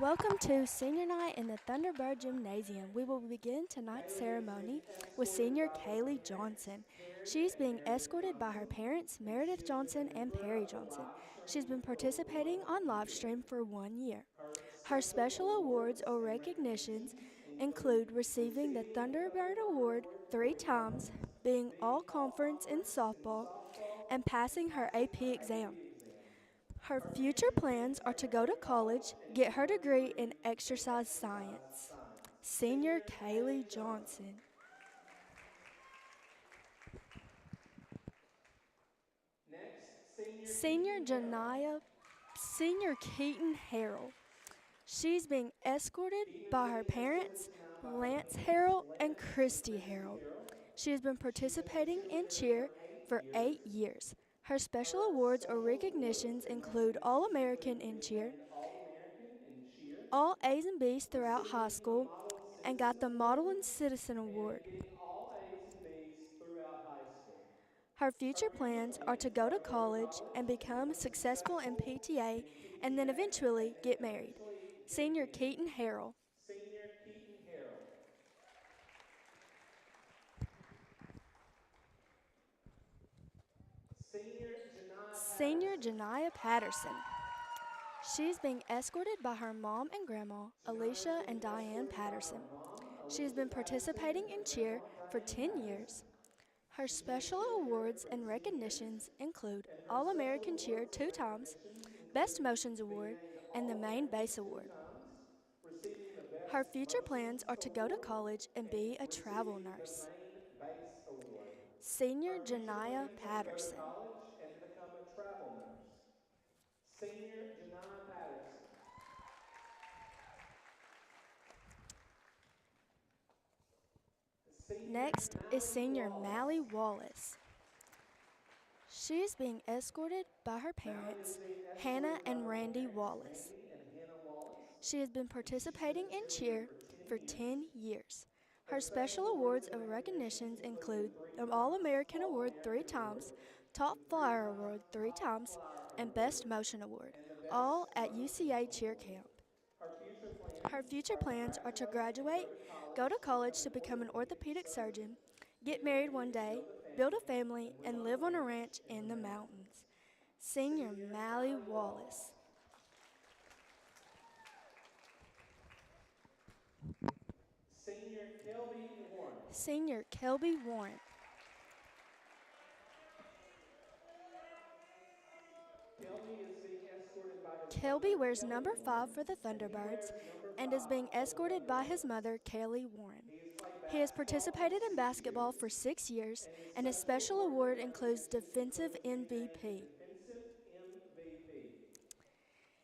Welcome to Senior Night in the Thunderbird Gymnasium. We will begin tonight's ceremony with Senior Kaylee Johnson. She is being escorted by her parents, Meredith Johnson and Perry Johnson. She's been participating on live stream for 1 year. Her special awards or recognitions include receiving the Thunderbird Award 3 times, being all conference in softball, and passing her AP exam. Her future plans are to go to college, get her degree in exercise science. Senior Kaylee Johnson. Senior Janiyah, Senior Keaton Harrell. She's being escorted by her parents, Lance Harrell and Christy Harrell. She has been participating in cheer for 8 years. Her special awards or recognitions include All American in cheer, all A's and B's throughout high school, and got the Model and Citizen Award. Her future plans are to go to college and become successful in PTA and then eventually get married. Senior Keaton Harrell. Senior Janiyah Patterson. She's being escorted by her mom and grandma, Alicia and Diane Patterson. She has been participating in cheer for 10 years. Her special awards and recognitions include All American Cheer 2 times, Best Motions Award, and the Main Base Award. Her future plans are to go to college and be a travel nurse. Senior Janiyah Patterson. Next is Senior Mally Wallace. She is being escorted by her parents, Hannah and Randy Wallace. She has been participating in cheer for 10 years. Her special awards and recognitions include the All American Award 3 times, Top Flyer Award 3 times, and Best Motion Award, all at UCA Cheer Camp. Her future plans are to graduate, go to college to become an orthopedic surgeon, get married one day, build a family, and live on a ranch in the mountains. Senior Mally Wallace. Senior Kelby Warren. Kelby wears number 5 for the Thunderbirds and is being escorted by his mother, Kaylee Warren. He has participated in basketball for 6 years, and his special award includes Defensive MVP.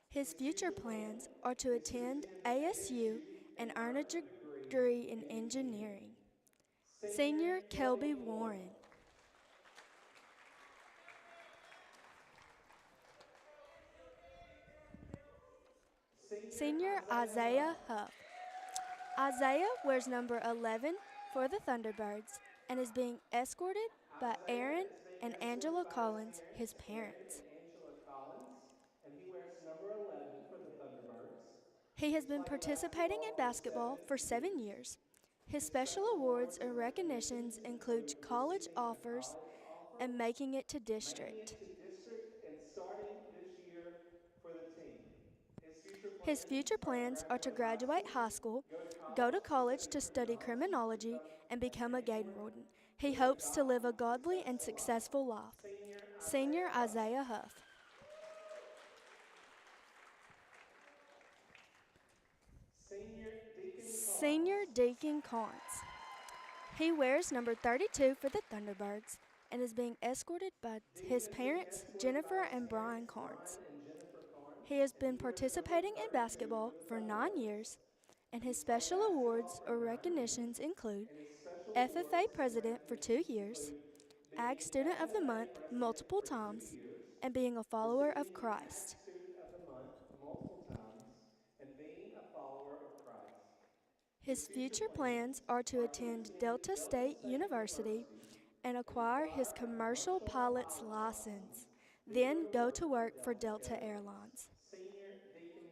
His future plans are to attend ASU and earn a degree in engineering. Senior Kelby Warren. Senior Isaiah Huff. Isaiah wears number 11 for the Thunderbirds and is being escorted by Aaron and Angela Collins, his parents. He has been participating in basketball for 7 years. His special awards and recognitions include college offers and making it to district. His future plans are to graduate high school, go to college to study criminology, and become a game warden. He hopes to live a godly and successful life. Senior Isaiah Huff. Senior Deacon Carnes. He wears number 32 for the Thunderbirds and is being escorted by his parents, Jennifer and Brian Carnes. He has been participating in basketball for 9 years, and his special awards or recognitions include FFA President for 2 years, Ag Student of the Month multiple times, and being a follower of Christ. His future plans are to attend Delta State University and acquire his commercial pilot's license, then go to work for Delta Airlines.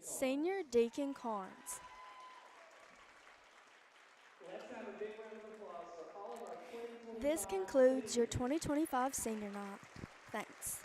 Senior Deacon Carnes. Let's have a big round of applause for all of our 2025 This concludes your seniors. 2025 senior night. Thanks.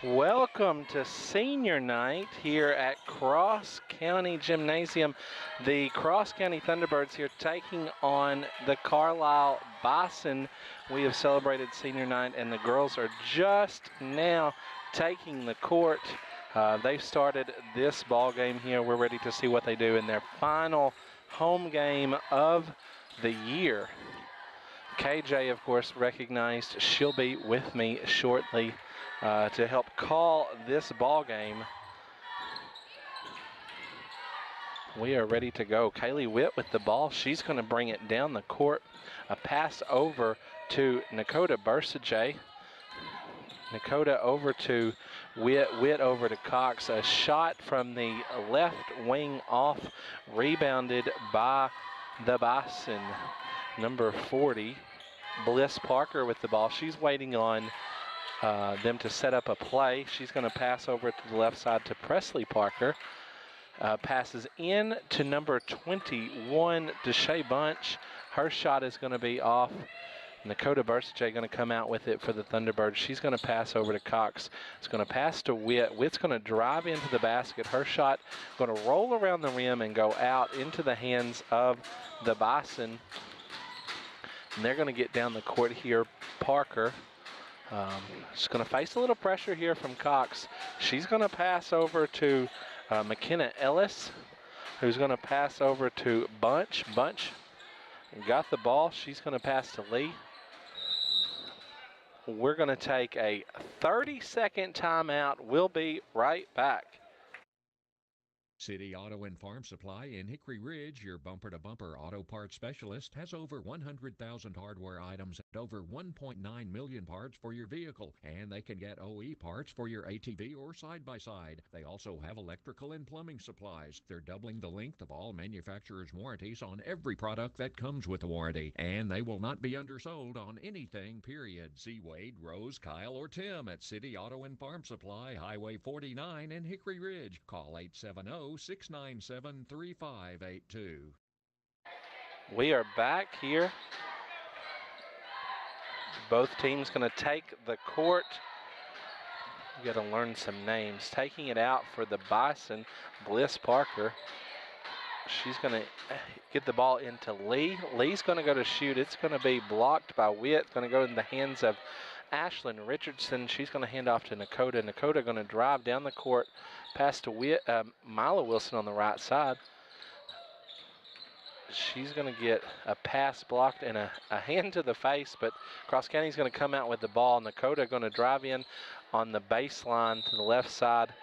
Welcome to senior night here at Cross County Gymnasium. The Cross County Thunderbirds here taking on the Carlisle Bison. We have celebrated senior night and the girls are just now taking the court. They've started this ball game here. We're ready to see what they do in their final home game of the year. KJ, of course, recognized. She'll be with me shortly to help call this ball game. We are ready to go. Kaylee Witt with the ball. She's going to bring it down the court. A pass over to Nakota Bursajay. Nakota over to Witt. Witt over to Cox. A shot from the left wing off, rebounded by the Bison. Number 40, Bliss Parker with the ball. She's waiting on them to set up a play. She's going to pass over to the left side to Presley Parker. Passes in to number 21, Deshae Bunch. Her shot is going to be off. Nakota Bursajay going to come out with it for the Thunderbirds. She's going to pass over to Cox. It's going to pass to Witt. Witt's going to drive into the basket. Her shot going to roll around the rim and go out into the hands of the Bison. And they're going to get down the court here. Parker. She's going to face a little pressure here from Cox. She's going to pass over to McKenna Ellis, who's going to pass over to Bunch. Bunch got the ball. She's going to pass to Lee. We're going to take a 30-second timeout. We'll be right back. City Auto and Farm Supply in Hickory Ridge, your bumper-to-bumper auto parts specialist, has over 100,000 hardware items and over 1.9 million parts for your vehicle. And they can get OE parts for your ATV or side-by-side. They also have electrical and plumbing supplies. They're doubling the length of all manufacturers' warranties on every product that comes with a warranty. And they will not be undersold on anything, period. See Wade, Rose, Kyle, or Tim at City Auto and Farm Supply, Highway 49 in Hickory Ridge. Call 870-697-3582. We are back here. Both teams going to take the court. You got to learn some names. Taking it out for the Bison, Bliss Parker. She's going to get the ball into Lee. Lee's going to go to shoot. It's going to be blocked by Witt. It's going to go in the hands of Ashlyn Richardson. She's going to hand off to Nakota. Nakota going to drive down the court, pass to Witt, Mila Wilson on the right side. She's going to get a pass blocked and a hand to the face, but Cross County's going to come out with the ball. Nakota going to drive in on the baseline to the left side.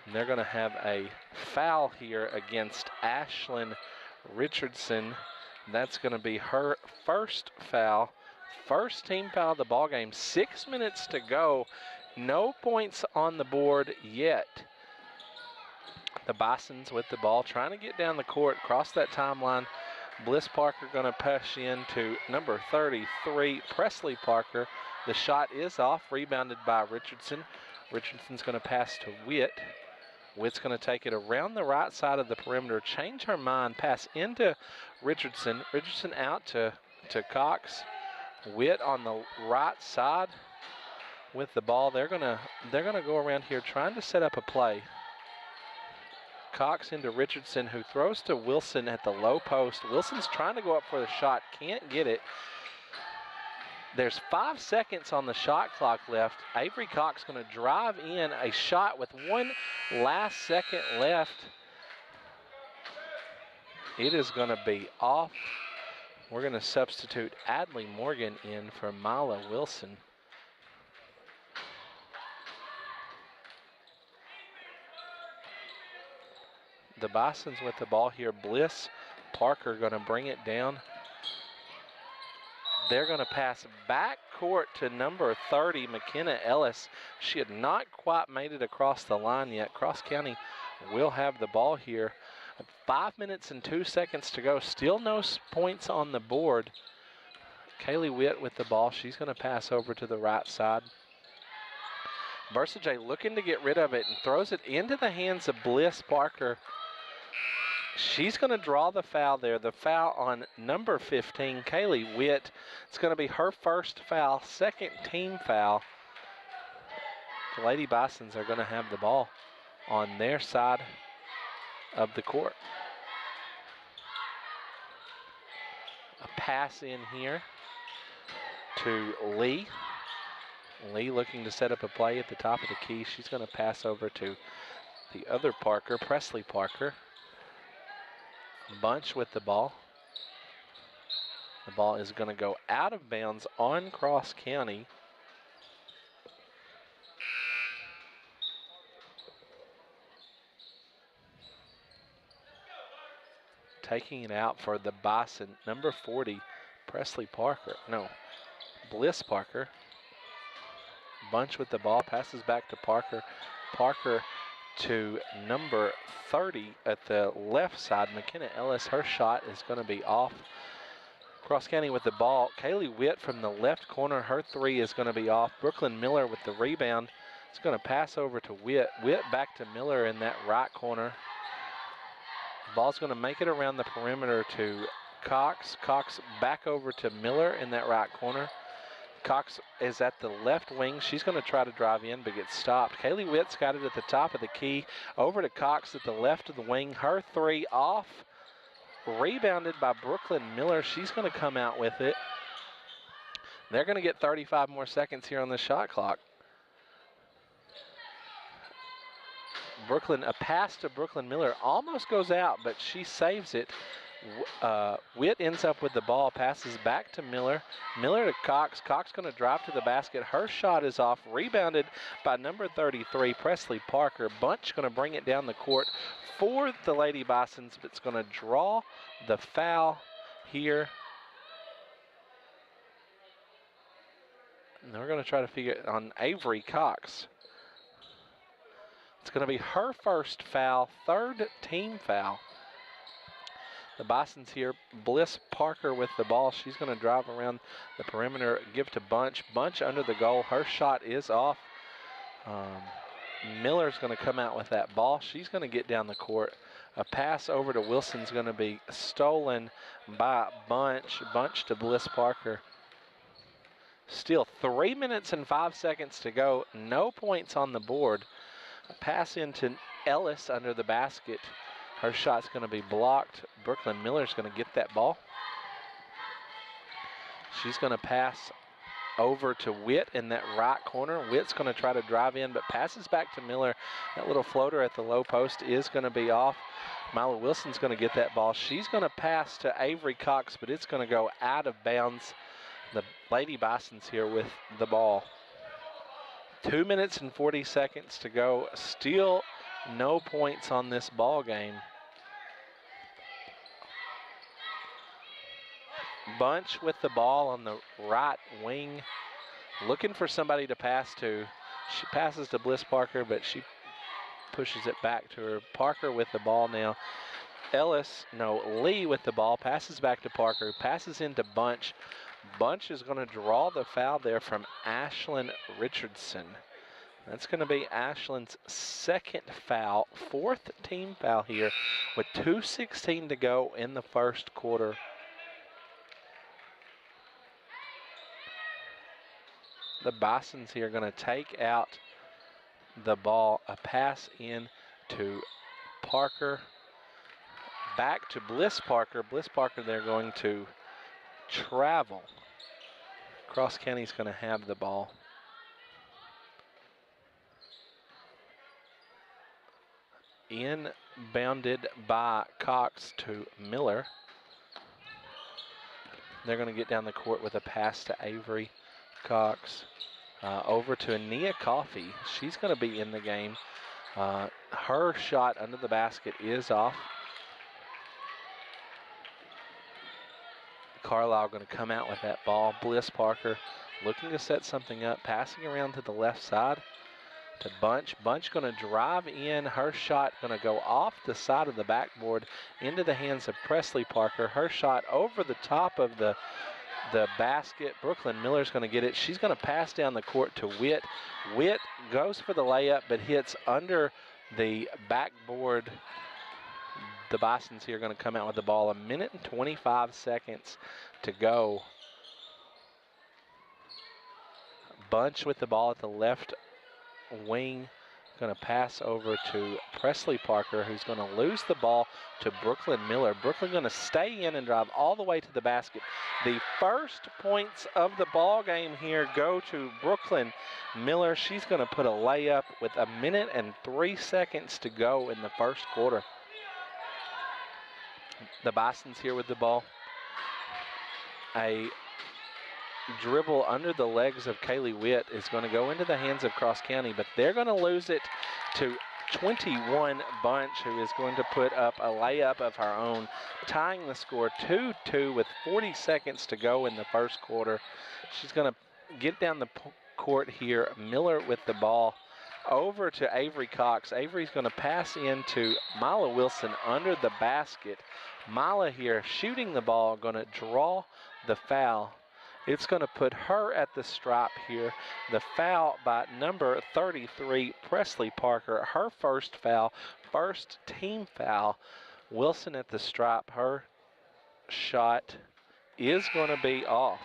And they're going to have a foul here against Ashlyn Richardson. That's going to be her first foul. First team foul of the ball game. 6 minutes to go. No points on the board yet. The Bisons with the ball, trying to get down the court, cross that timeline. Bliss Parker going to push in to number 33, Presley Parker. The shot is off, rebounded by Richardson. Richardson's going to pass to Witt. Witt's going to take it around the right side of the perimeter, change her mind, pass into Richardson. Richardson out to Cox. Witt on the right side with the ball. They're gonna go around here trying to set up a play. Cox into Richardson, who throws to Wilson at the low post. Wilson's trying to go up for the shot, can't get it. There's 5 seconds on the shot clock left. Avery Cox going to drive in a shot with one last second left. It is going to be off. We're going to substitute Adley Morgan in for Mila Wilson. The Bisons with the ball here. Bliss Parker going to bring it down. They're going to pass back court to number 30, McKenna Ellis. She had not quite made it across the line yet. Cross County will have the ball here. 5 minutes and 2 seconds to go. Still no points on the board. Kaylee Witt with the ball. She's going to pass over to the right side. Bursajay looking to get rid of it and throws it into the hands of Bliss Parker. She's going to draw the foul there. The foul on number 15, Kaylee Witt. It's going to be her first foul, second team foul. The Lady Bisons are going to have the ball on their side of the court. A pass in here to Lee. Lee looking to set up a play at the top of the key. She's going to pass over to the other Parker, Presley Parker. Bunch with the ball. The ball is going to go out of bounds on Cross County. Taking it out for the Bison, number 40, Presley Parker. No, Bliss Parker. Bunch with the ball, passes back to Parker. Parker to number 30 at the left side, McKenna Ellis. Her shot is going to be off. Cross County with the ball. Kaylee Witt from the left corner. Her three is going to be off. Brooklyn Miller with the rebound. It's going to pass over to Witt. Witt back to Miller in that right corner. Ball's going to make it around the perimeter to Cox. Cox back over to Miller in that right corner. Cox is at the left wing. She's going to try to drive in but gets stopped. Kaylee Witt's got it at the top of the key. Over to Cox at the left of the wing. Her three off. Rebounded by Brooklyn Miller. She's going to come out with it. They're going to get 35 more seconds here on the shot clock. A pass to Brooklyn Miller almost goes out, but she saves it. Witt ends up with the ball, passes back to Miller. Miller to Cox. Cox going to drive to the basket. Her shot is off, rebounded by number 33, Presley Parker. Bunch going to bring it down the court for the Lady Bisons, but it's going to draw the foul here. And we're going to try to figure it on Avery Cox. It's going to be her first foul, third team foul. The Bisons here, Bliss Parker with the ball. She's going to drive around the perimeter, give to Bunch. Bunch under the goal. Her shot is off. Miller's going to come out with that ball. She's going to get down the court. A pass over to Wilson's going to be stolen by Bunch. Bunch to Bliss Parker. Still 3 minutes and 5 seconds to go. No points on the board. A pass into Ellis under the basket. Her shot's going to be blocked. Brooklyn Miller's going to get that ball. She's going to pass over to Witt in that right corner. Witt's going to try to drive in, but passes back to Miller. That little floater at the low post is going to be off. Mila Wilson's going to get that ball. She's going to pass to Avery Cox, but it's going to go out of bounds. The Lady Bisons here with the ball. 2 minutes and 40 seconds to go. Still no points on this ball game. Bunch with the ball on the right wing. Looking for somebody to pass to. She passes to Bliss Parker, but she pushes it back to her. Parker with the ball now. Lee with the ball. Passes back to Parker. Passes into Bunch. Bunch is going to draw the foul there from Ashlyn Richardson. That's going to be Ashlyn's second foul, fourth team foul here with 2:16 to go in the first quarter. The Bisons here are going to take out the ball. A pass in to Parker. Back to Bliss Parker. Bliss Parker, they're going to travel. Cross County's going to have the ball. Inbounded by Cox to Miller. They're going to get down the court with a pass to Avery Cox. Over to Ania Coffey. She's going to be in the game. Her shot under the basket is off. Carlisle going to come out with that ball. Bliss Parker looking to set something up, passing around to the left side to Bunch. Bunch going to drive in. Her shot going to go off the side of the backboard into the hands of Presley Parker. Her shot over the top of the basket. Brooklyn Miller's going to get it. She's going to pass down the court to Witt. Witt goes for the layup but hits under the backboard. The Bisons here are going to come out with the ball. 1 minute and 25 seconds to go. Bunch with the ball at the left wing. Going to pass over to Presley Parker, who's going to lose the ball to Brooklyn Miller. Brooklyn going to stay in and drive all the way to the basket. The first points of the ball game here go to Brooklyn Miller. She's going to put a layup with 1 minute and 3 seconds to go in the first quarter. The Bisons here with the ball. A dribble under the legs of Kaylee Witt is going to go into the hands of Cross County, but they're going to lose it to 21 Bunch, who is going to put up a layup of her own, tying the score 2-2 with 40 seconds to go in the first quarter. She's going to get down the court here. Miller with the ball over to Avery Cox. Avery's going to pass into Mila Wilson under the basket. Mila here shooting the ball, going to draw the foul. It's going to put her at the stripe here. The foul by number 33, Presley Parker. Her first foul, first team foul. Wilson at the stripe. Her shot is going to be off.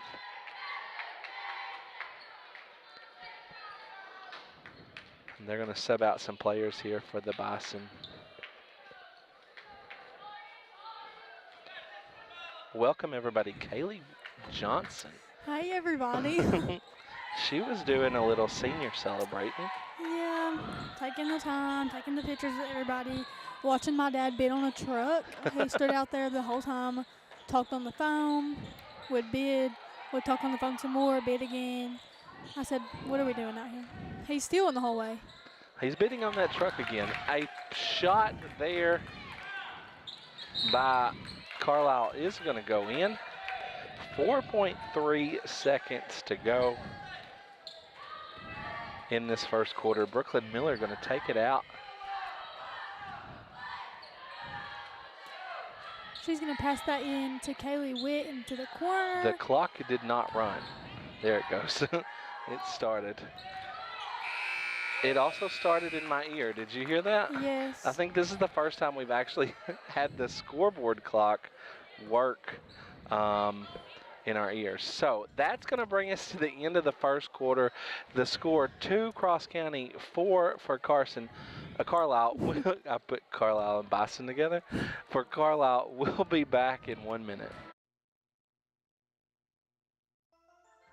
And they're going to sub out some players here for the Bison. Welcome, everybody. Kaylee Johnson. Hi, everybody. She was doing a little senior celebrating. Yeah, taking the time, taking the pictures of everybody, watching my dad bid on a truck. He stood out there the whole time, talked on the phone, would bid, would talk on the phone some more, bid again. I said, what are we doing out here? He's stealing the whole way. He's bidding on that truck again. A shot there by Carlisle is going to go in. 4.3 seconds to go in this first quarter. Brooklyn Miller going to take it out. She's going to pass that in to Kaylee Witt into the corner. The clock did not run. There it goes. It started. It also started in my ear. Did you hear that? Yes. I think this is the first time we've actually had the scoreboard clock work in our ears. So that's going to bring us to the end of the first quarter. The score 2 Cross County, 4 for Carlisle. I put Carlisle and Bison together. For Carlisle, we'll be back in 1 minute.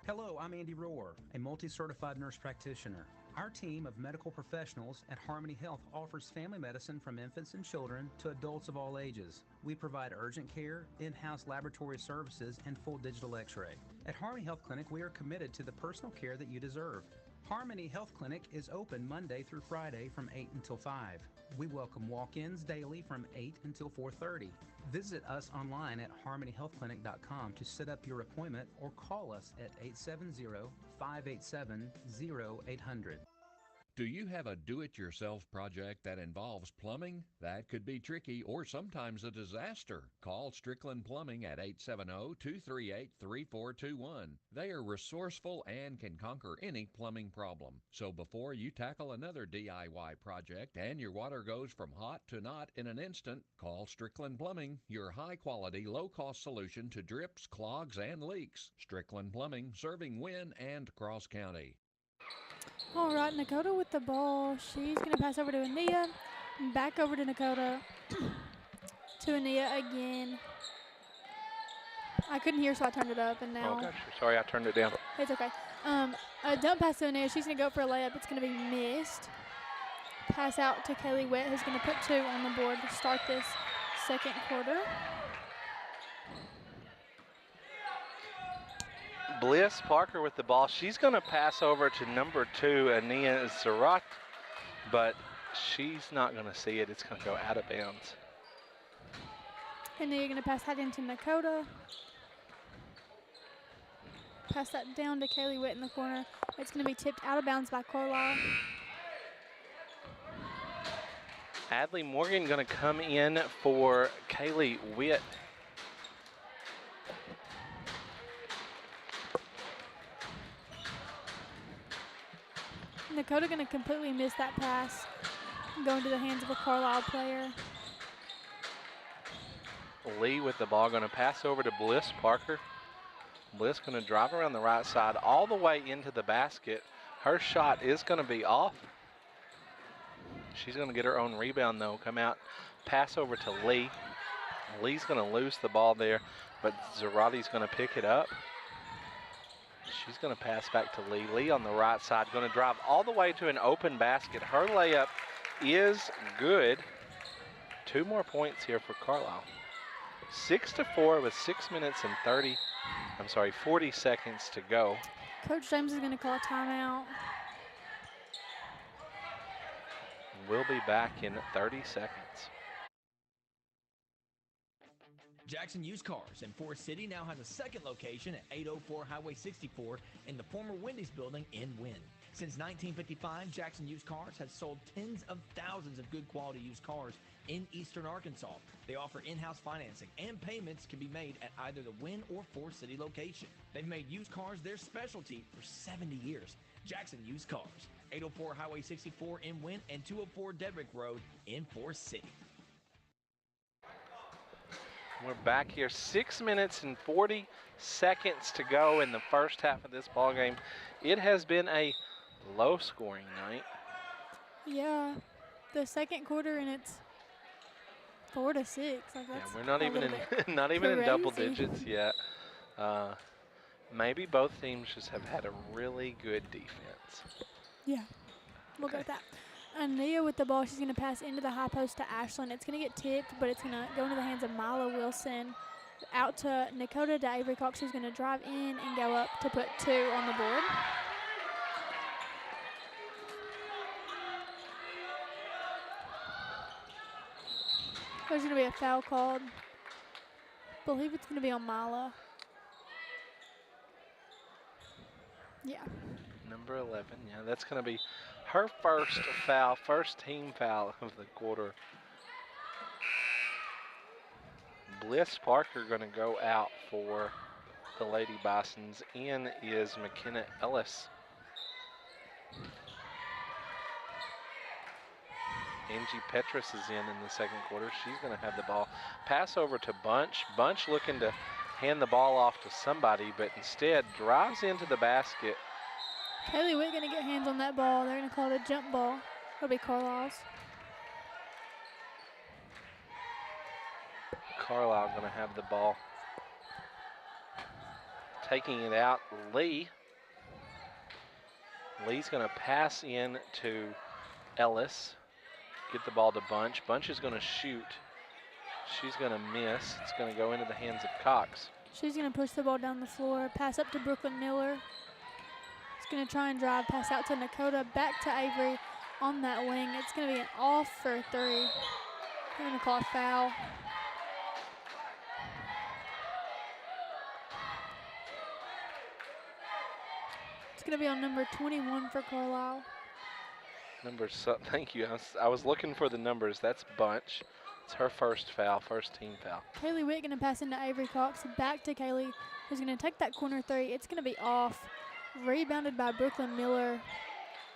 Hello, I'm Andy Rohr, a multi-certified nurse practitioner. Our team of medical professionals at Harmony Health offers family medicine from infants and children to adults of all ages. We provide urgent care, in-house laboratory services, and full digital x-ray. At Harmony Health Clinic, we are committed to the personal care that you deserve. Harmony Health Clinic is open Monday through Friday from 8 until 5. We welcome walk-ins daily from 8 until 4:30. Visit us online at harmonyhealthclinic.com to set up your appointment or call us at 870-587-0800. Do you have a do-it-yourself project that involves plumbing? That could be tricky or sometimes a disaster. Call Strickland Plumbing at 870-238-3421. They are resourceful and can conquer any plumbing problem. So before you tackle another DIY project and your water goes from hot to not in an instant, call Strickland Plumbing, your high-quality, low-cost solution to drips, clogs, and leaks. Strickland Plumbing, serving Wynn and Cross County. All right, Nakota with the ball. She's going to pass over to Ania. Back over to Nakota. To Ania again. I couldn't hear, so I turned it up, and now... Oh, gosh. Sorry, I turned it down. It's okay. A dump pass to Ania. She's going to go for a layup. It's going to be missed. Pass out to Kaylee Witt, who's going to put 2 on the board to start this second quarter. Bliss Parker with the ball. She's going to pass over to number 2, Ania Zarat, but she's not going to see it. It's going to go out of bounds. And then you're going to pass that into Nakota. Pass that down to Kaylee Witt in the corner. It's going to be tipped out of bounds by Carlisle. Adley Morgan going to come in for Kaylee Witt. Nakota going to completely miss that pass, going to the hands of a Carlisle player. Lee with the ball, going to pass over to Bliss Parker. Bliss going to drive around the right side all the way into the basket. Her shot is going to be off. She's going to get her own rebound, though. Come out, pass over to Lee. Lee's going to lose the ball there, but Zarati's going to pick it up. She's going to pass back to Lee. Lee on the right side, going to drive all the way to an open basket. Her layup is good. 2 more points here for Carlisle. 6-4 with 6 minutes and 40 seconds to go. Coach James is going to call a timeout. We'll be back in 30 seconds. Jackson Used Cars in Forest City now has a second location at 804 Highway 64 in the former Wendy's building in Wynn. Since 1955, Jackson Used Cars has sold tens of thousands of good quality used cars in eastern Arkansas. They offer in-house financing and payments can be made at either the Wynn or Forest City location. They've made used cars their specialty for 70 years. Jackson Used Cars, 804 Highway 64 in Wynn and 204 Dedrick Road in Forest City. We're back here, 6 minutes and 40 seconds to go in the first half of this ball game. It has been a low-scoring night. Yeah, the second quarter and it's 4-6. Like Yeah, that's we're not a even little bit in not even in double crazy. digits yet. Maybe both teams just have had a really good defense. Yeah, we'll go with that. Ania with the ball, she's going to pass into the high post to Ashlyn. It's going to get tipped, but it's going to go into the hands of Mila Wilson. Out to Dakota to Avery Cox, who's going to drive in and go up to put 2 on the board. There's going to be a foul called. I believe it's going to be on Mila. Yeah. Number 11, yeah, that's going to be her first foul, first team foul of the quarter. Bliss Parker going to go out for the Lady Bisons. In is McKenna Ellis. Angie Petrus is in the second quarter. She's going to have the ball. Pass over to Bunch. Bunch looking to hand the ball off to somebody, but instead drives into the basket. Kaylee Witt going to get hands on that ball. They're going to call it a jump ball. It'll be Carlisle's. Carlisle going to have the ball. Taking it out, Lee. Lee's going to pass in to Ellis. Get the ball to Bunch. Bunch is going to shoot. She's going to miss. It's going to go into the hands of Cox. She's going to push the ball down the floor. Pass up to Brooklyn Miller. It's going to try and drive. Pass out to Dakota. Back to Avery on that wing. It's going to be an off for 3. They're going to call a foul. It's going to be on number 21 for Carlisle. Thank you. I was looking for the numbers. That's Bunch. It's her first foul, first team foul. Kaylee Witt going to pass into Avery Cox. Back to Kaylee, who's going to take that corner 3. It's going to be off. Rebounded by Brooklyn Miller.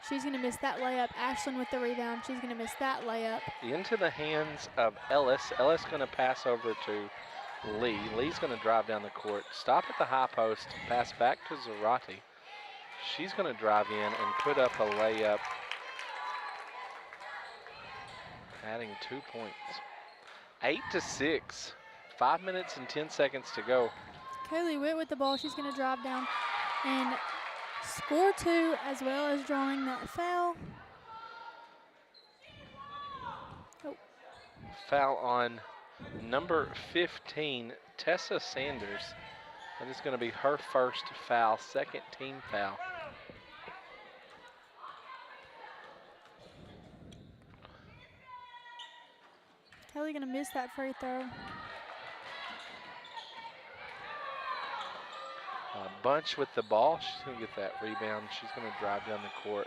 She's going to miss that layup. Ashlyn with the rebound. She's going to miss that layup. Into the hands of Ellis. Ellis going to pass over to Lee. Lee's going to drive down the court. Stop at the high post. Pass back to Zarati. She's going to drive in and put up a layup. Adding 2 points. 8-6. 5 minutes and 10 seconds to go. Kaylee Witt with the ball. She's going to drive down and score 2 as well as drawing that foul. Oh. Foul on number 15, Tessa Sanders. That is going to be her first foul, second team foul. Kelly going to miss that free throw. Bunch with the ball. She's going to get that rebound. She's going to drive down the court.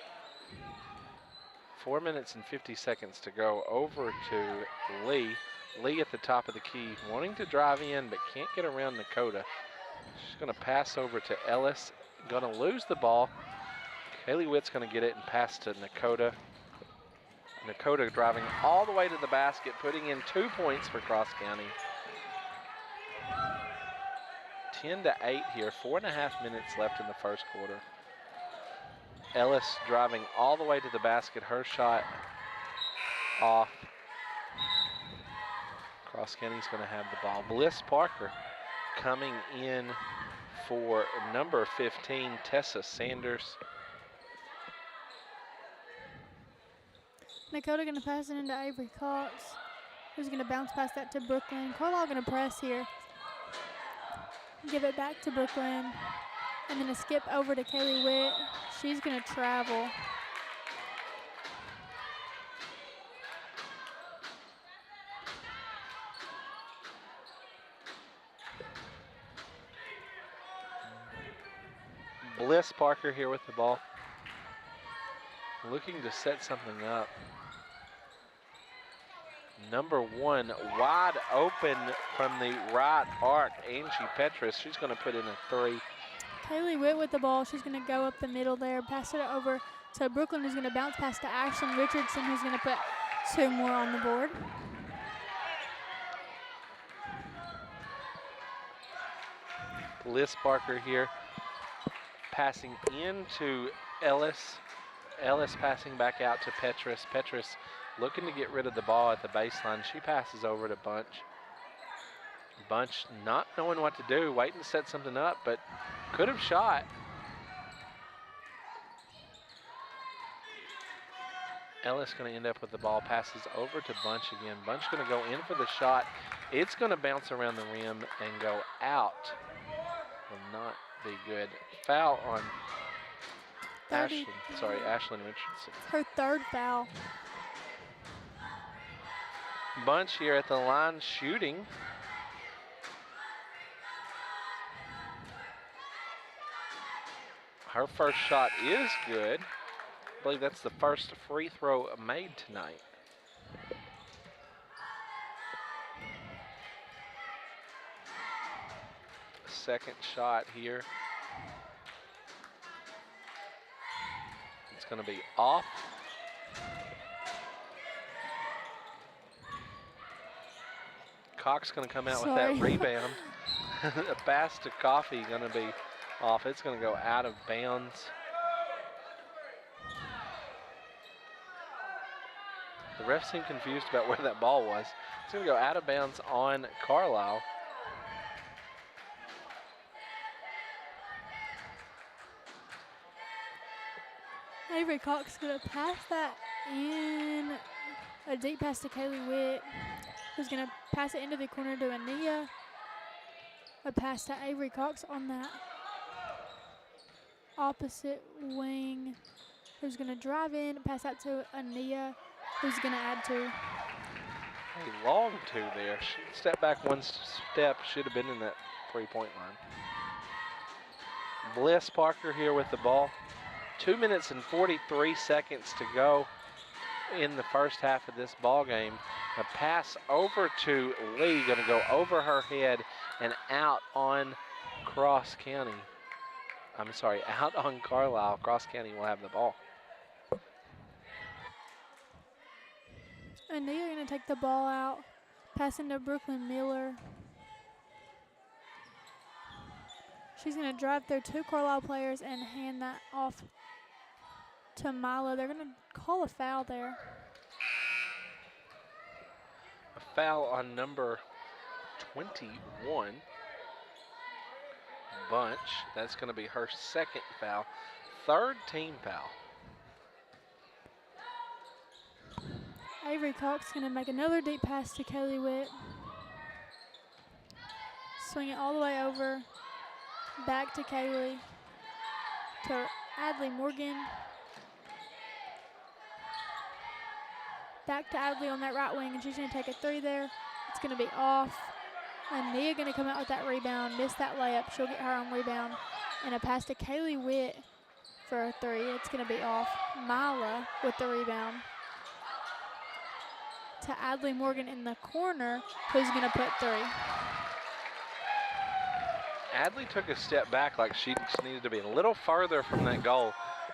4 minutes and 50 seconds to go. Over to Lee. Lee at the top of the key, wanting to drive in, but can't get around Dakota. She's going to pass over to Ellis. Going to lose the ball. Kaylee Witt's going to get it and pass to Dakota. Dakota driving all the way to the basket, putting in 2 points for Cross County. 10-8 here, 4.5 minutes left in the first quarter. Ellis driving all the way to the basket. Her shot off. Cross County's going to have the ball. Bliss Parker coming in for number 15, Tessa Sanders. Nakota going to pass it into Avery Cox, who's going to bounce past that to Brooklyn. Carlisle going to press here. Give it back to Brooklyn. And then a skip over to Kaylee Witt. She's going to travel. Bliss Parker here with the ball. Looking to set something up. Number 1, wide open from the right arc, Angie Petrus. She's going to put in a 3. Kaylee Witt with the ball. She's going to go up the middle there, pass it over to Brooklyn, who's going to bounce past to Ashlyn Richardson, who's going to put 2 more on the board. Bliss Parker here, passing into Ellis. Ellis passing back out to Petrus. Petrus looking to get rid of the ball at the baseline. She passes over to Bunch. Bunch not knowing what to do, waiting to set something up, but could have shot. Ellis going to end up with the ball, passes over to Bunch again. Bunch going to go in for the shot. It's going to bounce around the rim and go out. Will not be good. Foul on Ashlyn Richardson. Her 3rd foul. Bunch here at the line shooting. Her first shot is good. I believe that's the first free throw made tonight. Second shot here. It's going to be off. Cox going to come out with that rebound. A pass to Coffee going to be off. It's going to go out of bounds. The ref seemed confused about where that ball was. It's going to go out of bounds on Carlisle. Avery Cox going to pass that in. A deep pass to Kaylee Witt, who's going to pass it into the corner to Ania. A pass to Avery Cox on that opposite wing, who's going to drive in, pass out to Ania, who's going to add 2. A long 2 there. She stepped back 1 step, should have been in that 3-point line. Bliss Parker here with the ball. 2 minutes and 43 seconds to go in the first half of this ball game. A pass over to Lee, going to go over her head and out on Cross County. I'm sorry, out on Carlisle. Cross County will have the ball. Ania going to take the ball out, passing to Brooklyn Miller. She's going to drive through 2 Carlisle players and hand that off to Milo. They're going to call a foul there. A foul on number 21, Bunch. That's going to be her 2nd foul. 3rd team foul. Avery Cox going to make another deep pass to Kaylee Witt. Swing it all the way over. Back to Kaylee. To Adley Morgan. Back to Adley on that right wing, and she's going to take a 3 there. It's going to be off. And Nia going to come out with that rebound, miss that layup. She'll get her on rebound. And a pass to Kaylee Witt for a 3. It's going to be off. Mila with the rebound. To Adley Morgan in the corner, who's going to put 3. Adley took a step back like she just needed to be a little farther from that goal,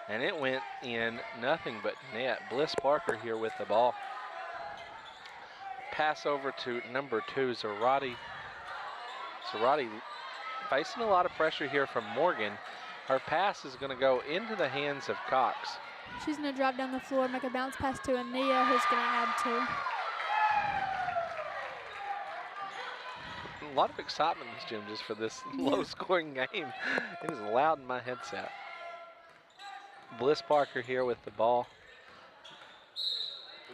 and it went in nothing but net. Bliss Parker here with the ball. Pass over to number 2, Zarate. Zarate facing a lot of pressure here from Morgan. Her pass is going to go into the hands of Cox. She's going to drive down the floor, make a bounce pass to Ania, who's going to add 2. A lot of excitement in this gym just for this Yeah. low-scoring game. It is loud in my headset. Bliss Parker here with the ball.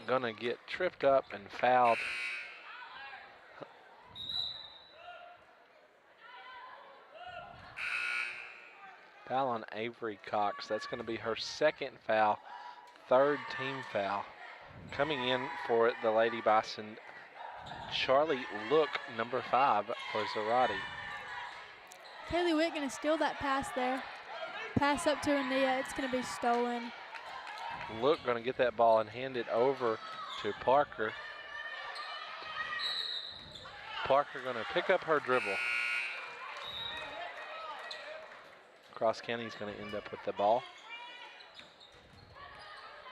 Gonna get tripped up and fouled. Foul on Avery Cox. That's going to be her second foul, third team foul. Coming in for the Lady Bison, Charlie Look, number 5 for Zarate. Kaylee Witt going to steal that pass there. Pass up to Ania. It's going to be stolen. Look going to get that ball and hand it over to Parker. Parker going to pick up her dribble. Cross County's going to end up with the ball.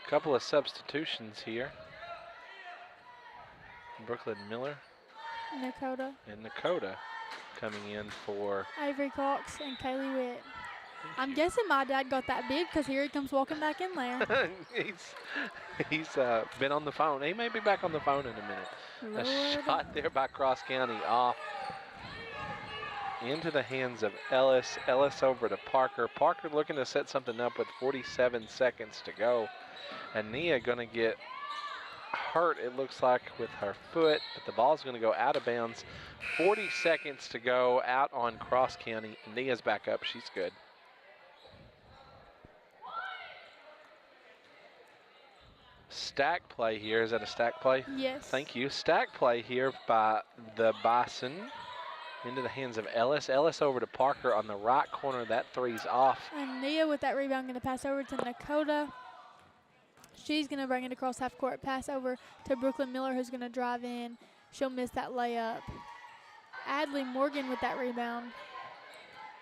Couple of substitutions here. Brooklyn Miller Nakota, and Nakota coming in for Avery Cox, and Kaylee Witt. I'm guessing my dad got that big because here he comes walking back in there. he's been on the phone. He may be back on the phone in a minute. Lord. A shot there by Cross County off into the hands of Ellis. Ellis over to Parker. Parker looking to set something up with 47 seconds to go. And Nia going to get hurt, it looks like, with her foot, but the ball's going to go out of bounds. 40 seconds to go out on Cross County. Nia's back up. She's good. Stack play here. Is that a stack play? Yes. Thank you. Stack play here by the Bison into the hands of Ellis. Ellis over to Parker on the right corner. That three's off. And Nia with that rebound going to pass over to Nakota. She's going to bring it across half court. Pass over to Brooklyn Miller, who's going to drive in. She'll miss that layup. Adley Morgan with that rebound.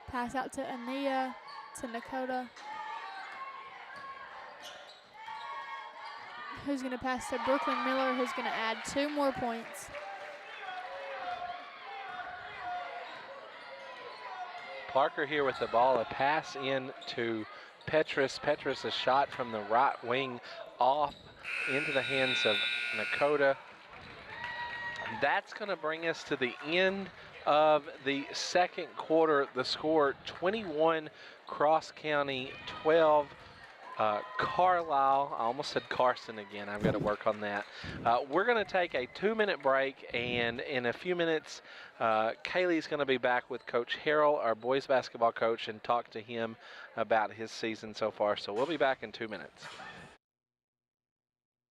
Pass out to Ania, to Nakota, who's going to pass to Brooklyn Miller, who's going to add 2 more points. Parker here with the ball. A pass in to Petrus. Petrus, a shot from the right wing off into the hands of Nakota. That's going to bring us to the end of the second quarter. The score 21 Cross County, 12 Carlisle. I almost said Carson again. I've got to work on that. We're going to take a 2-minute break, and in a few minutes, Kaylee's going to be back with Coach Harrell, our boys basketball coach, and talk to him about his season so far. So we'll be back in 2 minutes.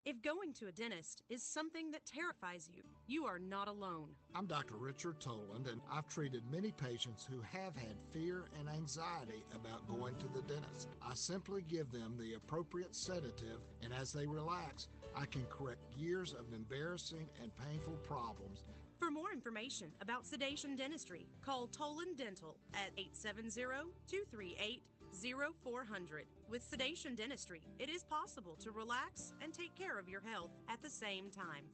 If going to a dentist is something that terrifies you, you are not alone. I'm Dr. Richard Toland, and I've treated many patients who have had fear and anxiety about going to the dentist. I simply give them the appropriate sedative, and as they relax, I can correct years of embarrassing and painful problems. For more information about sedation dentistry, call Toland Dental at 870-238-0400. With sedation dentistry, it is possible to relax and take care of your health at the same time.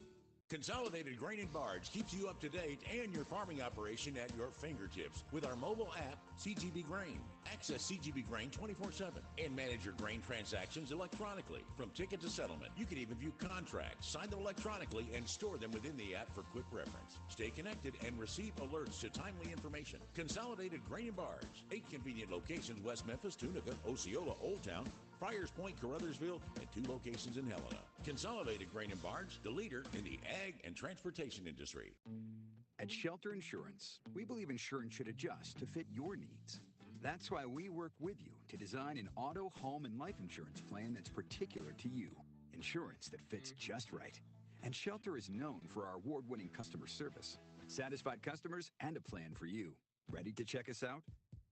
Consolidated Grain and Barge keeps you up to date and your farming operation at your fingertips with our mobile app, CGB Grain. Access CGB Grain 24/7 and manage your grain transactions electronically. From ticket to settlement, you can even view contracts, sign them electronically, and store them within the app for quick reference. Stay connected and receive alerts to timely information. Consolidated Grain and Barge. 8 convenient locations: West Memphis, Tunica, Osceola, Old Town, Friars Point, Carruthersville, and 2 locations in Helena. Consolidated Grain and Barge, the leader in the ag and transportation industry. At Shelter Insurance, we believe insurance should adjust to fit your needs. That's why we work with you to design an auto, home, and life insurance plan that's particular to you. Insurance that fits just right. And Shelter is known for our award-winning customer service, satisfied customers, and a plan for you. Ready to check us out?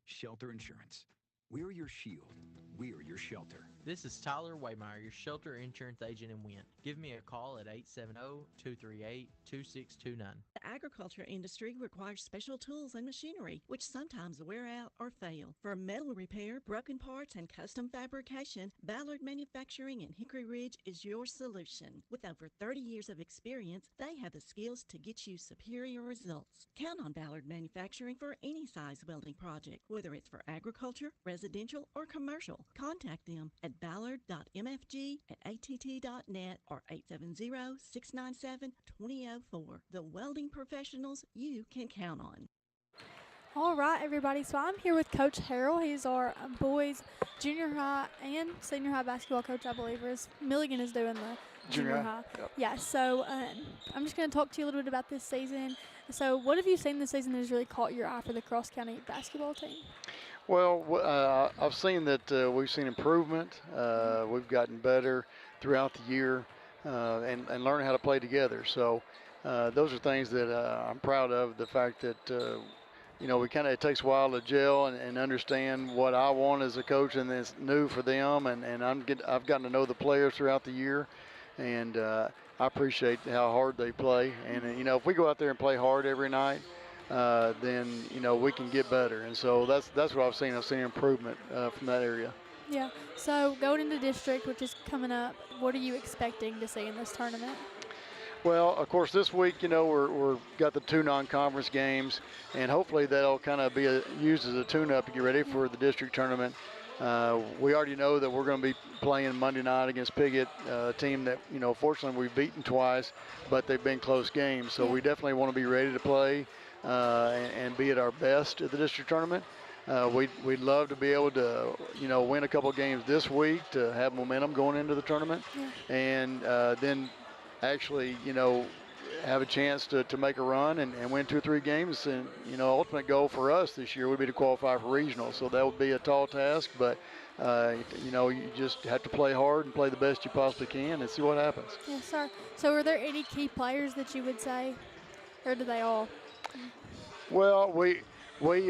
Shelter Insurance. We're your shield. We're your shelter. This is Tyler Waymeyer, your shelter insurance agent in Wynn. Give me a call at 870-238-2629. The agriculture industry requires special tools and machinery, which sometimes wear out or fail. For metal repair, broken parts, and custom fabrication, Ballard Manufacturing in Hickory Ridge is your solution. With over 30 years of experience, they have the skills to get you superior results. Count on Ballard Manufacturing for any size welding project, whether it's for agriculture, residential, or commercial. Contact them at ballard.mfg@att.net or 870-697-2004. The welding professionals you can count on. All right, everybody. So I'm here with Coach Harrell. He's our boys junior high and senior high basketball coach, I believe. Milligan is doing the junior high. Yep. Yeah, so I'm just going to talk to you a little bit about this season. So what have you seen this season that has really caught your eye for the Cross County basketball team? Well, I've seen that we've seen improvement. We've gotten better throughout the year and learning how to play together. So those are things that I'm proud of. The fact that it takes a while to gel and understand what I want as a coach, and it's new for them. And I've gotten to know the players throughout the year, and I appreciate how hard they play. And if we go out there and play hard every night, then we can get better. And so that's what I've seen. I've seen improvement from that area. Yeah. So going into district, which is coming up, what are you expecting to see in this tournament? Well, of course, this week, we're got the 2 non-conference games, and hopefully that'll kind of be used as a tune-up to get ready for the district tournament. We already know that we're going to be playing Monday night against Piggott, a team that, fortunately we've beaten twice, but they've been close games. So we definitely want to be ready to play and be at our best at the district tournament. We'd love to be able to, win a couple games this week to have momentum going into the tournament, and then actually, have a chance to make a run and win 2 or 3 games. And, ultimate goal for us this year would be to qualify for regional. So that would be a tall task, but, you just have to play hard and play the best you possibly can and see what happens. Yes, sir. So are there any key players that you would say, or do they all? Well, we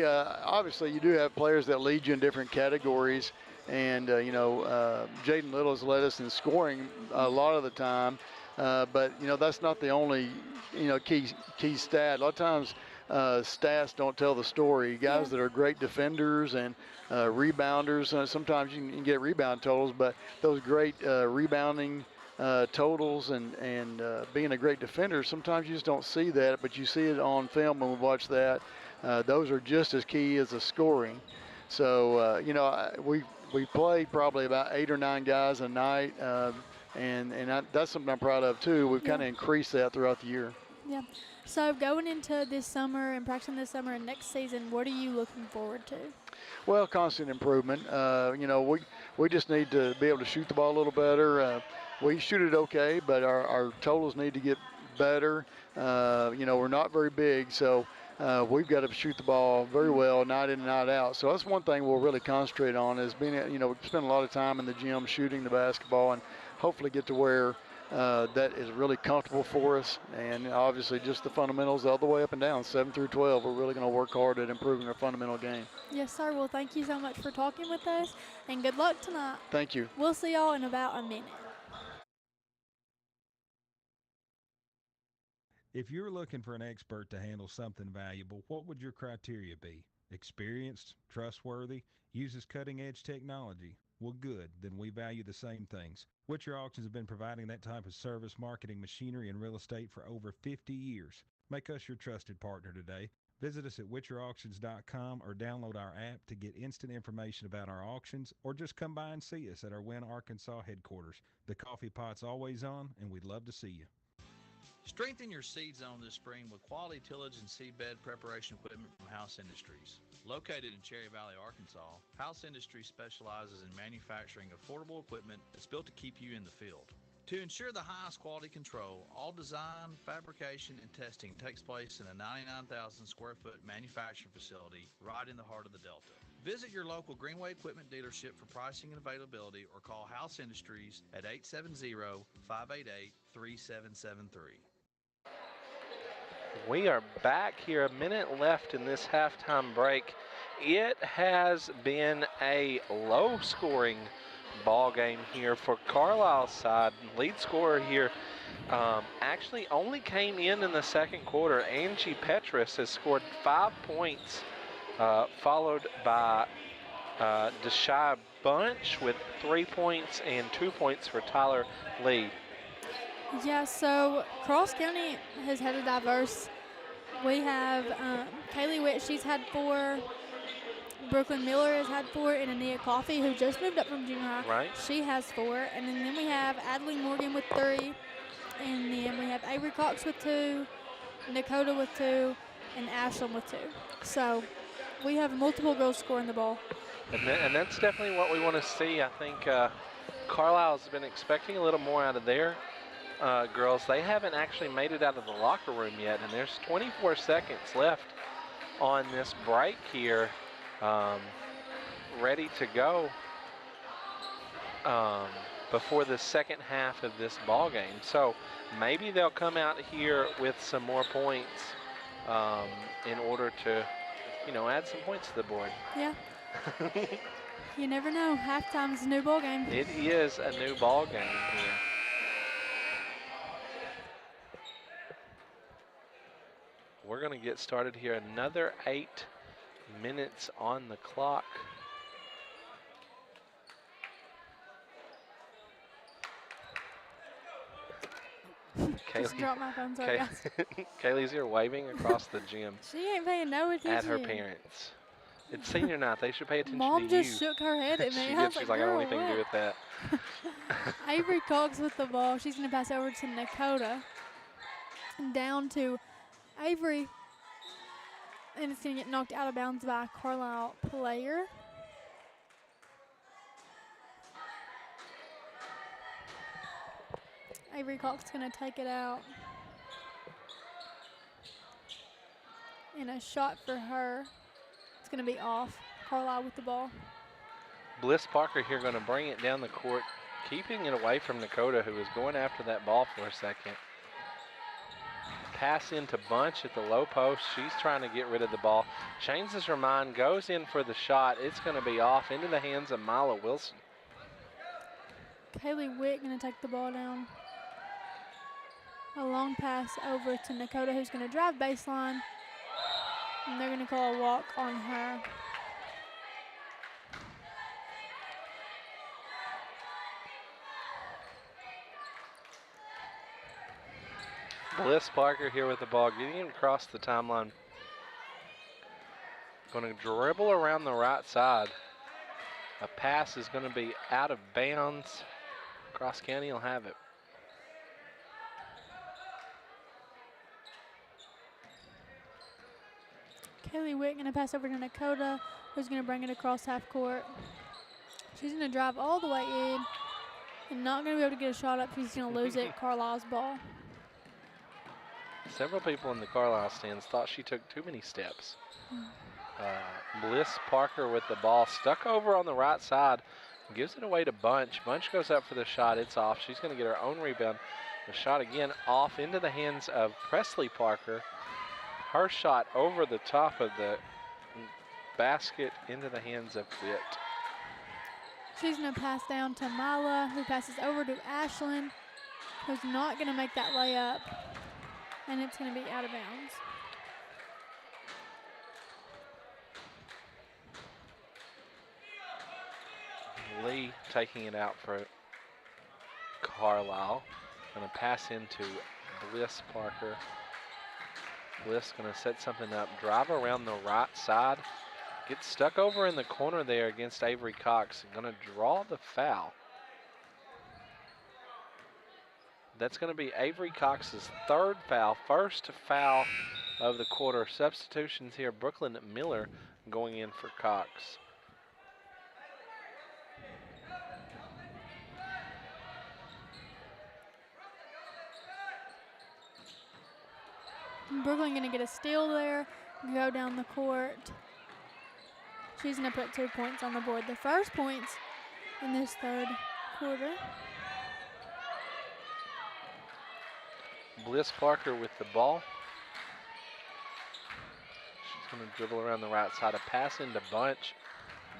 obviously you do have players that lead you in different categories. And, Jaden Little has led us in scoring a lot of the time. But, that's not the only, key stat. A lot of times stats don't tell the story. Guys that are great defenders and rebounders, sometimes you can get rebound totals, but those great rebounding totals and being a great defender, sometimes you just don't see that, but you see it on film when we watch that. Those are just as key as the scoring. So, we play probably about 8 or 9 guys a night. And that's something I'm proud of, too. We've kind of increased that throughout the year. Yeah. So going into this summer and practicing this summer and next season, what are you looking forward to? Well, constant improvement. We just need to be able to shoot the ball a little better. We shoot it okay, but our totals need to get better. We're not very big, so we've got to shoot the ball very well, night in and night out. So that's one thing we'll really concentrate on is we spend a lot of time in the gym shooting the basketball and hopefully get to where that is really comfortable for us. And obviously just the fundamentals all the way up and down, 7 through 12. We're really going to work hard at improving our fundamental game. Yes, sir. Well, thank you so much for talking with us, and good luck tonight. Thank you. We'll see y'all in about a minute. If you're looking for an expert to handle something valuable, what would your criteria be? Experienced, trustworthy, uses cutting-edge technology? Well, good. Then we value the same things. Witcher Auctions have been providing that type of service, marketing, machinery, and real estate for over 50 years. Make us your trusted partner today. Visit us at witcherauctions.com or download our app to get instant information about our auctions, or just come by and see us at our Wynne, Arkansas headquarters. The coffee pot's always on, and we'd love to see you. Strengthen your seed zone this spring with quality tillage and seedbed preparation equipment from House Industries. Located in Cherry Valley, Arkansas, House Industries specializes in manufacturing affordable equipment that's built to keep you in the field. To ensure the highest quality control, all design, fabrication, and testing takes place in a 99,000 square foot manufacturing facility right in the heart of the Delta. Visit your local Greenway Equipment dealership for pricing and availability, or call House Industries at 870-588-3773. We are back here, a minute left in this halftime break. It has been a low-scoring ball game here for Carlisle's side. Lead scorer here actually only came in the second quarter. Angie Petrus has scored 5 points, followed by Deshai Bunch with 3 points and 2 points for Tyler Lee. Yeah, so Cross County has had a diverse. We have Kaylee Witt, she's had 4. Brooklyn Miller has had 4, and Ania Coffey, who just moved up from junior high, Right. she has 4. And then we have Adley Morgan with 3, and then we have Avery Cox with 2, Nakota with 2, and Ashland with 2. So we have multiple girls scoring the ball. And that's definitely what we want to see. I think Carlisle's been expecting a little more out of their girls. They haven't actually made it out of the locker room yet, and there's 24 seconds left on this break here, ready to go before the second half of this ball game. So maybe they'll come out here with some more points in order to, add some points to the board. Yeah. You never know. Halftime's a new ball game. It is a new ball game here. We're going to get started here. Another 8 minutes on the clock. Just dropped my phone, sorry guys. Kaylee's here waving across the gym. She ain't paying no attention. At her parents. It's senior night. They should pay attention Mom to you. just shook her head at me. She's like, I don't want anything to do with that. Avery Cox with the ball. She's going to pass over to Nakota. Down to Avery. And it's going to get knocked out of bounds by a Carlisle player. Avery Cox is going to take it out. And a shot for her. It's going to be off. Carlisle with the ball. Bliss Parker here going to bring it down the court, keeping it away from Nakota, who was going after that ball for a second. Pass into Bunch at the low post. She's trying to get rid of the ball. Changes her mind, goes in for the shot. It's going to be off into the hands of Mila Wilson. Kaylee Witt going to take the ball down. A long pass over to Nakota, who's going to drive baseline. And they're going to call a walk on her. Bliss Parker here with the ball, getting him across the timeline. Going to dribble around the right side. A pass is going to be out of bounds. Cross County will have it. Kaylee Witt going to pass over to Nakota, who's going to bring it across half court. She's going to drive all the way in and not going to be able to get a shot up. She's going to lose it. Carlisle's ball. Several people in the Carlisle stands thought she took too many steps. Bliss Parker with the ball stuck over on the right side. Gives it away to Bunch. Bunch goes up for the shot. It's off. She's going to get her own rebound. The shot again off into the hands of Presley Parker. Her shot over the top of the basket into the hands of Witt. She's going to pass down to Mila, who passes over to Ashland, who's not going to make that layup. And it's going to be out of bounds. Lee taking it out for Carlisle. Going to pass into Bliss Parker. Bliss going to set something up. Drive around the right side. Get stuck over in the corner there against Avery Cox. Going to draw the foul. That's going to be Avery Cox's 3rd foul, first foul of the quarter. Substitutions here. Brooklyn Miller going in for Cox. Brooklyn going to get a steal there, go down the court. She's going to put 2 points on the board. The first points in this 3rd quarter. Bliss Parker with the ball. She's going to dribble around the right side. A pass into Bunch.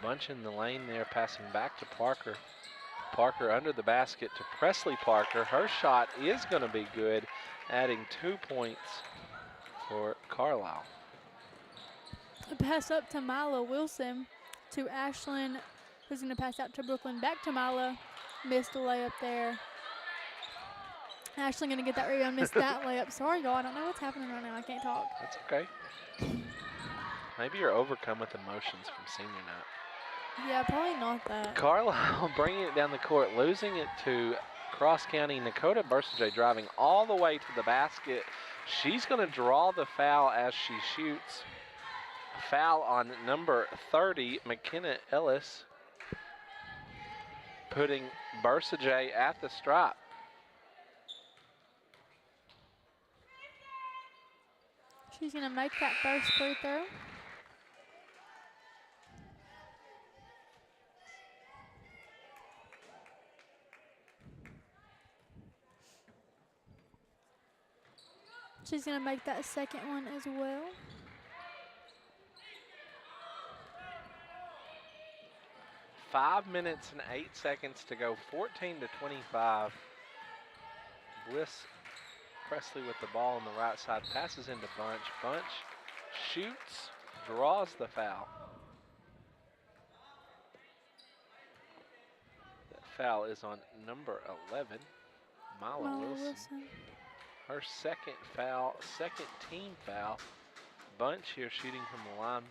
Bunch in the lane there, passing back to Parker. Parker under the basket to Presley Parker. Her shot is going to be good, adding 2 points for Carlisle. A pass up to Mila Wilson to Ashlyn, who's going to pass out to Brooklyn. Back to Mila. Missed a layup there. Ashlyn going to get that rebound. Missed that layup. Sorry, y'all. I don't know what's happening right now. I can't talk. That's okay. Maybe you're overcome with emotions from senior night. Yeah, probably not that. Carlisle bringing it down the court, losing it to Cross County. Dakota Bursajay driving all the way to the basket. She's going to draw the foul as she shoots. Foul on number 30, McKenna Ellis, putting Bursajay at the stripe. She's going to make that first free throw. She's going to make that second one as well. Five minutes and 8 seconds to go, 14-25. Bliss Presley with the ball on the right side, passes into Bunch. Bunch shoots, draws the foul. That foul is on number 11, Mila Wilson. Her second foul, second team foul. Bunch here shooting from the line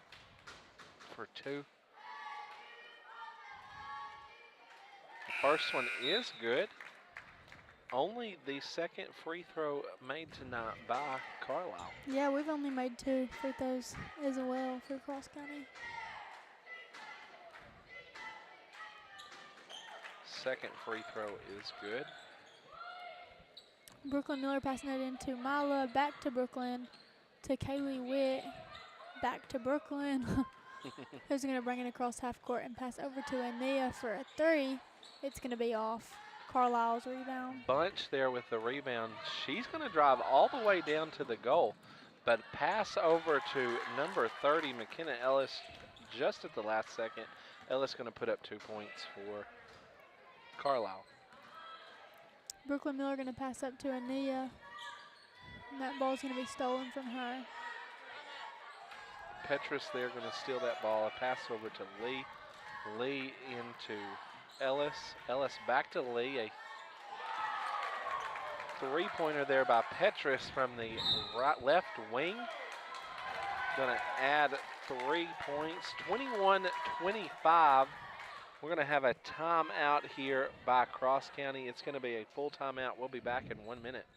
for 2. The first one is good. Only the second free throw made tonight by Carlisle. Yeah, we've only made 2 free throws as well for Cross County. Second free throw is good. Brooklyn Miller passing it into Mila, back to Brooklyn, to Kaylee Witt, back to Brooklyn. Who's going to bring it across half court and pass over to Ania for a 3. It's going to be off. Carlisle's rebound. Bunch there with the rebound. She's going to drive all the way down to the goal, but pass over to number 30, McKenna Ellis, just at the last second. Ellis going to put up 2 points for Carlisle. Brooklyn Miller going to pass up to Ania. And that ball's going to be stolen from her. Petrus there going to steal that ball. A pass over to Lee. Lee into Ellis. Ellis back to Lee. A three-pointer there by Petrus from the left wing. Going to add 3 points. 21-25. We're going to have a timeout here by Cross County. It's going to be a full timeout. We'll be back in 1 minute.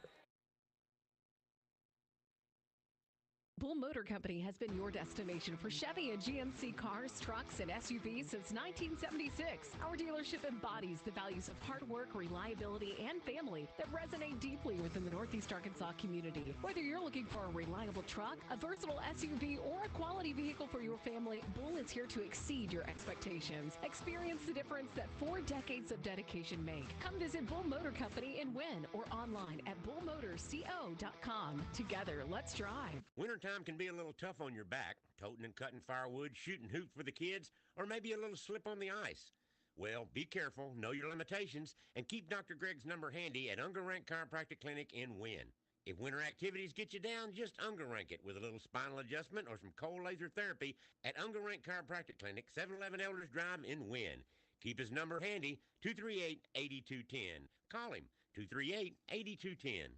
Bull Motor Company has been your destination for Chevy and GMC cars, trucks, and SUVs since 1976. Our dealership embodies the values of hard work, reliability, and family that resonate deeply within the Northeast Arkansas community. Whether you're looking for a reliable truck, a versatile SUV, or a quality vehicle for your family, Bull is here to exceed your expectations. Experience the difference that 4 decades of dedication make. Come visit Bull Motor Company in Wynn or online at bullmotorsco.com. Together, let's drive. Wintertime can be a little tough on your back, toting and cutting firewood, shooting hoops for the kids, or maybe a little slip on the ice. Well, be careful, know your limitations, and keep Dr. Greg's number handy at Unger Rank Chiropractic Clinic in Wynn. If winter activities get you down, just Unger Rank it with a little spinal adjustment or some cold laser therapy at Unger Rank Chiropractic Clinic, 711 Elders Drive in Wynn. Keep his number handy, 238-8210. Call him, 238-8210.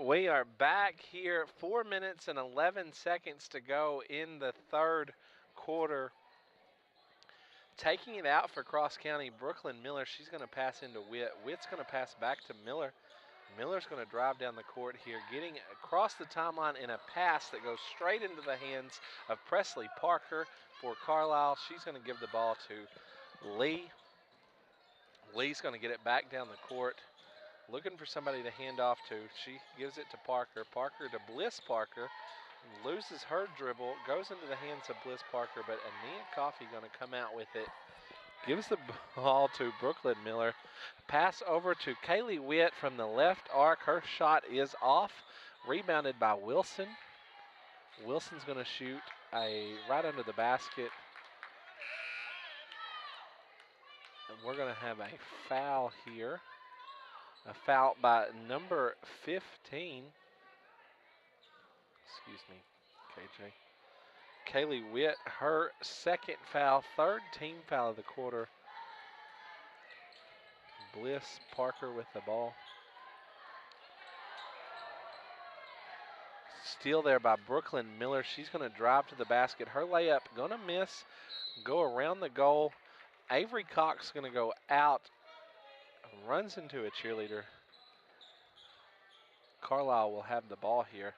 We are back here, 4 minutes and 11 seconds to go in the third quarter. Taking it out for Cross County, Brooklyn Miller. She's going to pass into Witt. Witt's going to pass back to Miller. Miller's going to drive down the court here, getting across the timeline in a pass that goes straight into the hands of Presley Parker for Carlisle. She's going to give the ball to Lee. Lee's going to get it back down the court. Looking for somebody to hand off to. She gives it to Parker. Parker to Bliss Parker. Loses her dribble. Goes into the hands of Bliss Parker, but Ania Coffey going to come out with it. Gives the ball to Brooklyn Miller. Pass over to Kaylee Witt from the left arc. Her shot is off. Rebounded by Wilson. Wilson's going to shoot right under the basket. And we're going to have a foul here. A foul by number 15. Excuse me, KJ. Kaylee Witt, her second foul, third team foul of the quarter. Bliss Parker with the ball. Steal there by Brooklyn Miller. She's going to drive to the basket. Her layup going to miss, go around the goal. Avery Cox going to go out, runs into a cheerleader. Carlisle will have the ball here.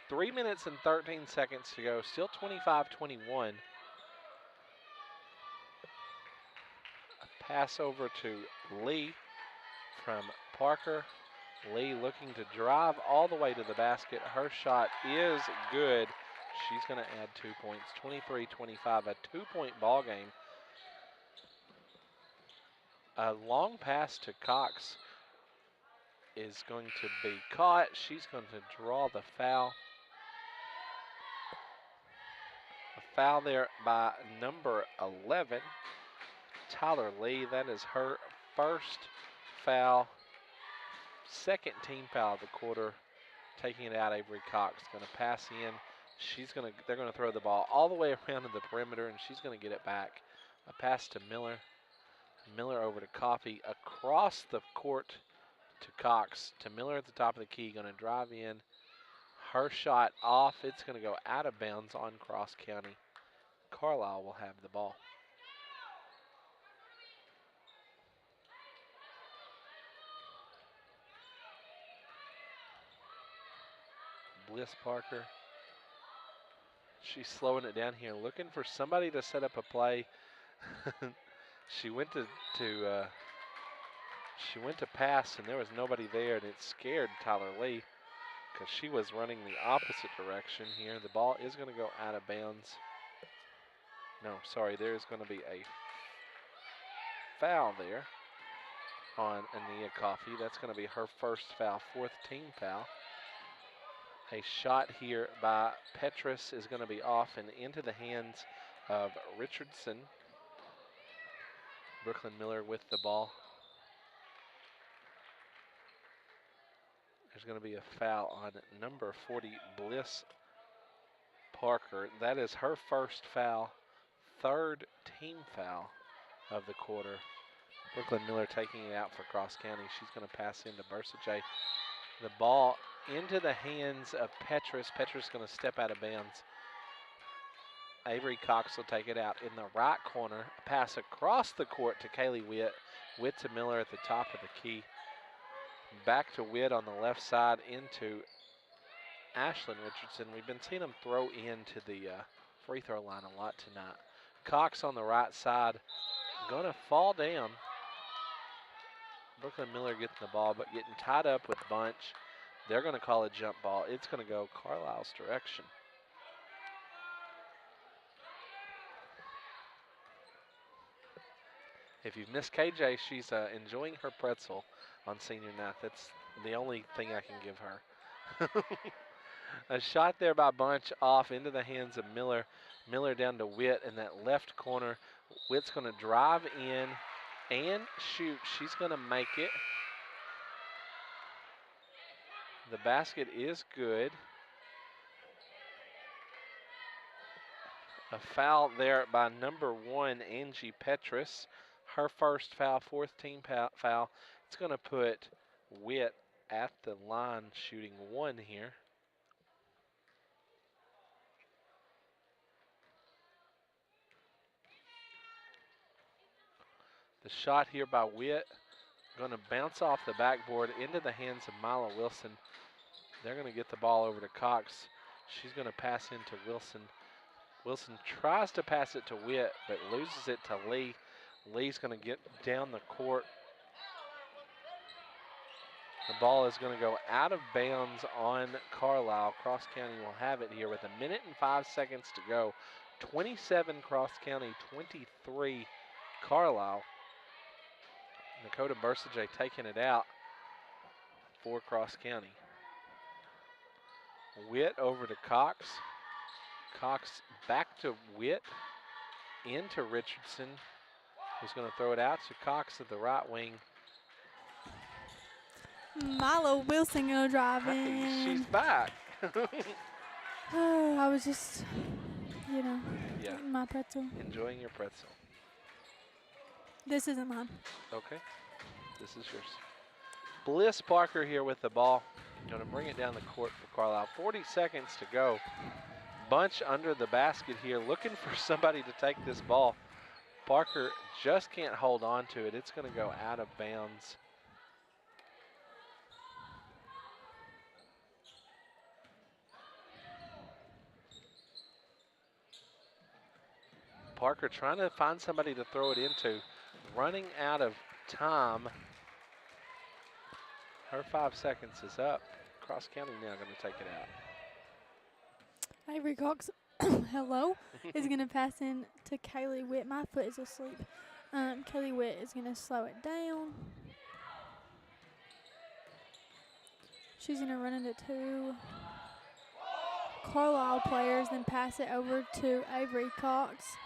3 minutes and 13 seconds to go. Still 25-21. A pass over to Lee from Parker. Lee looking to drive all the way to the basket. Her shot is good. She's going to add 2 points. 23-25, a 2-point ball game. A long pass to Cox is going to be caught. She's going to draw the foul. A foul there by number 11, Tyler Lee. That is her first foul. Second team foul of the quarter. Taking it out, Avery Cox going to pass in. They're going to throw the ball all the way around to the perimeter, and she's going to get it back. A pass to Miller. Miller over to Coffey, across the court to Cox, to Miller at the top of the key, going to drive in. Her shot off. It's going to go out of bounds on Cross County. Carlisle will have the ball. Bliss Parker. She's slowing it down here, looking for somebody to set up a play. She went to pass, and there was nobody there, and it scared Tyler Lee because she was running the opposite direction here. The ball is going to go out of bounds. No, sorry, there is going to be a foul there on Ania Coffey. That's going to be her first foul, fourth team foul. A shot here by Petrus is going to be off and into the hands of Richardson. Brooklyn Miller with the ball. There's going to be a foul on number 40, Bliss Parker. That is her first foul, third team foul of the quarter. Brooklyn Miller taking it out for Cross County. She's going to pass into Bursajay. The ball into the hands of Petrus. Petrus going to step out of bounds. Avery Cox will take it out in the right corner. A pass across the court to Kaylee Witt. Witt to Miller at the top of the key. Back to Witt on the left side into Ashlyn Richardson. We've been seeing them throw into the free throw line a lot tonight. Cox on the right side. Going to fall down. Brooklyn Miller getting the ball, but getting tied up with Bunch. They're going to call a jump ball. It's going to go Carlisle's direction. If you've missed KJ, she's enjoying her pretzel on senior night. That's the only thing I can give her. A shot there by Bunch off into the hands of Miller. Miller down to Witt in that left corner. Witt's going to drive in and shoot. She's going to make it. The basket is good. A foul there by number 1, Angie Petrus. Her first foul, fourth team foul. It's going to put Witt at the line shooting 1 here. The shot here by Witt going to bounce off the backboard into the hands of Mila Wilson. They're going to get the ball over to Cox. She's going to pass into Wilson. Wilson tries to pass it to Witt, but loses it to Lee. Lee's going to get down the court. The ball is going to go out of bounds on Carlisle. Cross County will have it here with 1 minute and 5 seconds to go. 27 Cross County, 23 Carlisle. Dakota Bursajay taking it out for Cross County. Witt over to Cox. Cox back to Witt, into Richardson. who's going to throw it out to Cox at the right wing. Milo Wilson going to drive in. She's back. Oh, I was just, Yeah. eating my pretzel. Enjoying your pretzel. This isn't mine. Okay. This is yours. Bliss Parker here with the ball. Going to bring it down the court for Carlisle. 40 seconds to go. Bunch under the basket here, looking for somebody to take this ball. Parker just can't hold on to it. It's going to go out of bounds. Parker trying to find somebody to throw it into. Running out of time. Her 5 seconds is up. Cross County now going to take it out. Avery Cox, hello, is going to pass in to Kaylee Witt. My foot is asleep. Kaylee Witt is going to slow it down. She's going to run into two Carlisle players, then pass it over to Avery Cox.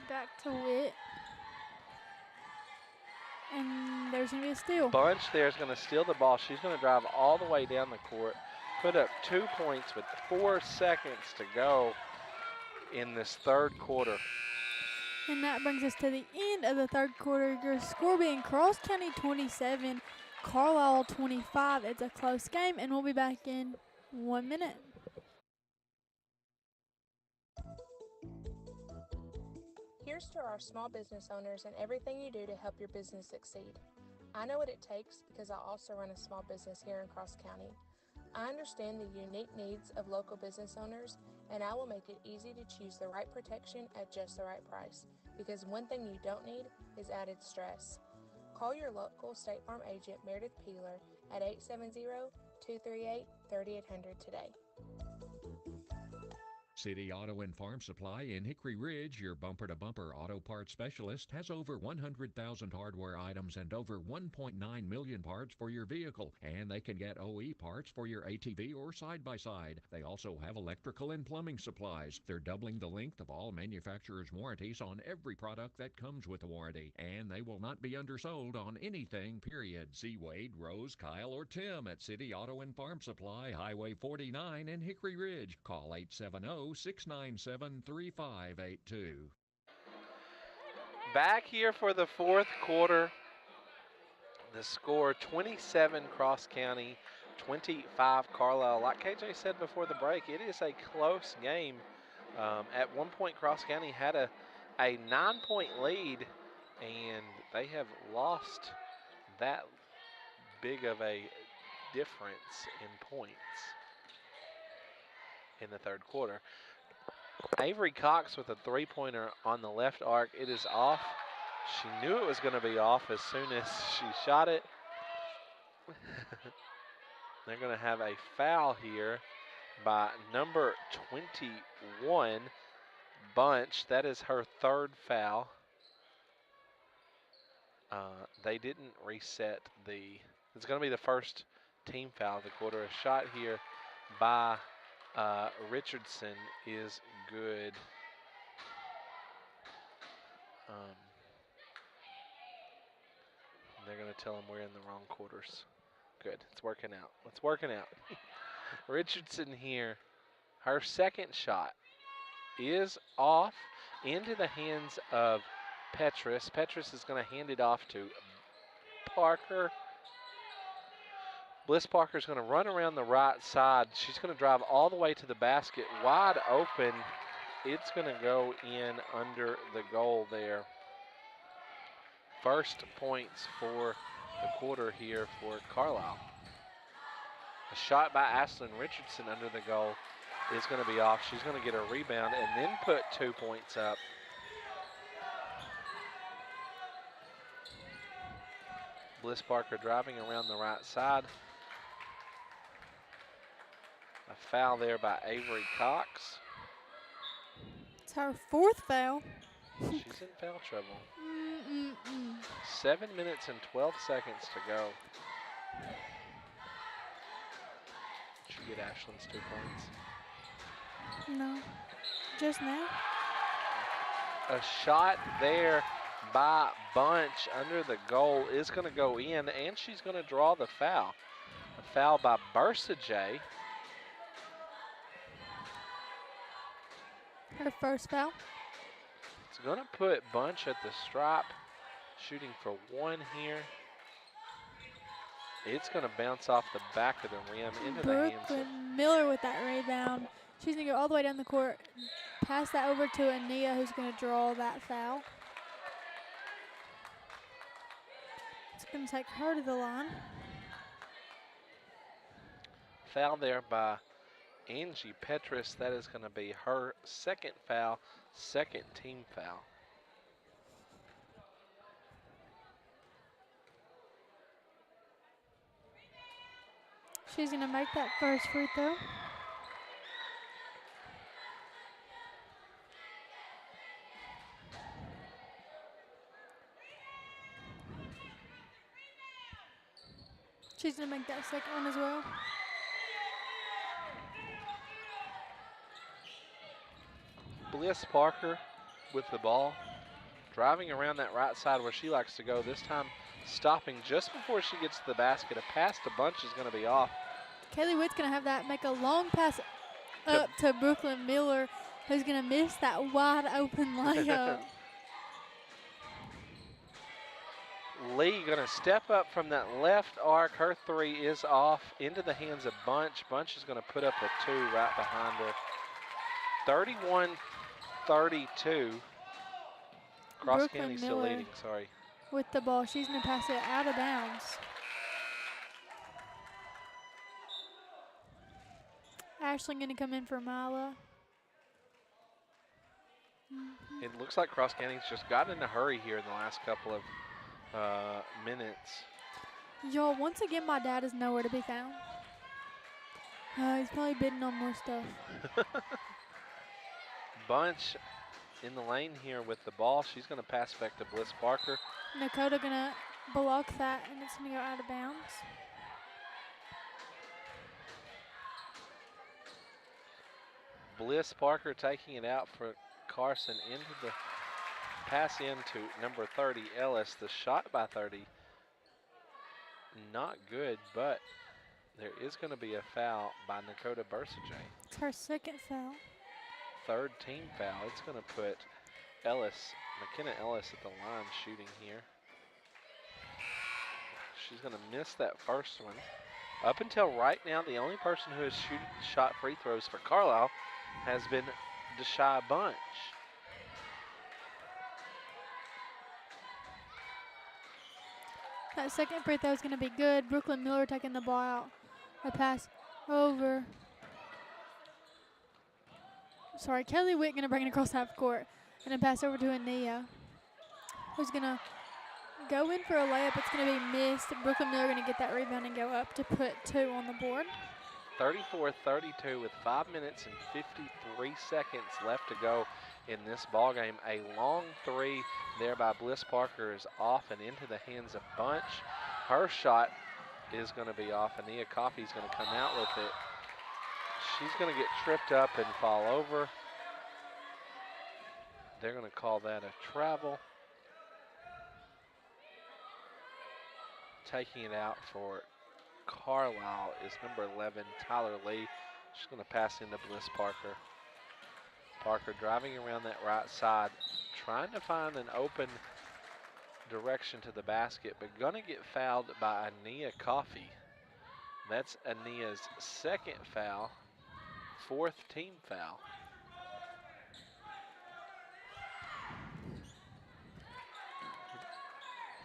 Back to Witt. And there's going to be a steal. Bunch there is going to steal the ball. She's going to drive all the way down the court, put up 2 points with 4 seconds to go in this third quarter. And that brings us to the end of the third quarter. Your score being Cross County 27, Carlisle 25. It's a close game, and we'll be back in 1 minute. Here's to our small business owners and everything you do to help your business succeed. I know what it takes because I also run a small business here in Cross County. I understand the unique needs of local business owners, and I will make it easy to choose the right protection at just the right price, because one thing you don't need is added stress. Call your local State Farm agent, Meredith Peeler, at 870-238-3800 today. City Auto and Farm Supply in Hickory Ridge, your bumper-to-bumper auto parts specialist, has over 100,000 hardware items and over 1.9 million parts for your vehicle. And they can get OE parts for your ATV or side-by-side. They also have electrical and plumbing supplies. They're doubling the length of all manufacturers' warranties on every product that comes with a warranty. And they will not be undersold on anything, period. See Wade, Rose, Kyle, or Tim at City Auto and Farm Supply, Highway 49 in Hickory Ridge. Call 870-697-3582. Back here for the fourth quarter. The score 27 Cross County, 25 Carlisle. Like KJ said before the break, it is a close game. At one point, Cross County had a 9-point lead, and they have lost that big of a difference in points in the third quarter. Avery Cox with a three-pointer on the left arc. It is off. She knew it was going to be off as soon as she shot it. They're going to have a foul here by number 21, Bunch. That is her third foul. They didn't reset it's going to be the first team foul of the quarter. A shot here by Richardson is good. They're going to tell him we're in the wrong quarters. Good. It's working out. It's working out. Richardson here. Her second shot is off into the hands of Petrus. Petrus is going to hand it off to Parker. Bliss Parker's going to run around the right side. She's going to drive all the way to the basket, wide open. It's going to go in under the goal there. First points for the quarter here for Carlisle. A shot by Ashlyn Richardson under the goal is going to be off. She's going to get a rebound and then put 2 points up. Bliss Parker driving around the right side. A foul there by Avery Cox. It's her fourth foul. She's in foul trouble. 7 minutes and 12 seconds to go. Did you get Ashlyn's 2 points? No. Just now? A shot there by Bunch under the goal is going to go in, and she's going to draw the foul. A foul by Bursajay. Her first foul. It's going to put Bunch at the stripe, shooting for one here. It's going to bounce off the back of the rim into the hands of Brooklyn Miller with that rebound. She's going to go all the way down the court, pass that over to Ania, who's going to draw that foul. It's going to take her to the line. foul there by Angie Petrus. That is going to be her second foul, second team foul. She's going to make that first free throw. She's going to make that second one as well. Bliss Parker with the ball, driving around that right side where she likes to go, this time stopping just before she gets to the basket. A pass to Bunch is going to be off. Kaylee Witt's going to have that, make a long pass up to Brooklyn Miller, who's going to miss that wide open layup. Lee going to step up from that left arc. Her three is off into the hands of Bunch. Bunch is going to put up a two right behind her. 31-32. Cross County still leading, sorry. With the ball, she's going to pass it out of bounds. Ashley going to come in for Mila. It looks like Cross County's just gotten in a hurry here in the last couple of minutes. Y'all, once again, my dad is nowhere to be found. He's probably bidding on more stuff. Bunch in the lane here with the ball. She's going to pass back to Bliss Parker. Nakota going to block that, and it's going to go out of bounds. Bliss Parker taking it out for Carson into the pass into number 30, Ellis. The shot by 30, not good, but there is going to be a foul by Nakota Bursajay. It's her second foul. Third team foul. It's going to put McKenna Ellis at the line shooting here. She's going to miss that first one. Up until right now, the only person who has shot free throws for Carlisle has been Deshae Bunch. That second free throw is going to be good. Brooklyn Miller taking the ball out. A pass over. Sorry, Kelly Witt going to bring it across half court. And a pass over to Ania, who's going to go in for a layup. It's going to be missed. Brooklyn Miller going to get that rebound and go up to put two on the board. 34-32 with 5 minutes and 53 seconds left to go in this ball game. A long three there by Bliss Parker is off and into the hands of Bunch. Her shot is going to be off. Ania Coffey's going to come out with it. She's going to get tripped up and fall over. They're going to call that a travel. Taking it out for Carlisle is number 11, Tyler Lee. She's going to pass into Bliss Parker. Parker driving around that right side, trying to find an open direction to the basket, but going to get fouled by Ania Coffey. That's Ania's second foul, fourth team foul.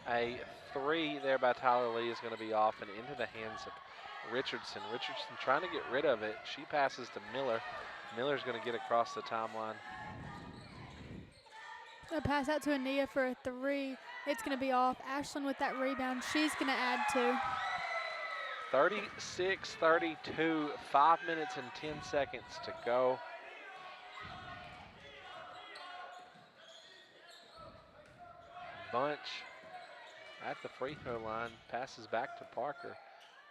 A three there by Tyler Lee is going to be off and into the hands of Richardson. Richardson trying to get rid of it. She passes to Miller. Miller's going to get across the timeline. A pass out to Ania for a three. It's going to be off. Ashlyn with that rebound. She's going to add two. 36-32, 5 minutes and 10 seconds to go. Bunch at the free throw line, passes back to Parker.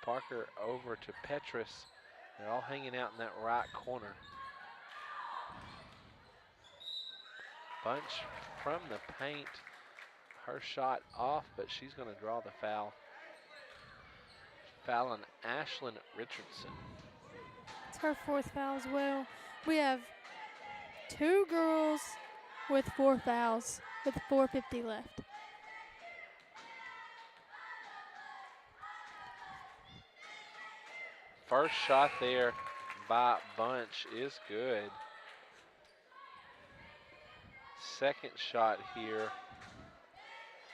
Parker over to Petrus. They're all hanging out in that right corner. Bunch from the paint. Her shot off, but she's going to draw the foul. Foul on Ashlyn Richardson. It's her 4th foul as well. We have 2 girls with 4 fouls with 4:50 left. First shot there by Bunch is good. Second shot here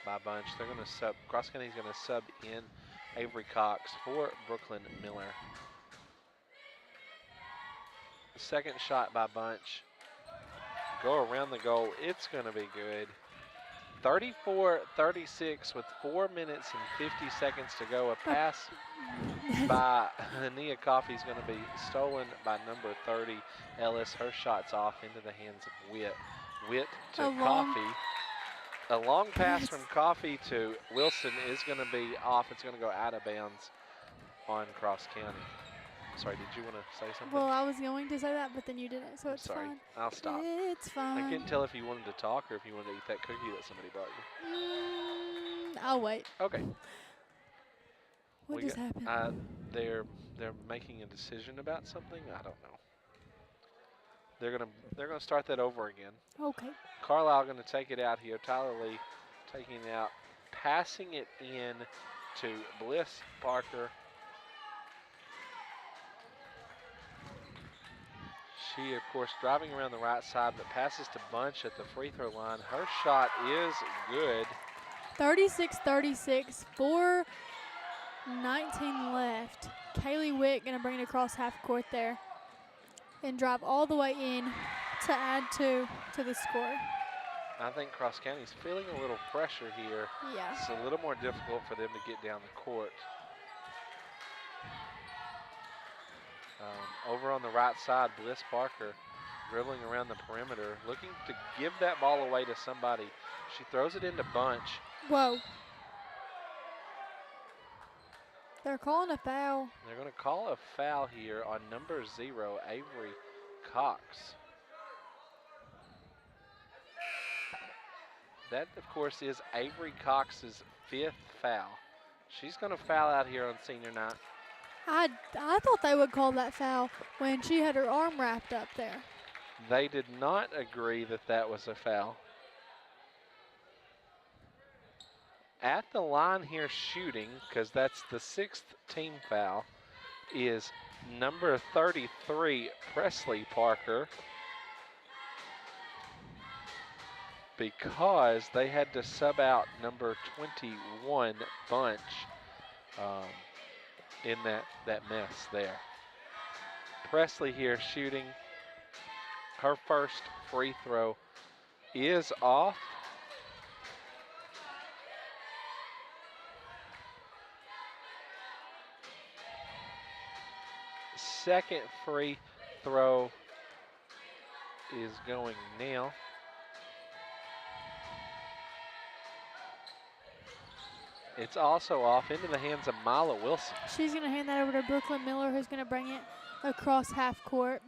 by Bunch. They're going to sub, Cross County's going to sub in Avery Cox for Brooklyn Miller. Second shot by Bunch. Go around the goal. It's going to be good. 34-36 with 4 minutes and 50 seconds to go. A pass by Nia Coffey is going to be stolen by number 30, Ellis. Her shot's off into the hands of Witt. Witt to Coffey. A long pass from Coffey to Wilson is going to be off. It's going to go out of bounds on Cross County. Sorry, did you want to say something? Well, I was going to say that, but then you didn't, so it's Sorry. fine. I'll stop. It's fine. I couldn't tell if you wanted to talk or if you wanted to eat that cookie that somebody brought you. I'll wait. Okay. What just happened? They're making a decision about something. I don't know. They're gonna start that over again. Okay. Carlisle going to take it out here. Tyler Lee taking it out, passing it in to Bliss Parker. She, of course, driving around the right side, but passes to Bunch at the free throw line. Her shot is good. 36-36, 4:19 left. Kaylee Witt going to bring it across half court there and drive all the way in to add to the score. I think Cross County's feeling a little pressure here. Yeah. It's a little more difficult for them to get down the court. Over on the right side, Bliss Parker dribbling around the perimeter, looking to give that ball away to somebody. She throws it into Bunch. Whoa. They're calling a foul. They're going to call a foul here on number 0, Avery Cox. That, of course, is Avery Cox's 5th foul. She's going to foul out here on senior night. I thought they would call that foul when she had her arm wrapped up there. They did not agree that that was a foul. At the line here shooting, because that's the 6th team foul, is number 33, Presley Parker, because they had to sub out number 21, Bunch, in that mess there. Presley here shooting. Her first free throw is off. Second free throw is going now. It's also off into the hands of Mila Wilson. She's going to hand that over to Brooklyn Miller, who's going to bring it across half court.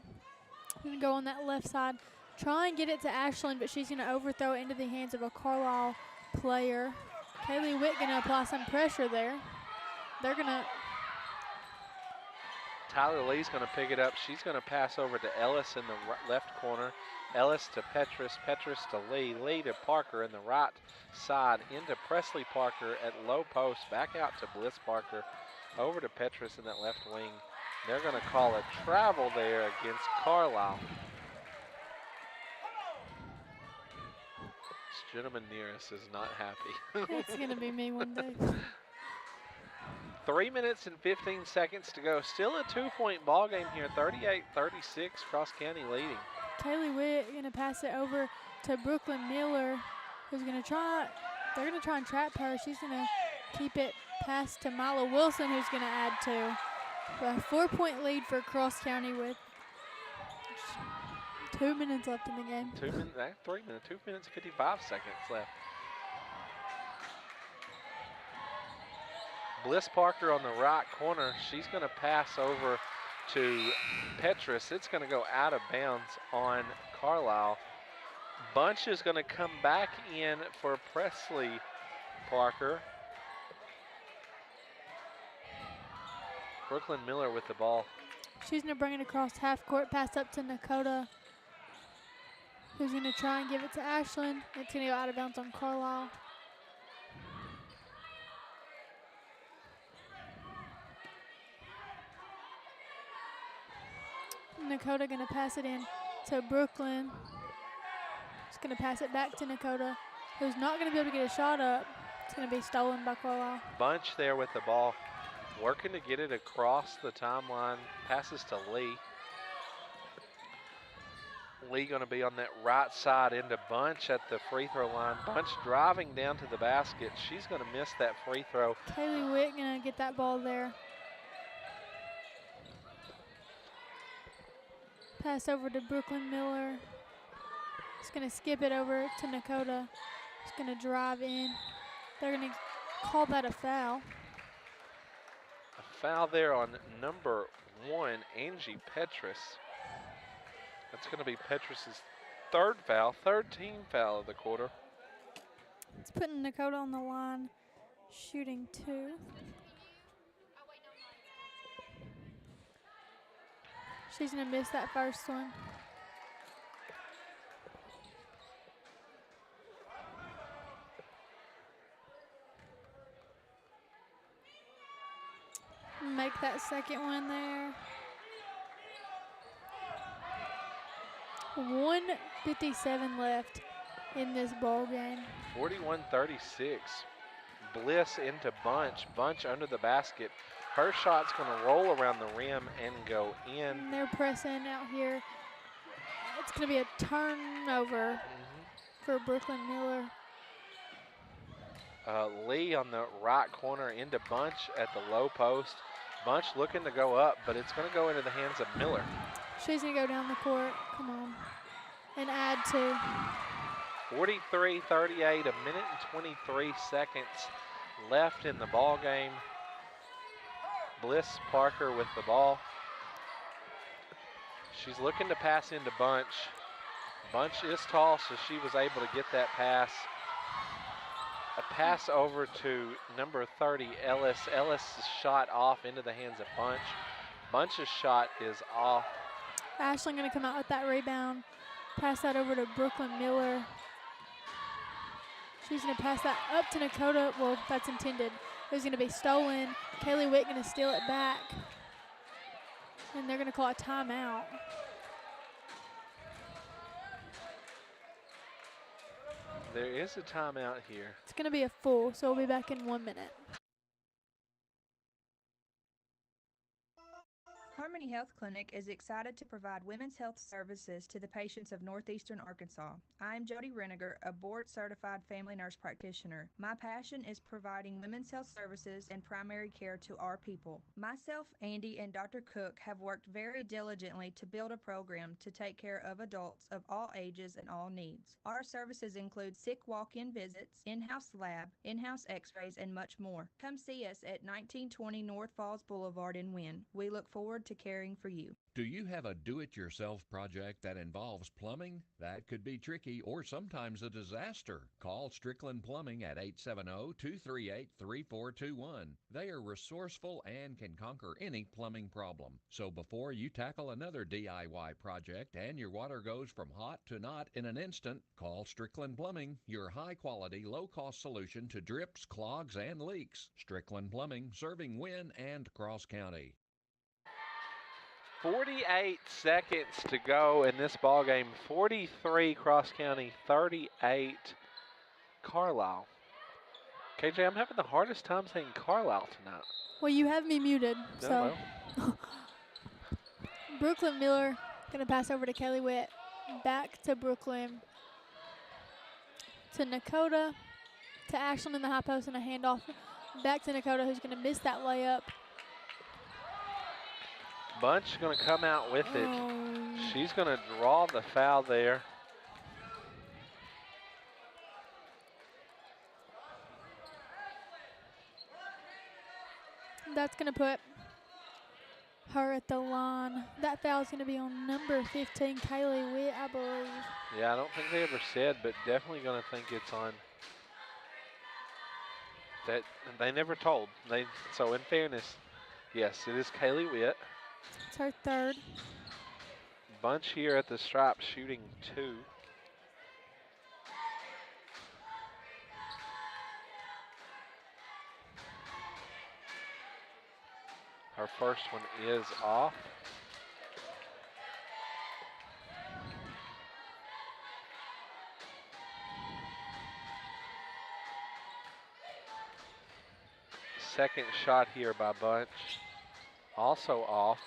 Going to go on that left side, try and get it to Ashlyn, but she's going to overthrow it into the hands of a Carlisle player. Kaylee Witt going to apply some pressure there. They're going to... Tyler Lee's going to pick it up. She's going to pass over to Ellis in the left corner. Ellis to Petrus, Petrus to Lee, Lee to Parker in the right side, into Presley Parker at low post, back out to Bliss Parker, over to Petrus in that left wing. They're going to call a travel there against Carlisle. This gentleman near us is not happy. It's going to be me one day. 3 minutes and 15 seconds to go. Still a 2-point ball game here, 38-36, Cross County leading. Kaylee Witt going to pass it over to Brooklyn Miller, who's going to try, they're going to try and trap her. She's going to keep it passed to Mila Wilson, who's going to add 2. A 4-point lead for Cross County with 2 minutes left in the game. 2 minutes, 3 minutes, 2 minutes, 55 seconds left. Bliss Parker on the right corner. She's going to pass over to Petrus. It's going to go out of bounds on Carlisle. Bunch is going to come back in for Presley Parker. Brooklyn Miller with the ball. She's going to bring it across half court, pass up to Nakota, who's going to try and give it to Ashlyn. It's going to go out of bounds on Carlisle. Nakota going to pass it in to Brooklyn. She's going to pass it back to Nakota, who's not going to be able to get a shot up. It's going to be stolen by Carlisle. Bunch there with the ball, working to get it across the timeline. Passes to Lee. Lee going to be on that right side into Bunch at the free throw line. Bunch driving down to the basket. She's going to miss that free throw. Kaylee Witt going to get that ball there. Pass over to Brooklyn Miller. He's going to skip it over to Nakota. He's going to drive in. They're going to call that a foul. A foul there on number 1, Angie Petrus. That's going to be Petrus's third foul, third team foul of the quarter. It's putting Nakota on the line, shooting 2. She's going to miss that first one. Make that second one there. 1:57 left in this ball game. 41-36. Bliss into Bunch. Bunch under the basket. Her shot's going to roll around the rim and go in. And they're pressing out here. It's going to be a turnover for Brooklyn Miller. Lee on the right corner into Bunch at the low post. Bunch looking to go up, but it's going to go into the hands of Miller. She's going to go down the court. Come on. And add to. 43-38, a minute and 23 seconds left in the ball game. Bliss Parker with the ball. She's looking to pass into Bunch. Bunch is tall, so she was able to get that pass. A pass over to number 30, Ellis. Ellis' shot off into the hands of Bunch. Bunch's shot is off. Ashlyn going to come out with that rebound. Pass that over to Brooklyn Miller. She's going to pass that up to Nakota. Well, that's intended. It was going to be stolen. Kaylee Witt going to steal it back. And they're going to call a timeout. There is a timeout here. It's going to be a full, so we'll be back in 1 minute. Harmony Health Clinic is excited to provide women's health services to the patients of Northeastern Arkansas. I am Jody Reniger, a board-certified family nurse practitioner. My passion is providing women's health services and primary care to our people. Myself, Andy, and Dr. Cook have worked very diligently to build a program to take care of adults of all ages and all needs. Our services include sick walk-in visits, in-house lab, in-house x-rays, and much more. Come see us at 1920 North Falls Boulevard in Wynne. We look forward to caring for you. Do you have a do-it-yourself project that involves plumbing? That could be tricky or sometimes a disaster. Call Strickland Plumbing at 870-238-3421. They are resourceful and can conquer any plumbing problem. So before you tackle another DIY project and your water goes from hot to not in an instant, call Strickland Plumbing, your high-quality, low-cost solution to drips, clogs, and leaks. Strickland Plumbing, serving Wynne and Cross County. 48 seconds to go in this ball game. 43 Cross County, 38 Carlisle. KJ, I'm having the hardest time saying Carlisle tonight. Well, you have me muted, so. Well. Brooklyn Miller going to pass over to Kelly Witt. Back to Brooklyn. To Nakota. To Ashlyn in the high post and a handoff. Back to Nakota, who's going to miss that layup. Bunch going to come out with it. She's going to draw the foul there. That's going to put her at the line. That foul's going to be on number 15, Kaylee Witt, I believe. Yeah, I don't think they ever said, but definitely going to think it's on. That they never told. So in fairness, yes, it is Kaylee Witt. It's her third. Bunch here at the stripe shooting 2. Her first one is off. Second shot here by Bunch, also off.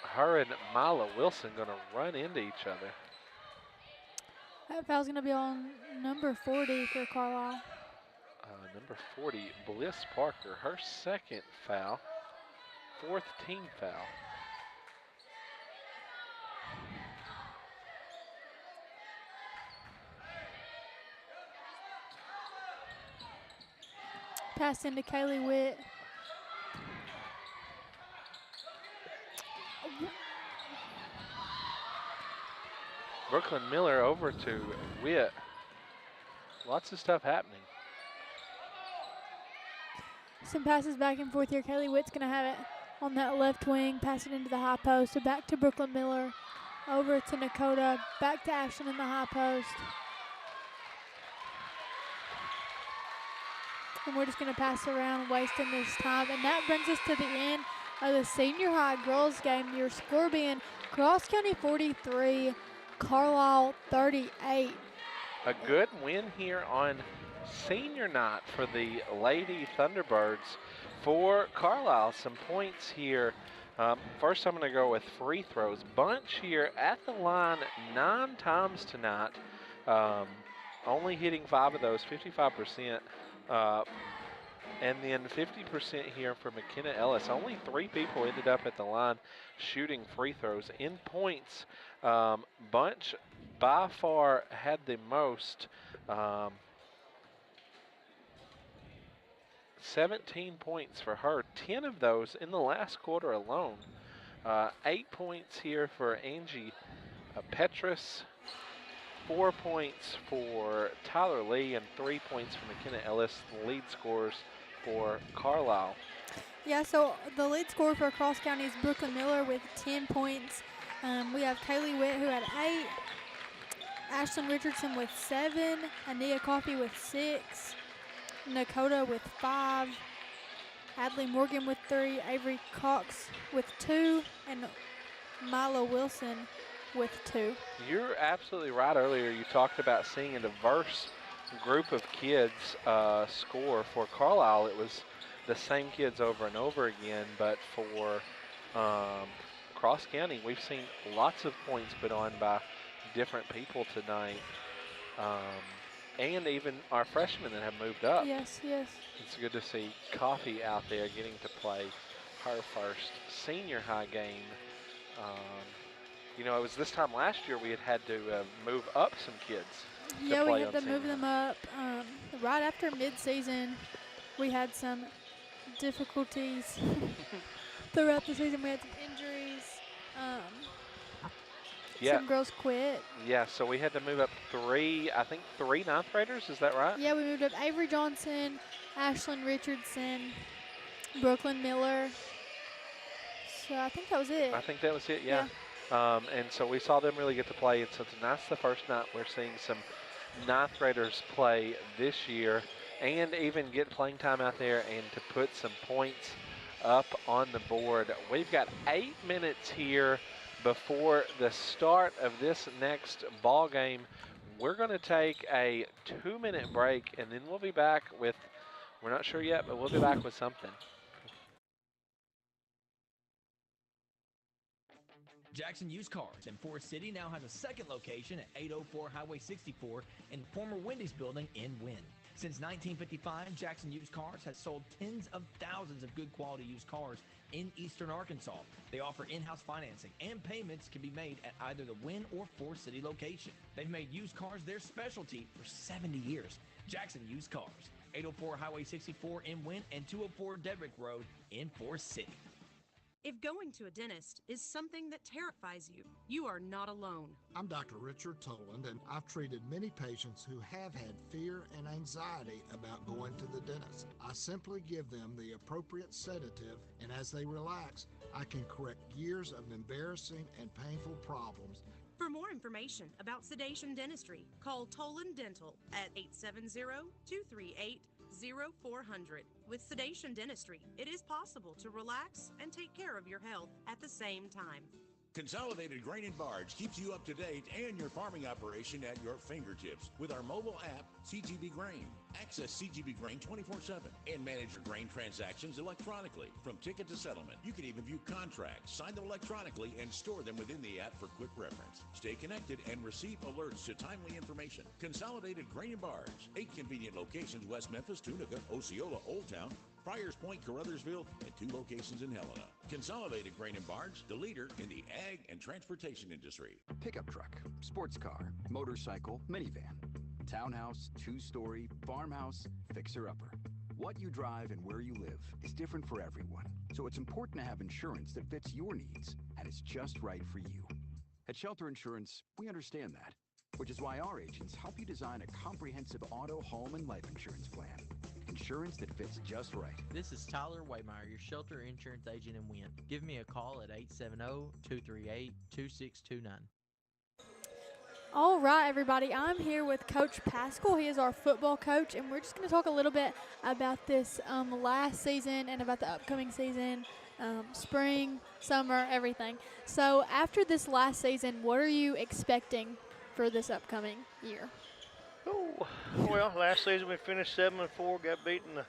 Her and Mila Wilson going to run into each other. That foul's going to be on number 40 for Carlisle. Number 40, Bliss Parker, her second foul, 4th team foul. Pass into Kaylee Witt. Brooklyn Miller over to Witt. Lots of stuff happening. Some passes back and forth here. Kaylee Witt's going to have it on that left wing, pass it into the high post. So back to Brooklyn Miller, over to Nakota, back to Ashland in the high post. And we're just going to pass around, wasting this time. And that brings us to the end of the senior high girls game. Your score being Cross County 43, Carlisle 38. A good win here on senior night for the Lady Thunderbirds. For Carlisle, some points here. First, I'm going to go with free throws. Bunch here at the line 9 times tonight. Only hitting 5 of those, 55%. And then 50% here for McKenna Ellis. Only 3 people ended up at the line shooting free throws. In points, Bunch by far had the most. 17 points for her, 10 of those in the last quarter alone. 8 points here for Angie Petrus, 4 points for Tyler Lee, and 3 points for McKenna Ellis, the lead scorers for Carlisle. Yeah, so the lead scorer for Cross County is Brooklyn Miller with 10 points. We have Kaylee Witt who had 8, Ashlyn Richardson with 7, Ania Coffey with 6, Nakota with 5, Adley Morgan with 3, Avery Cox with 2, and Milo Wilson with 2. You're absolutely right. Earlier you talked about seeing a diverse group of kids score. For Carlisle, it was the same kids over and over again, but for Cross County, we've seen lots of points put on by different people tonight. And even our freshmen that have moved up. Yes, yes. It's good to see Coffee out there getting to play her first senior high game. You know, it was this time last year we had to move up some kids. Yeah, we had to move them up. Right after mid-season, we had some difficulties throughout the season. We had some injuries. Some girls quit. Yeah, so we had to move up 3 ninth graders, is that right? Yeah, we moved up Avery Johnson, Ashlyn Richardson, Brooklyn Miller. So I think that was it. I think that was it, yeah. And so we saw them really get to play, and so tonight's the first night we're seeing some ninth graders play this year and even get playing time out there and to put some points up on the board. We've got 8 minutes here before the start of this next ball game. We're going to take a 2-minute break, and then we'll be back with, we're not sure yet, but we'll be back with something. Jackson Used Cars in Forest City now has a second location at 804 Highway 64 in the former Wendy's building in Wynn. Since 1955, Jackson Used Cars has sold tens of thousands of good quality used cars in eastern Arkansas. They offer in-house financing, and payments can be made at either the Wynn or Forest City location. They've made used cars their specialty for 70 years. Jackson Used Cars, 804 Highway 64 in Wynn and 204 Dedrick Road in Forest City. If going to a dentist is something that terrifies you, you are not alone. I'm Dr. Richard Toland, and I've treated many patients who have had fear and anxiety about going to the dentist. I simply give them the appropriate sedative, and as they relax, I can correct years of embarrassing and painful problems. For more information about sedation dentistry, call Toland Dental at 870-238-0400. With sedation dentistry, it is possible to relax and take care of your health at the same time. Consolidated Grain and Barge keeps you up to date and your farming operation at your fingertips with our mobile app, CGB Grain. Access CGB Grain 24/7 and manage your grain transactions electronically. From ticket to settlement, you can even view contracts, sign them electronically, and store them within the app for quick reference. Stay connected and receive alerts to timely information. Consolidated Grain and Barge, 8 convenient locations: West Memphis, Tunica, Osceola, Old Town, Friars Point, Carruthersville, and 2 locations in Helena. Consolidated Grain and Barge, the leader in the ag and transportation industry. Pickup truck, sports car, motorcycle, minivan, townhouse, 2-story, farmhouse, fixer-upper. What you drive and where you live is different for everyone, so it's important to have insurance that fits your needs and is just right for you. At Shelter Insurance, we understand that, which is why our agents help you design a comprehensive auto, home, and life insurance plan. Insurance that fits just right. This is Tyler Waymeyer, your shelter insurance agent in Wynn. Give me a call at 870-238-2629. All right, everybody. I'm here with Coach Pascal. He is our football coach, and we're just going to talk a little bit about this last season and about the upcoming season, spring, summer, everything. So after this last season, what are you expecting for this upcoming year? Oh, well, last season we finished 7-4, got beaten in the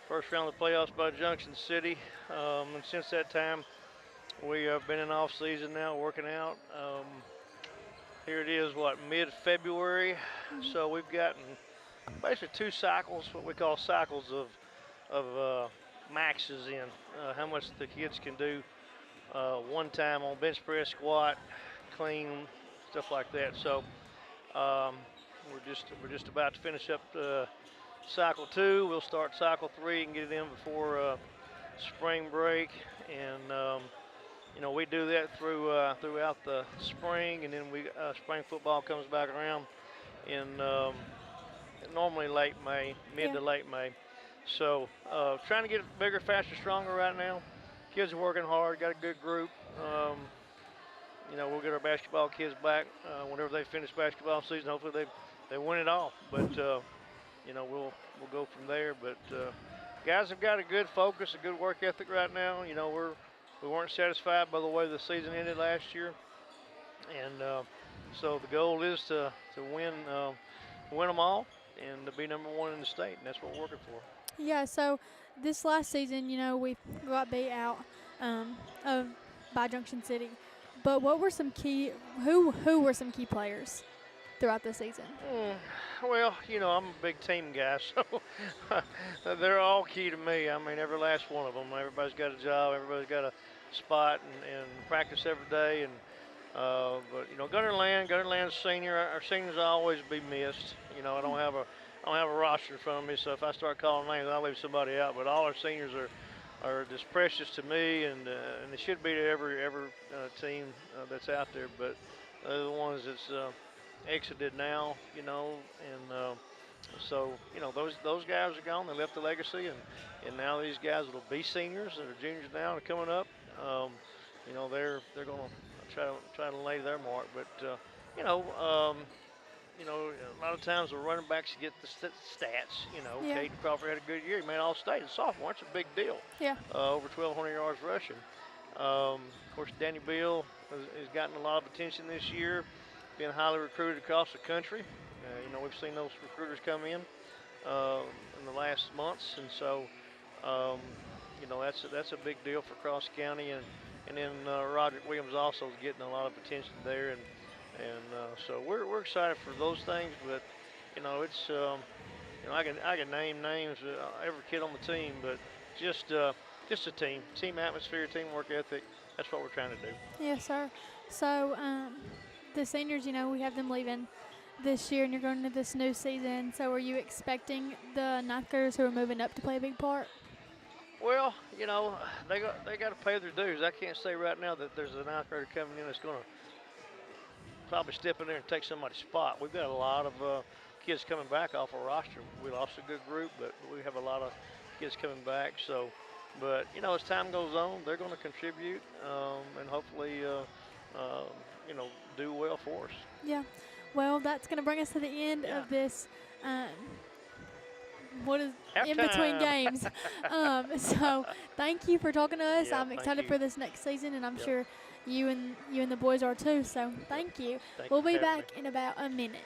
first round of the playoffs by Junction City. And since that time, we have been in off season now, working out. Here it is, mid-February. So we've gotten basically 2 cycles, what we call cycles of maxes in, how much the kids can do one time on bench press, squat, clean, stuff like that. So we're just about to finish up cycle 2. We'll start cycle 3 and get it in before spring break, and we do that throughout the spring, and then spring football comes back around in normally late May, mid to late May. So trying to get bigger, faster, stronger right now. Kids are working hard, got a good group. We'll get our basketball kids back whenever they finish basketball season. Hopefully they win it all. But we'll go from there. But guys have got a good focus, a good work ethic right now. We weren't satisfied by the way the season ended last year, and so the goal is to win them all and to be number 1 in the state, and that's what we're working for. Yeah. So this last season, we got beat out by Junction City. But what were some key? Who were some key players throughout the season? Well, I'm a big team guy, so they're all key to me. I mean, every last one of them. Everybody's got a job. Everybody's got a spot and practice every day. And but Gunnar Land's senior. Our seniors will always be missed. I don't have a roster in front of me, so if I start calling names, I'll leave somebody out. But all our seniors are just precious to me, and they should be to every team that's out there. But they're the ones that's exited now, and so those guys are gone. They left a legacy, and now these guys will be seniors that are juniors now and coming up. They're going to try to lay their mark. But a lot of times the running backs get the stats. Yeah. Caden Crawford had a good year. He made All-State as a sophomore. It's a big deal. Yeah. Over 1,200 yards rushing. Of course, Danny Bill has gotten a lot of attention this year, being highly recruited across the country. We've seen those recruiters come in the last months, and so that's a big deal for Cross County, and then Roderick Williams also is getting a lot of attention there, and so we're excited for those things. But it's I can name names every kid on the team, but just a team atmosphere, teamwork ethic. That's what we're trying to do. Yes, sir. So the seniors, we have them leaving this year and you're going into this new season. So are you expecting the ninth graders who are moving up to play a big part? Well, they got to pay their dues. I can't say right now that there's a ninth grader coming in that's going to probably step in there and take somebody's spot. We've got a lot of kids coming back off our roster. We lost a good group, but we have a lot of kids coming back. So, but as time goes on, they're going to contribute and hopefully, do well for us. Yeah. Well, that's going to bring us to the end of this. What is Halftime. In between games. So thank you for talking to us. Yeah, I'm excited for this next season, and I'm Yep. sure you and the boys are too. So thank you. We'll be back in about a minute.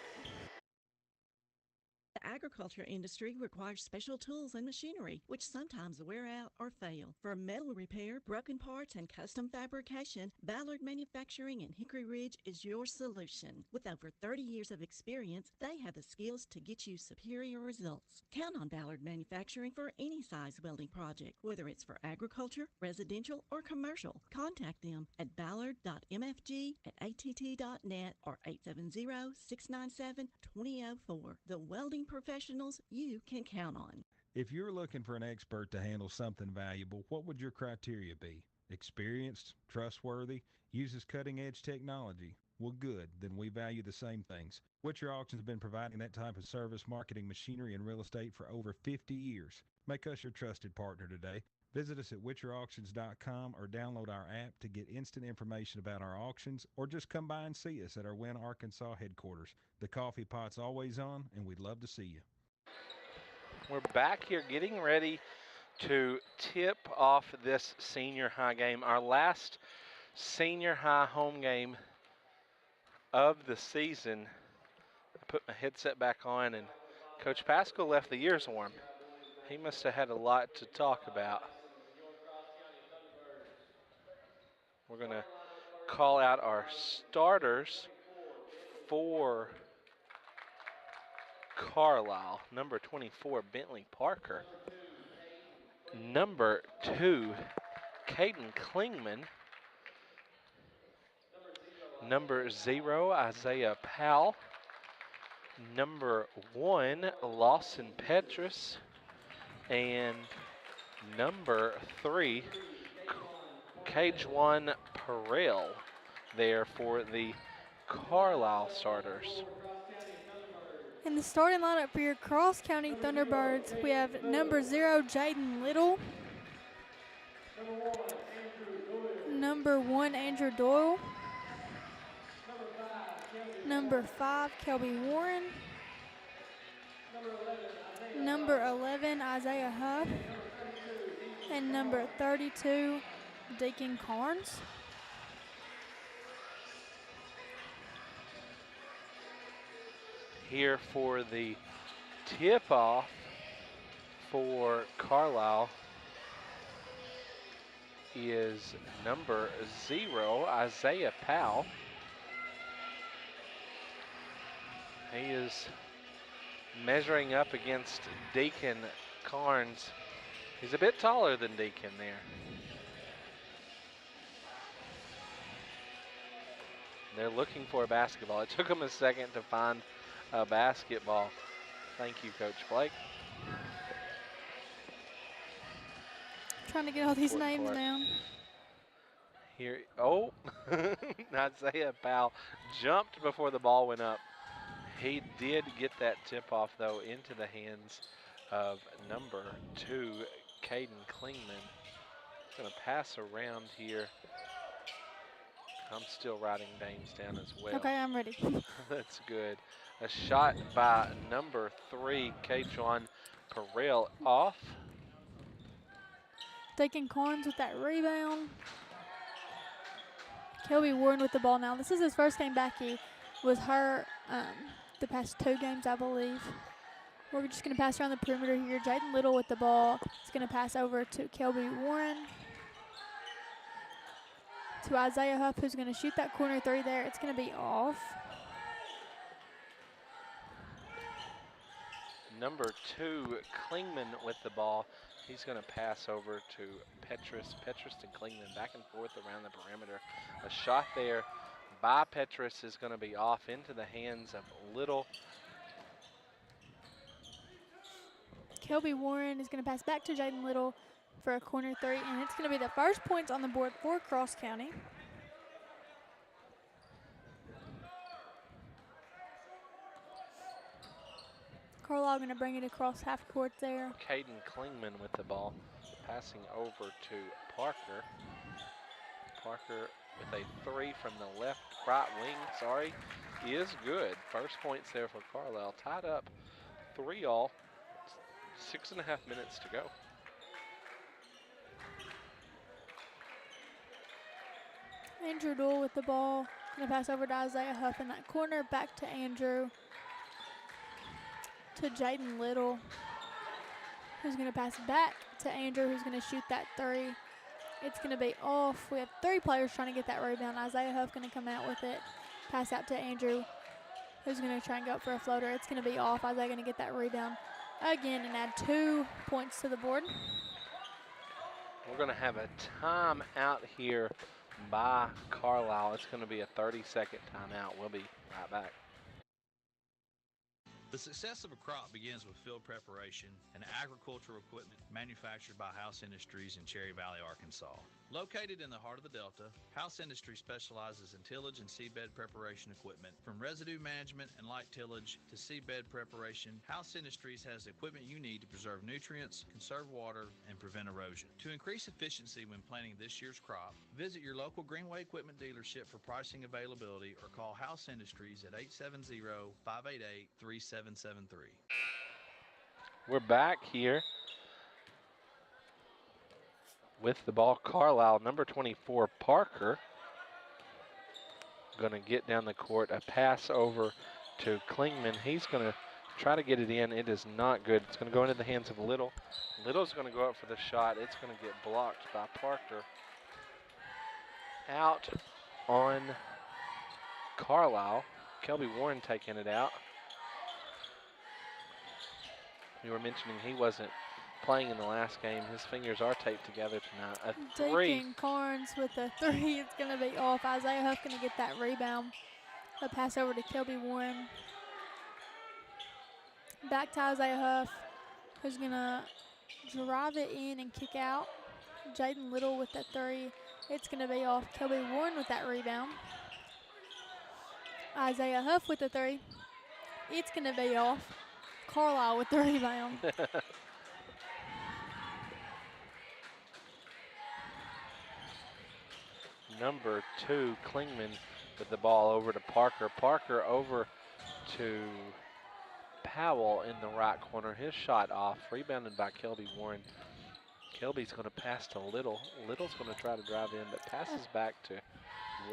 The agriculture industry requires special tools and machinery, which sometimes wear out or fail. For metal repair, broken parts, and custom fabrication, Ballard Manufacturing in Hickory Ridge is your solution. With over 30 years of experience, they have the skills to get you superior results. Count on Ballard Manufacturing for any size welding project, whether it's for agriculture, residential, or commercial. Contact them at ballard.mfg@att.net or 870-697-2004. The welding professionals you can count on. If you're looking for an expert to handle something valuable, what would your criteria be? Experienced, trustworthy, uses cutting-edge technology. Well, good, then we value the same things. Witcher Auctions has been providing that type of service, marketing, machinery, and real estate for over 50 years. Make us your trusted partner today. Visit us at witcherauctions.com or download our app to get instant information about our auctions, or just come by and see us at our Wynne, Arkansas headquarters. The coffee pot's always on, and we'd love to see you. We're back here getting ready to tip off this senior high game, our last senior high home game of the season. I put my headset back on, and Coach Pascal left the ears warm. He must have had a lot to talk about. We're going to call out our starters for Carlisle. Number 24, Bentley Parker. Number 2, Caden Klingman. Number 0, Isaiah Powell. Number 1, Lawson Petrus. And number 3, Cajuan Perel there for the Carlisle starters. In the starting lineup for your Cross County Thunderbirds, we have number 0, Jaden Little. Number 1, Andrew Doyle. Number 5, Kelby Warren. Number 11, Isaiah Huff. And number 32, Deacon Carnes. Here for the tip-off for Carlisle is number 0, Isaiah Powell. He is measuring up against Deacon Carnes. He's a bit taller than Deacon there. They're looking for a basketball. It took them a second to find a basketball. Thank you, Coach Blake. Trying to get all these names down. Here, Isaiah Powell jumped before the ball went up. He did get that tip-off, though, into the hands of number 2, Caden Klingman. Going to pass around here. I'm still writing names down as well. Okay, I'm ready. That's good. A shot by number 3, Cajuan Perel, off. Deacon Carnes with that rebound. Kelby Warren with the ball now. This is his first game back. He was hurt the past 2 games, I believe. We're just going to pass around the perimeter here. Jaden Little with the ball. He's going to pass over to Kelby Warren. To Isaiah Huff, who's going to shoot that corner 3 there. It's going to be off. Number 2, Klingman with the ball. He's going to pass over to Petrus. Petrus and Klingman back and forth around the perimeter. A shot there by Petrus is going to be off into the hands of Little. Kelby Warren is going to pass back to Jaden Little for a corner 3, and it's going to be the first points on the board for Cross County. Carlisle going to bring it across half court there. Caden Klingman with the ball, passing over to Parker. Parker with a 3 from the right wing, is good. First points there for Carlisle. Tied up 3-all, 6.5 minutes to go. Andrew Doyle with the ball. Going to pass over to Isaiah Huff in that corner. Back to Andrew. To Jaden Little, who's going to pass back to Andrew, who's going to shoot that 3. It's going to be off. We have 3 players trying to get that rebound. Isaiah Huff going to come out with it. Pass out to Andrew, who's going to try and go up for a floater. It's going to be off. Isaiah going to get that rebound again and add 2 points to the board. We're going to have a timeout here by Carlisle. It's going to be a 30-second timeout. We'll be right back. The success of a crop begins with field preparation and agricultural equipment manufactured by House Industries in Cherry Valley, Arkansas. Located in the heart of the Delta, House Industries specializes in tillage and seedbed preparation equipment. From residue management and light tillage to seedbed preparation, House Industries has the equipment you need to preserve nutrients, conserve water, and prevent erosion. To increase efficiency when planting this year's crop, visit your local Greenway Equipment dealership for pricing availability or call House Industries at 870-588-3773. We're back here with the ball. Carlisle, number 24, Parker, going to get down the court. A pass over to Klingman. He's going to try to get it in. It is not good. It's going to go into the hands of Little. Little's going to go up for the shot. It's going to get blocked by Parker. Out on Carlisle. Kelby Warren taking it out. You were mentioning he wasn't playing in the last game. His fingers are taped together tonight. A 3. Deacon Carnes with a 3. It's going to be off. Isaiah Huff going to get that rebound. A pass over to Kelby Warren. Back to Isaiah Huff, who's going to drive it in and kick out. Jaden Little with that 3. It's going to be off. Kelby Warren with that rebound. Isaiah Huff with the 3. It's going to be off. Carlisle with the rebound. Number 2, Klingman with the ball over to Parker. Parker over to Powell in the right corner. His shot off, rebounded by Kelby Warren. Kelby's going to pass to Little. Little's going to try to drive in, but passes back to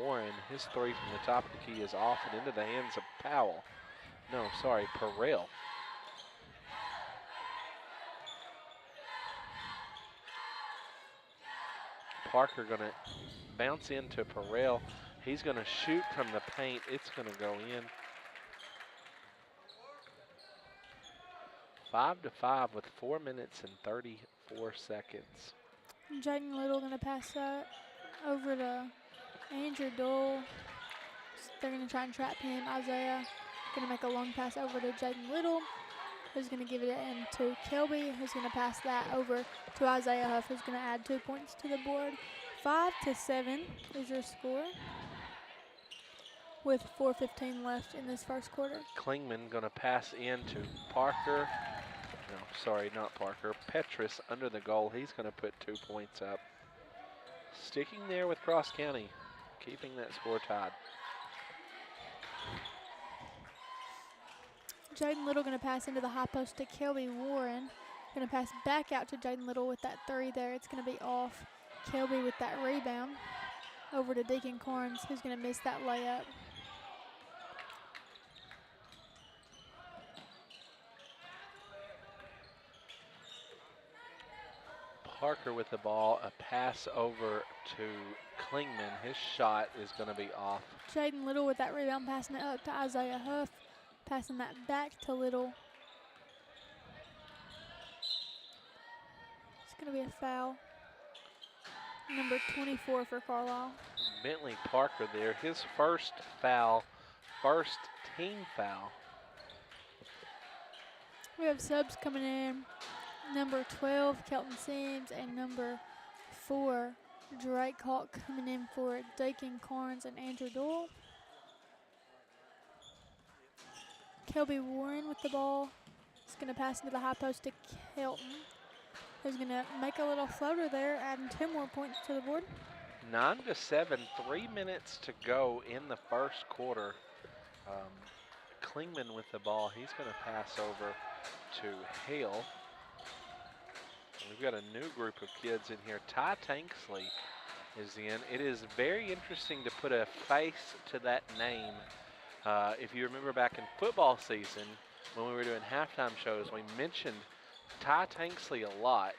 Warren. His 3 from the top of the key is off and into the hands of Powell. No, sorry, Perrell. Parker going to bounce into Perrell. He's going to shoot from the paint. It's going to go in. 5-5 with 4 minutes and 34 seconds. Jaden Little going to pass that over to Andrew Dole. They're going to try and trap him. Isaiah going to make a long pass over to Jaden Little, who's going to give it in to Kelby, who's going to pass that over to Isaiah Huff, who's going to add 2 points to the board. 5-7 is your score with 4:15 left in this first quarter. Klingman going to pass in to Parker. No, sorry, not Parker. Petrus under the goal. He's going to put 2 points up. Sticking there with Cross County, keeping that score tied. Jaden Little going to pass into the high post to Kelby Warren. Going to pass back out to Jaden Little with that 3 there. It's going to be off. Kelby with that rebound over to Deacon Carnes, who's going to miss that layup. Parker with the ball, a pass over to Klingman. His shot is going to be off. Jaden Little with that rebound, passing it up to Isaiah Huff, passing that back to Little. It's going to be a foul. Number 24 for Carlisle. Bentley Parker there, his first foul, first team foul. We have subs coming in. Number 12, Kelton Sims, and number 4, Drake Hawk coming in for Dakin Carnes and Andrew Doyle. Kelby Warren with the ball. He's going to pass into the high post to Kelton, who's going to make a little floater there, adding 2 more points to the board. 9-7, 3 minutes to go in the first quarter. Klingman with the ball. He's going to pass over to Hale. We've got a new group of kids in here. Ty Tanksley is in. It is very interesting to put a face to that name. If you remember back in football season, when we were doing halftime shows, we mentioned Ty Tanksley a lot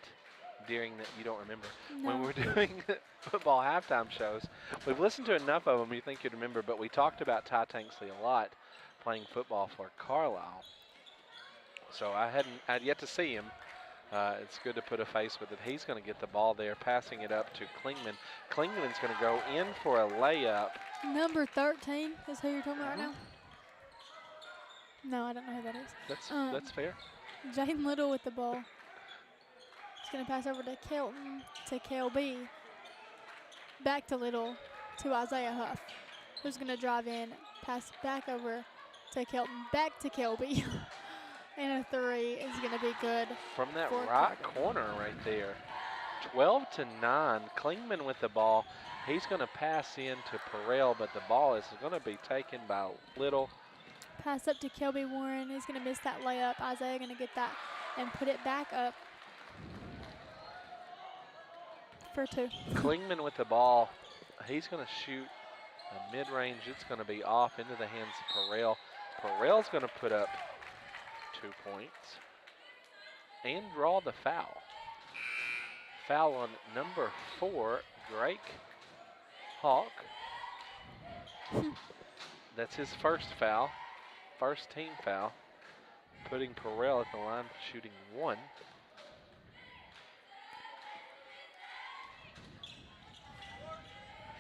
during that. You don't remember. No. When we were doing football halftime shows. We've listened to enough of them you think you'd remember, but we talked about Ty Tanksley a lot playing football for Carlisle. So I'd yet to see him. It's good to put a face with it. He's going to get the ball there, passing it up to Klingman. Klingman's going to go in for a layup. Number 13 is who you're talking about right now? No, I don't know who that is. That's fair. Jaden Little with the ball. He's going to pass over to Kelton, to KLB. Back to Little, to Isaiah Huff, who's going to drive in, pass back over to Kelton, back to KLB. And a 3 is going to be good. From that right corner right there. 12-9. Klingman with the ball. He's going to pass in to Perel, but the ball is going to be taken by Little. Pass up to Kelby Warren. He's going to miss that layup. Isaiah going to get that and put it back up for 2. Klingman with the ball. He's going to shoot a mid-range. It's going to be off into the hands of Perel. Perel's going to put up 2 points and draw the foul. Foul on number 4, Drake Hawk. That's his first foul, first team foul, putting Perel at the line shooting 1.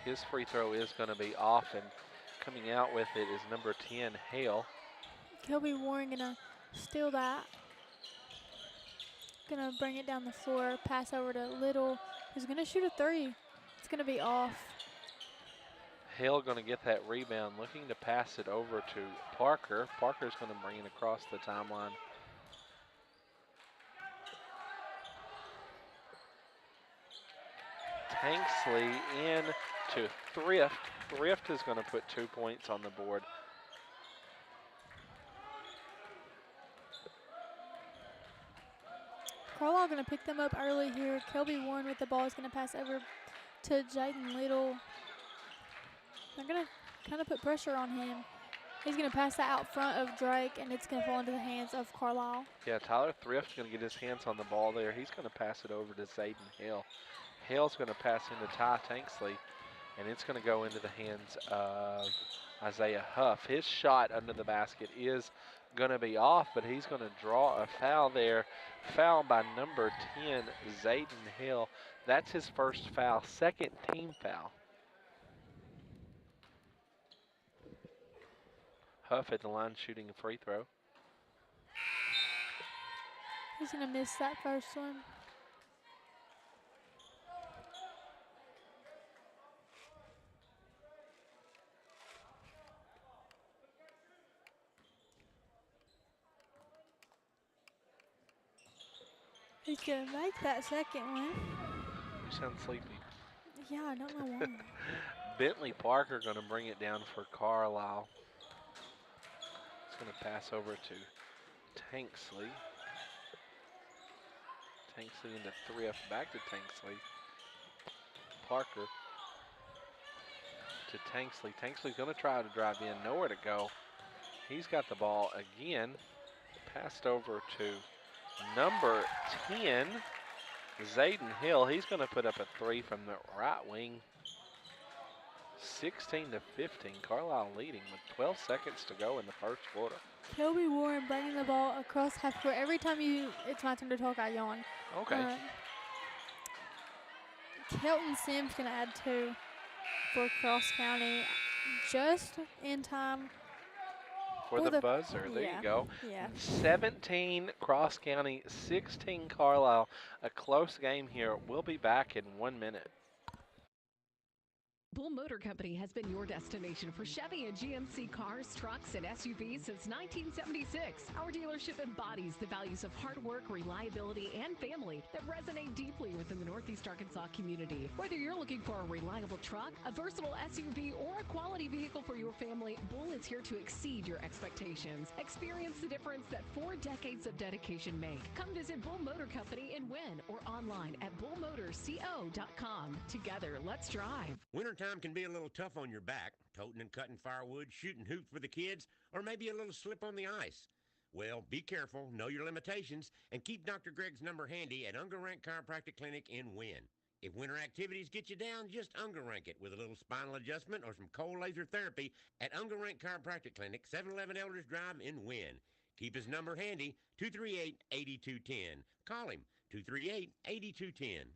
His free throw is going to be off, and coming out with it is number 10, Hale. Kelby Warren going to steal that. Gonna bring it down the floor, pass over to Little, who's gonna shoot a 3. It's gonna be off. Hale gonna get that rebound, looking to pass it over to Parker. Parker's gonna bring it across the timeline. Tanksley in to Thrift. Thrift is gonna put 2 points on the board. Carlisle going to pick them up early here. Kelby Warren with the ball is going to pass over to Jaden Little. They're going to kind of put pressure on him. He's going to pass that out front of Drake, and it's going to fall into the hands of Carlisle. Yeah, Tyler Thrift's going to get his hands on the ball there. He's going to pass it over to Zayden Hale. Hale's going to pass into Ty Tanksley, and it's going to go into the hands of Isaiah Huff. His shot under the basket is going to be off, but he's going to draw a foul there. Foul by number 10, Zayden Hill. That's his first foul, second team foul. Huff at the line shooting a free throw. He's going to miss that first one. He's going to make that second one. You sound sleepy. Yeah, I don't know why. Bentley Parker going to bring it down for Carlisle. He's going to pass over to Tanksley. Tanksley into Thrift, back to Tanksley. Parker to Tanksley. Tanksley's going to try to drive in, nowhere to go. He's got the ball again. Passed over to number 10, Zayden Hill. He's going to put up a 3 from the right wing. 16-15, Carlisle leading with 12 seconds to go in the first quarter. Kelby Warren bringing the ball across half court. Every time it's my turn to talk, I yawn. Okay. Kelton Sims going to add 2. for Cross County, just in time for the buzzer. There yeah, you go. Yeah. 17 Cross County, 16 Carlisle. A close game here. We'll be back in 1 minute. Bull Motor Company has been your destination for Chevy and GMC cars, trucks, and SUVs since 1976. Our dealership embodies the values of hard work, reliability, and family that resonate deeply within the Northeast Arkansas community. Whether you're looking for a reliable truck, a versatile SUV, or a quality vehicle for your family, Bull is here to exceed your expectations. Experience the difference that 4 decades of dedication make. Come visit Bull Motor Company in Wynn or online at bullmotorco.com. Together, let's drive. Wintertime can be a little tough on your back, toting and cutting firewood, shooting hoop for the kids, or maybe a little slip on the ice. Well, be careful, know your limitations, and keep Dr. Greg's number handy at Unger Rank Chiropractic Clinic in Wynn. If winter activities get you down, just Unger Rank it with a little spinal adjustment or some cold laser therapy at Unger Rank Chiropractic Clinic, 711 Elders Drive in Wynn. Keep his number handy, 238-8210. Call him, 238-8210.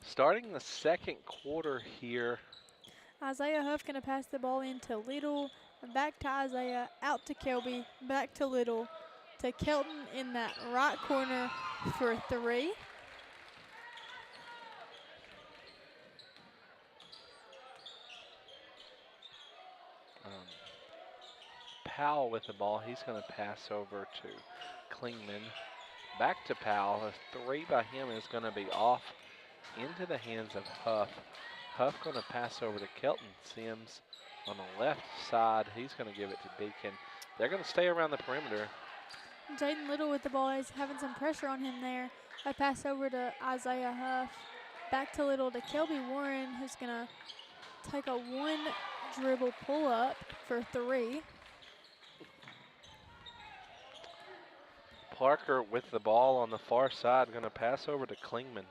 Starting the second quarter here. Isaiah Huff going to pass the ball into Little, back to Isaiah, out to Kelby, back to Little, to Kelton in that right corner for 3. Powell with the ball. He's going to pass over to Klingman. Back to Powell. A 3 by him is going to be off into the hands of Huff. Huff going to pass over to Kelton Sims on the left side. He's going to give it to Beacon. They're going to stay around the perimeter. Jaden Little with the ball is having some pressure on him there. I pass over to Isaiah Huff. Back to Little to Kelby Warren, who's going to take a 1 dribble pull up for 3. Parker with the ball on the far side, going to pass over to Klingman.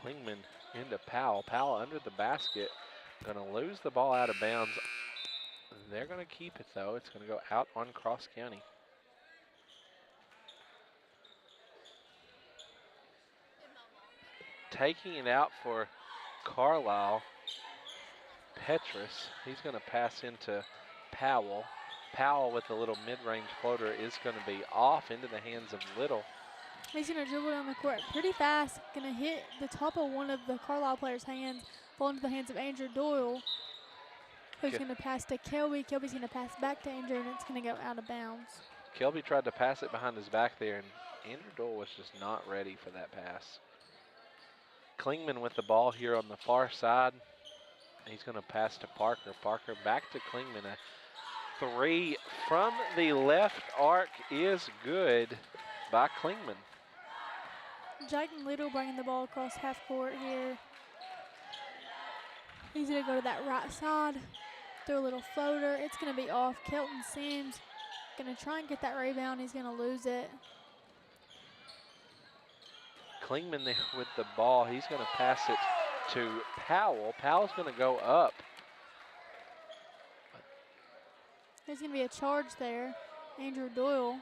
Klingman into Powell. Powell under the basket, going to lose the ball out of bounds. They're going to keep it, though. It's going to go out on Cross County. Taking it out for Carlisle, Petrus. He's going to pass into Powell. Powell with a little mid-range floater is going to be off into the hands of Little. He's going to dribble down the court pretty fast, going to hit the top of one of the Carlisle players' hands, fall into the hands of Andrew Doyle, who's going to pass to Kelby. Kelby's going to pass back to Andrew, and it's going to go out of bounds. Kelby tried to pass it behind his back there, and Andrew Doyle was just not ready for that pass. Klingman with the ball here on the far side. He's going to pass to Parker. Parker back to Klingman. A 3 from the left arc is good by Klingman. Jaden Little bringing the ball across half court here. He's going to go to that right side, throw a little floater. It's going to be off. Kelton Sims going to try and get that rebound. He's going to lose it. Klingman there with the ball. He's going to pass it to Powell. Powell's going to go up. There's going to be a charge there. Andrew Doyle.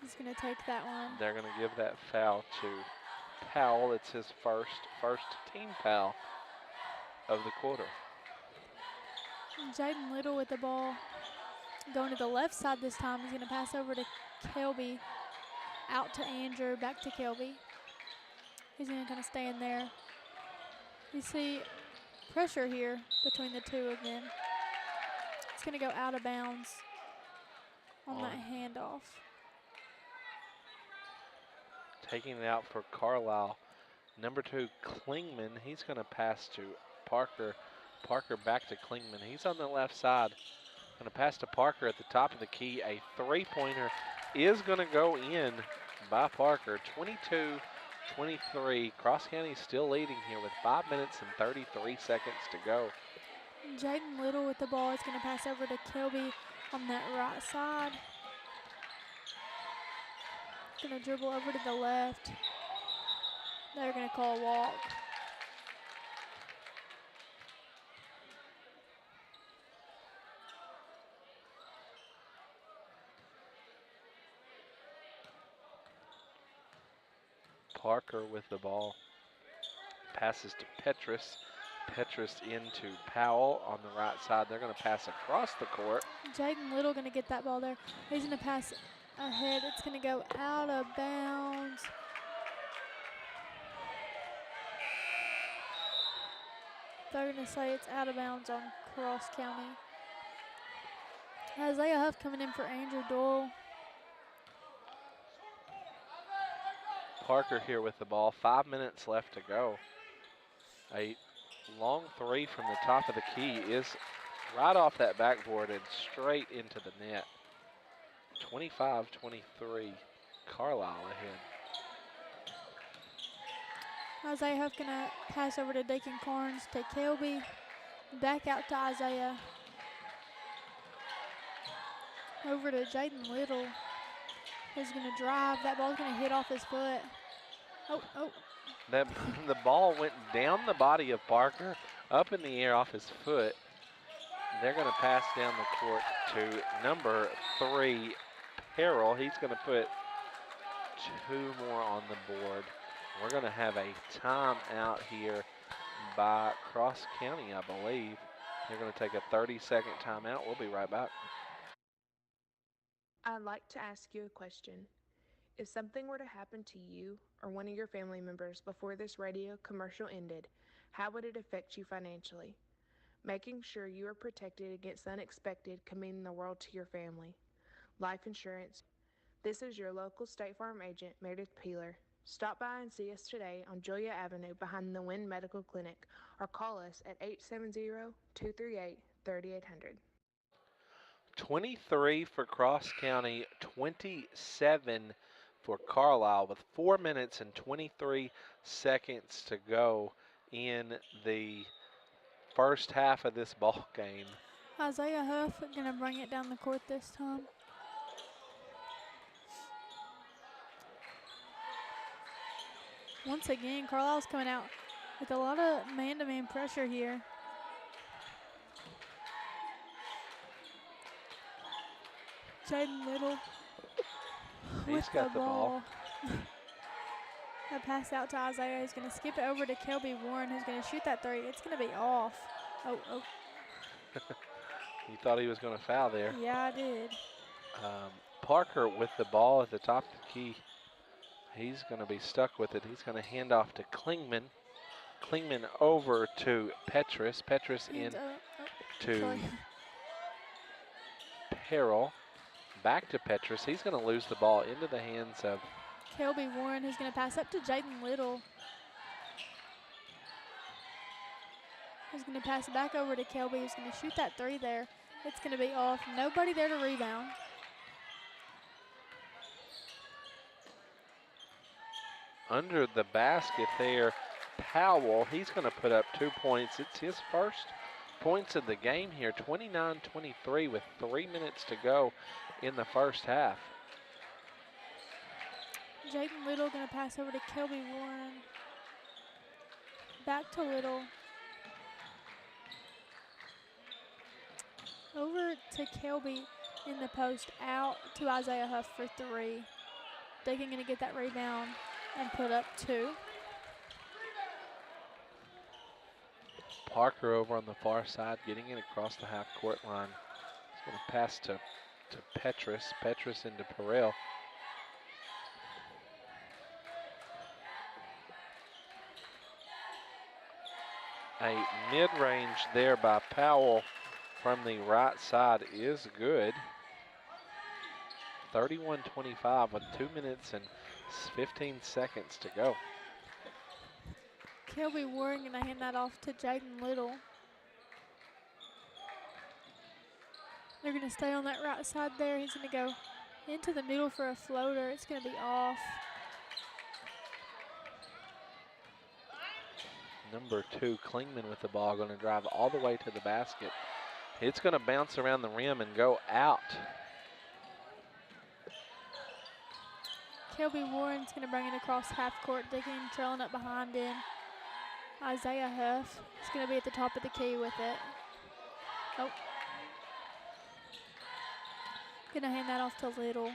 He's going to take that one. They're going to give that foul to Powell. It's his first team foul of the quarter. Jaden Little with the ball. Going to the left side this time. He's going to pass over to Kelby. Out to Andrew, back to Kelby. He's going to kind of stay in there. You see pressure here between the two of them. It's going to go out of bounds on that handoff. Taking it out for Carlisle. Number 2, Klingman. He's going to pass to Parker. Parker back to Klingman. He's on the left side. Going to pass to Parker at the top of the key. A 3-pointer is going to go in by Parker. 22-23. Cross County still leading here with 5 minutes and 33 seconds to go. Jaden Little with the ball is going to pass over to Kelby on that right side. Going to dribble over to the left. They're going to call a walk. Parker with the ball. Passes to Petrus. Petrus into Powell on the right side. They're going to pass across the court. Jaden Little going to get that ball there. He's going to pass ahead. It's going to go out of bounds. They're going to say it's out of bounds on Cross County. Isaiah Huff coming in for Andrew Doyle. Parker here with the ball. 5 minutes left to go. A long three from the top of the key is right off that backboard and straight into the net. 25-23, Carlisle ahead. Isaiah Huff going to pass over to Deacon Carnes to Kelby. Back out to Isaiah. Over to Jaden Little. He's going to drive. That ball's going to hit off his foot. Oh. The ball went down the body of Parker, up in the air off his foot. They're going to pass down the court to number 3, Harrell. He's going to put 2 more on the board. We're going to have a timeout here by Cross County, I believe. They're going to take a 30-second timeout. We'll be right back. I'd like to ask you a question. If something were to happen to you or one of your family members before this radio commercial ended, how would it affect you financially? Making sure you are protected against the unexpected can mean the world to your family. Life insurance. This is your local State Farm agent, Meredith Peeler. Stop by and see us today on Julia Avenue behind the Wynn Medical Clinic or call us at 870-238-3800. 23 for Cross County, 27 for Carlisle with 4 minutes and 23 seconds to go in the first half of this ball game. Isaiah Huff going to bring it down the court this time. Once again, Carlisle's coming out with a lot of man-to-man pressure here. Jaden Little He's got the ball. A pass out to Isaiah. He's going to skip it over to Kelby Warren, who's going to shoot that three. It's going to be off. Oh. You thought he was going to foul there. Yeah, I did. Parker with the ball at the top of the key. He's going to be stuck with it. He's going to hand off to Klingman. Klingman over to Petrus. Petrus in to Harrell. Back to Petrus. He's going to lose the ball into the hands of Kelby Warren, who's going to pass up to Jaden Little. He's going to pass it back over to Kelby, who's going to shoot that three there. It's going to be off. Nobody there to rebound. Under the basket there, Powell, he's going to put up 2 points. It's his first points of the game here, 29-23 with 3 minutes to go in the first half. Jaden Little going to pass over to Kelby Warren. Back to Little. Over to Kelby in the post, out to Isaiah Huff for three. Deacon going to get that rebound and put up 2. Parker over on the far side, getting it across the half-court line. He's going to pass to Petrus. Petrus into Perel. A mid-range there by Powell from the right side is good. 31-25 with 2 minutes and 15 seconds to go. Kelby Warren going to hand that off to Jaden Little. They're going to stay on that right side there. He's going to go into the middle for a floater. It's going to be off. Number 2, Klingman with the ball, going to drive all the way to the basket. It's going to bounce around the rim and go out. Kelby Warren's going to bring it across half court, digging, trailing up behind him. Isaiah Huff is going to be at the top of the key with it. Oh. Going to hand that off to Little.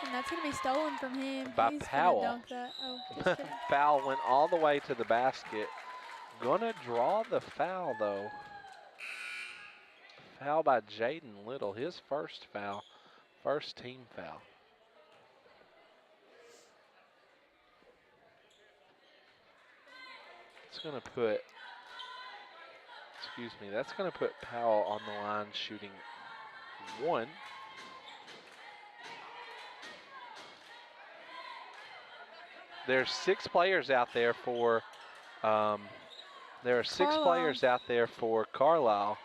And that's going to be stolen from him. By He's Powell. going to dunk that. Oh, just kidding. Foul went all the way to the basket. Gonna draw the foul, though. Foul by Jaden Little, his first foul, first team foul. It's gonna put, that's gonna put Powell on the line shooting 1. There's 6 players out there for, Carlisle.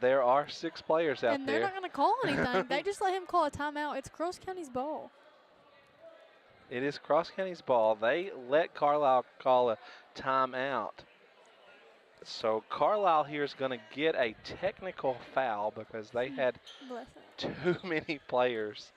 There are 6 players out and there. they're not going to call anything. They just let him call a timeout. It's Cross County's ball. It is Cross County's ball. They let Carlisle call a timeout. So Carlisle here is going to get a technical foul because they had too many players.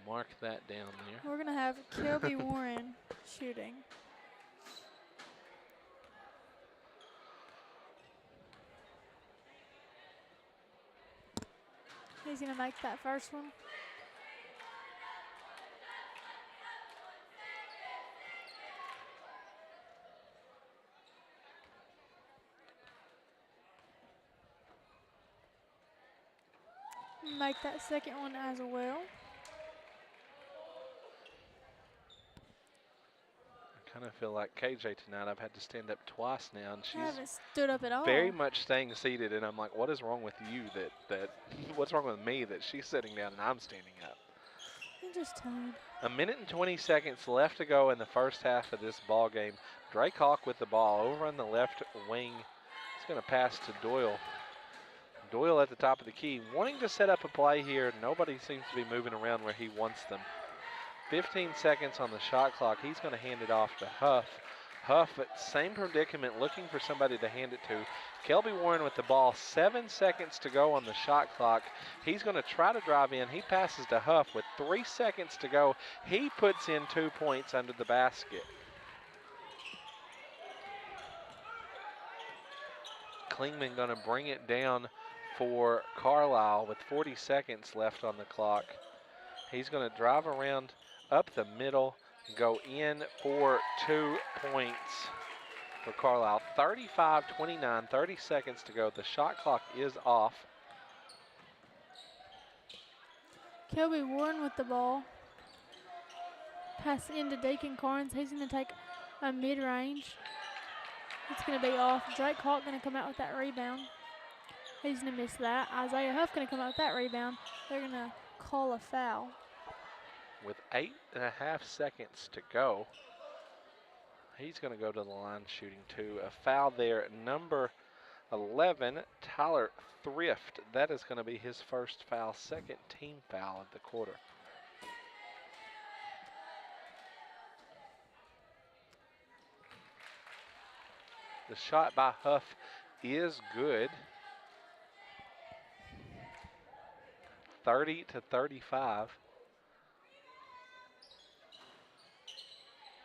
Mark that down there. We're going to have Kelby Warren shooting. He's going to make that first one. Make that second one as well. I kind of feel like KJ tonight. I've had to stand up twice now, and I haven't she's stood up at all. very much staying seated. And I'm like, what is wrong with you? What's wrong with me that she's sitting down and I'm standing up? I'm just tired. 1 minute and 20 seconds left to go in the first half of this ball game. Drake Hawk with the ball over on the left wing. It's going to pass to Doyle. Doyle at the top of the key, wanting to set up a play here. Nobody seems to be moving around where he wants them. 15 seconds on the shot clock. He's going to hand it off to Huff. Huff, same predicament, looking for somebody to hand it to. Kelby Warren with the ball, 7 seconds to go on the shot clock. He's going to try to drive in. He passes to Huff with 3 seconds to go. He puts in 2 points under the basket. Klingman going to bring it down for Carlisle with 40 seconds left on the clock. He's going to drive around up the middle, go in for 2 points for Carlisle. 35-29, 30 seconds to go. The shot clock is off. Kelby Warren with the ball. Pass into Deacon Carnes. He's going to take a mid-range. It's going to be off. Drake Hawk going to come out with that rebound. He's going to miss that. Isaiah Huff going to come out with that rebound. They're going to call a foul. With 8.5 seconds to go, he's going to go to the line shooting 2. A foul there, number 11, Tyler Thrift. That is going to be his first foul, second team foul of the quarter. The shot by Huff is good. 30-35.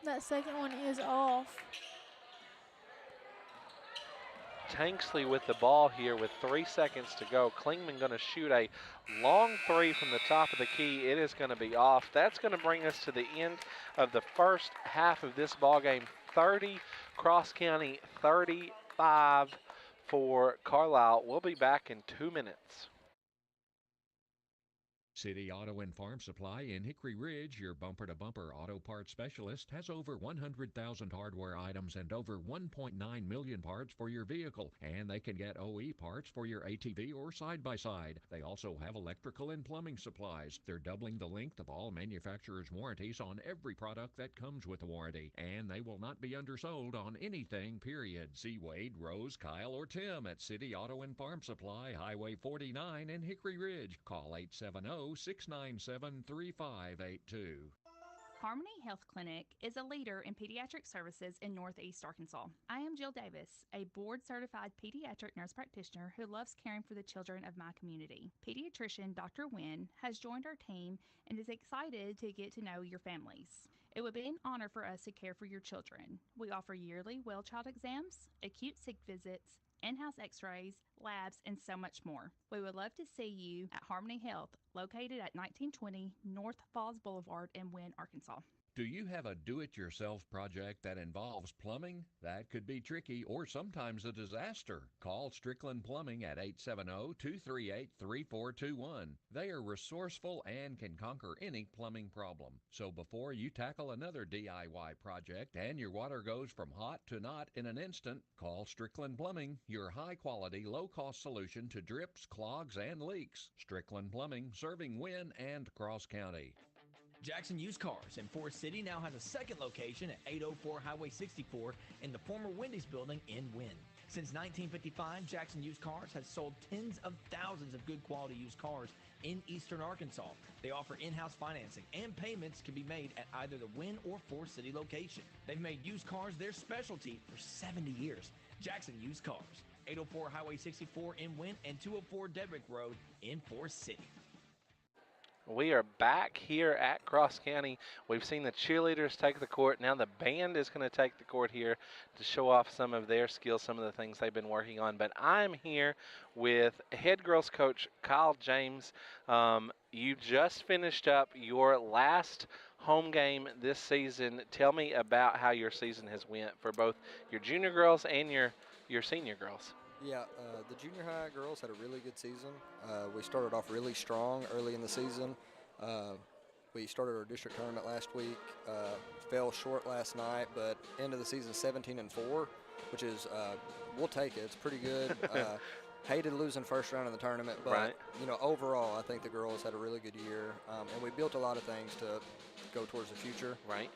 That second one is off. Tanksley with the ball here with 3 seconds to go. Klingman going to shoot a long 3 from the top of the key. It is going to be off. That's going to bring us to the end of the first half of this ball game. 30 Cross County, 35 for Carlisle. We'll be back in 2 minutes. City Auto and Farm Supply in Hickory Ridge, your bumper-to-bumper auto parts specialist, has over 100,000 hardware items and over 1.9 million parts for your vehicle. And they can get OE parts for your ATV or side-by-side. They also have electrical and plumbing supplies. They're doubling the length of all manufacturers' warranties on every product that comes with a warranty. And they will not be undersold on anything, period. See Wade, Rose, Kyle, or Tim at City Auto and Farm Supply, Highway 49 in Hickory Ridge. Call 870-697-3582. Harmony Health Clinic is a leader in pediatric services in Northeast Arkansas. I am Jill Davis, a board-certified pediatric nurse practitioner who loves caring for the children of my community. Pediatrician Dr. Wynn has joined our team and is excited to get to know your families. It would be an honor for us to care for your children. We offer yearly well child exams, acute sick visits, in-house x-rays, labs, and so much more. We would love to see you at Harmony Health, located at 1920 North Falls Boulevard in Wynne, Arkansas. Do you have a do-it-yourself project that involves plumbing? That could be tricky or sometimes a disaster. Call Strickland Plumbing at 870-238-3421. They are resourceful and can conquer any plumbing problem. So before you tackle another DIY project and your water goes from hot to not in an instant, call Strickland Plumbing, your high-quality, low-cost solution to drips, clogs, and leaks. Strickland Plumbing, serving Wynne and Cross County. Jackson Used Cars in Forest City now has a second location at 804 Highway 64 in the former Wendy's building in Wynne. Since 1955, Jackson Used Cars has sold tens of thousands of good quality used cars in eastern Arkansas. They offer in-house financing and payments can be made at either the Wynne or Forest City location. They've made used cars their specialty for 70 years. Jackson Used Cars, 804 Highway 64 in Wynne and 204 Dedrick Road in Forest City. We are back here at Cross County. We've seen the cheerleaders take the court. Now the band is going to take the court here to show off some of their skills, some of the things they've been working on. But I'm here with head girls coach Kyle James. You just finished up your last home game this season. Tell me about how your season has went for both your junior girls and your senior girls. Yeah, the junior high girls had a really good season. We started off really strong early in the season. We started our district tournament last week, fell short last night, but end of the season 17-4, which is, we'll take it. It's pretty good. Hated losing first round in the tournament, but right. You know, overall, I think the girls had a really good year, and we built a lot of things to go towards the future. Right.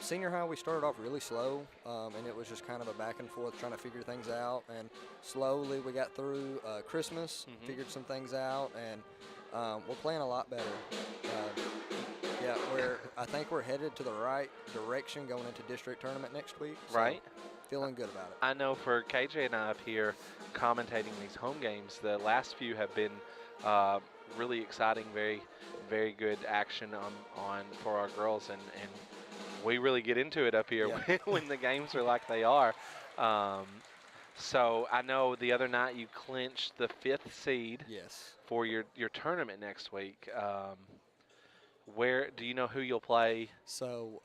Senior high, we started off really slow, and it was just kind of a back and forth trying to figure things out. And slowly we got through Christmas, figured some things out, and we're playing a lot better. I think we're headed to the right direction going into district tournament next week. So right. Feeling good about it. I know for KJ and I up here commentating these home games, the last few have been really exciting, very, very good action on for our girls, and we really get into it up here when the games are like they are. So I know the other night you clinched the 5th seed for your tournament next week. Where do you know who you'll play? So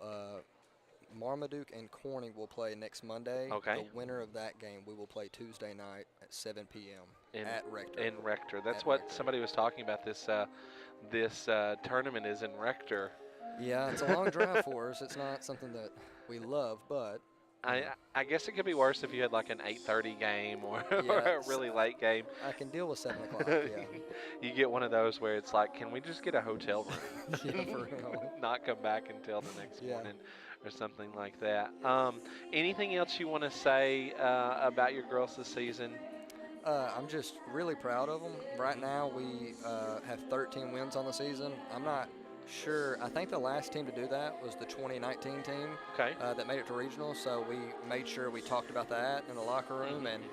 Marmaduke and Corning will play next Monday. Okay. The winner of that game, we will play Tuesday night at 7 p.m. at Rector. In Rector. That's what Rector. Somebody was talking about. This tournament is in Rector. Yeah, it's a long drive for us. It's not something that we love, but I guess it could be worse if you had like an 8:30 game or a really late game. I can deal with 7 o'clock, yeah. You get one of those where it's like, can we just get a hotel room? Yeah, for real. Not come back until the next morning or something like that. Anything else you want to say about your girls this season? I'm just really proud of them. Right now we have 13 wins on the season. I'm not sure. I think the last team to do that was the 2019 team that made it to regional. So we made sure we talked about that in the locker room and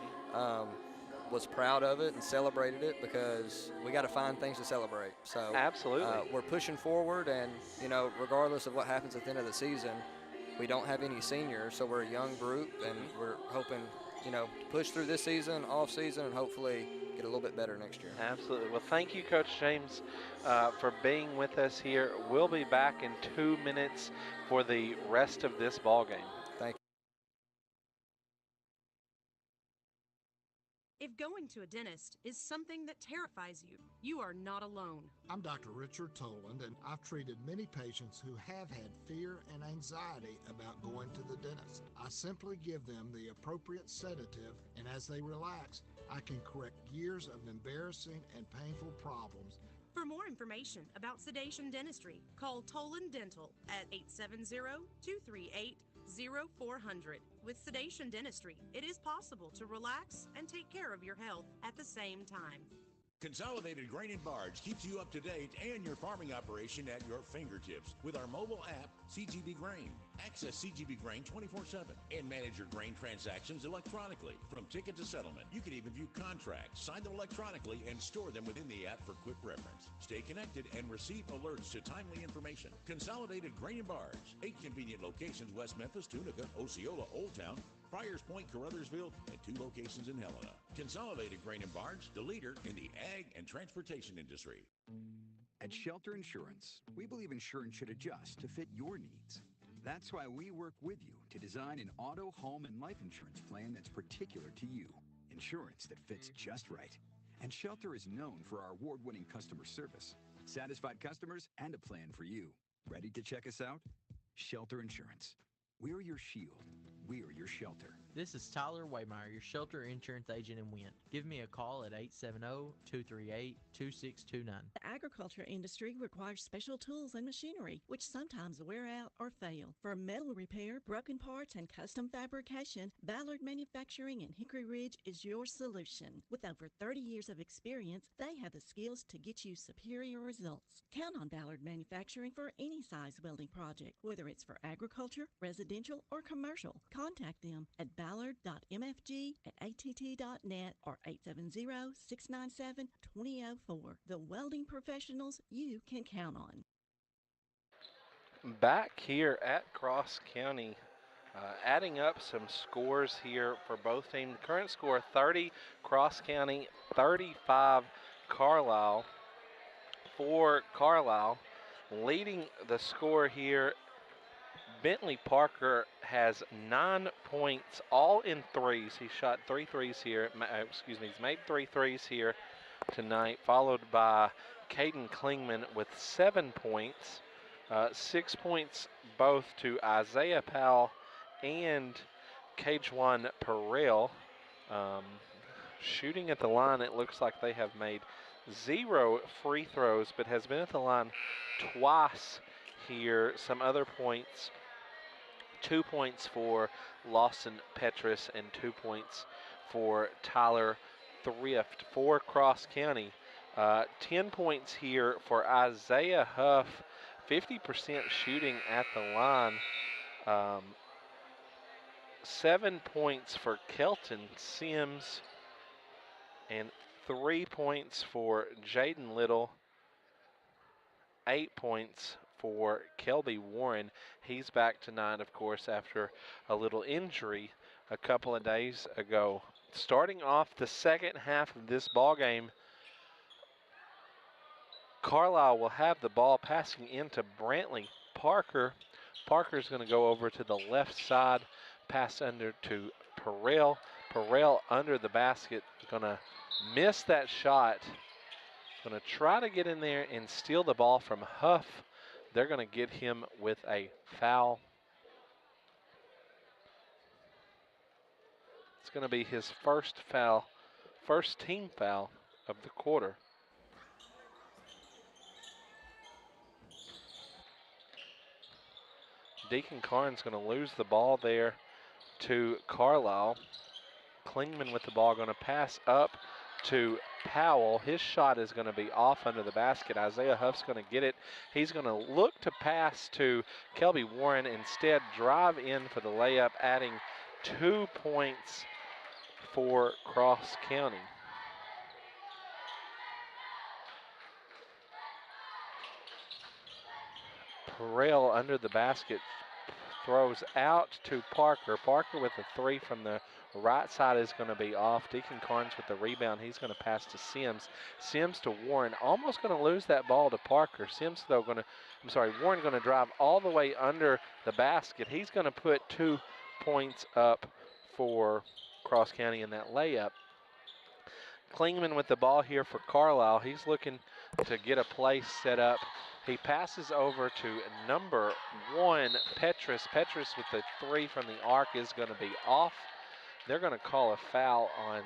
was proud of it and celebrated it because we got to find things to celebrate. So absolutely, we're pushing forward, and you know, regardless of what happens at the end of the season, we don't have any seniors, so we're a young group, and we're hoping, you know, to push through this season, off season, and hopefully get a little bit better next year. Absolutely. Well, thank you, Coach James, for being with us here. We'll be back in 2 minutes for the rest of this ball game. Thank you. If going to a dentist is something that terrifies you, you are not alone. I'm Dr. Richard Toland, and I've treated many patients who have had fear and anxiety about going to the dentist. I simply give them the appropriate sedative, and as they relax, I can correct years of embarrassing and painful problems. For more information about sedation dentistry, call Toland Dental at 870-238-0400. With sedation dentistry, it is possible to relax and take care of your health at the same time. Consolidated Grain and Barge keeps you up to date and your farming operation at your fingertips with our mobile app, CGB Grain. Access CGB Grain 24/7 and manage your grain transactions electronically. From ticket to settlement, you can even view contracts, sign them electronically, and store them within the app for quick reference. Stay connected and receive alerts to timely information. Consolidated Grain and Barge, 8 convenient locations: West Memphis, Tunica, Osceola, Old Town, Friars Point, Carruthersville, and 2 locations in Helena. Consolidated Grain and Barge, the leader in the ag and transportation industry. At Shelter Insurance, we believe insurance should adjust to fit your needs. That's why we work with you to design an auto, home, and life insurance plan that's particular to you. Insurance that fits just right. And Shelter is known for our award-winning customer service, satisfied customers, and a plan for you. Ready to check us out? Shelter Insurance. We're your shield. We're your shelter. This is Tyler Waymeyer, your shelter insurance agent in Wynn. Give me a call at 870-238-2629. The agriculture industry requires special tools and machinery, which sometimes wear out or fail. For metal repair, broken parts, and custom fabrication, Ballard Manufacturing in Hickory Ridge is your solution. With over 30 years of experience, they have the skills to get you superior results. Count on Ballard Manufacturing for any size welding project, whether it's for agriculture, residential, or commercial. Contact them at ballard.mfg@att.net or 870-697-2004. The welding professionals you can count on. Back here at Cross County, adding up some scores here for both teams. The current score, 30 Cross County, 35 Carlisle. For Carlisle, leading the score here, Bentley Parker has 9 points, all in threes. He shot 3 threes here. He's made 3 threes here tonight, followed by Caden Klingman with 7 points. 6 points both to Isaiah Powell and Kajwan Perel. Shooting at the line, it looks like they have made 0 free throws, but has been at the line twice here. Some other points. 2 points for Lawson Petrus and 2 points for Tyler Thrift for Cross County. 10 points here for Isaiah Huff, 50% shooting at the line. 7 points for Kelton Sims and 3 points for Jaden Little. 8 points for Kelby Warren. He's back tonight, of course, after a little injury a couple of days ago. Starting off the second half of this ball game, Carlisle will have the ball passing into Brantley Parker. Parker's going to go over to the left side, pass under to Perel. Perel under the basket, going to miss that shot. Going to try to get in there and steal the ball from Huff. They're going to get him with a foul. It's going to be his first foul, first team foul of the quarter. Deacon Carnes going to lose the ball there to Carlisle. Klingman with the ball, going to pass up to Powell. His shot is going to be off under the basket. Isaiah Huff's going to get it. He's going to look to pass to Kelby Warren. Instead, drive in for the layup, adding 2 points for Cross County. Perel under the basket, throws out to Parker. Parker with a 3 from the right side is going to be off. Deacon Carnes with the rebound. He's going to pass to Sims. Sims to Warren. Almost going to lose that ball to Parker. Sims, though, Warren going to drive all the way under the basket. He's going to put 2 points up for Cross County in that layup. Klingman with the ball here for Carlisle. He's looking to get a play set up. He passes over to number 1, Petrus. Petrus with the 3 from the arc is going to be off. They're going to call a foul on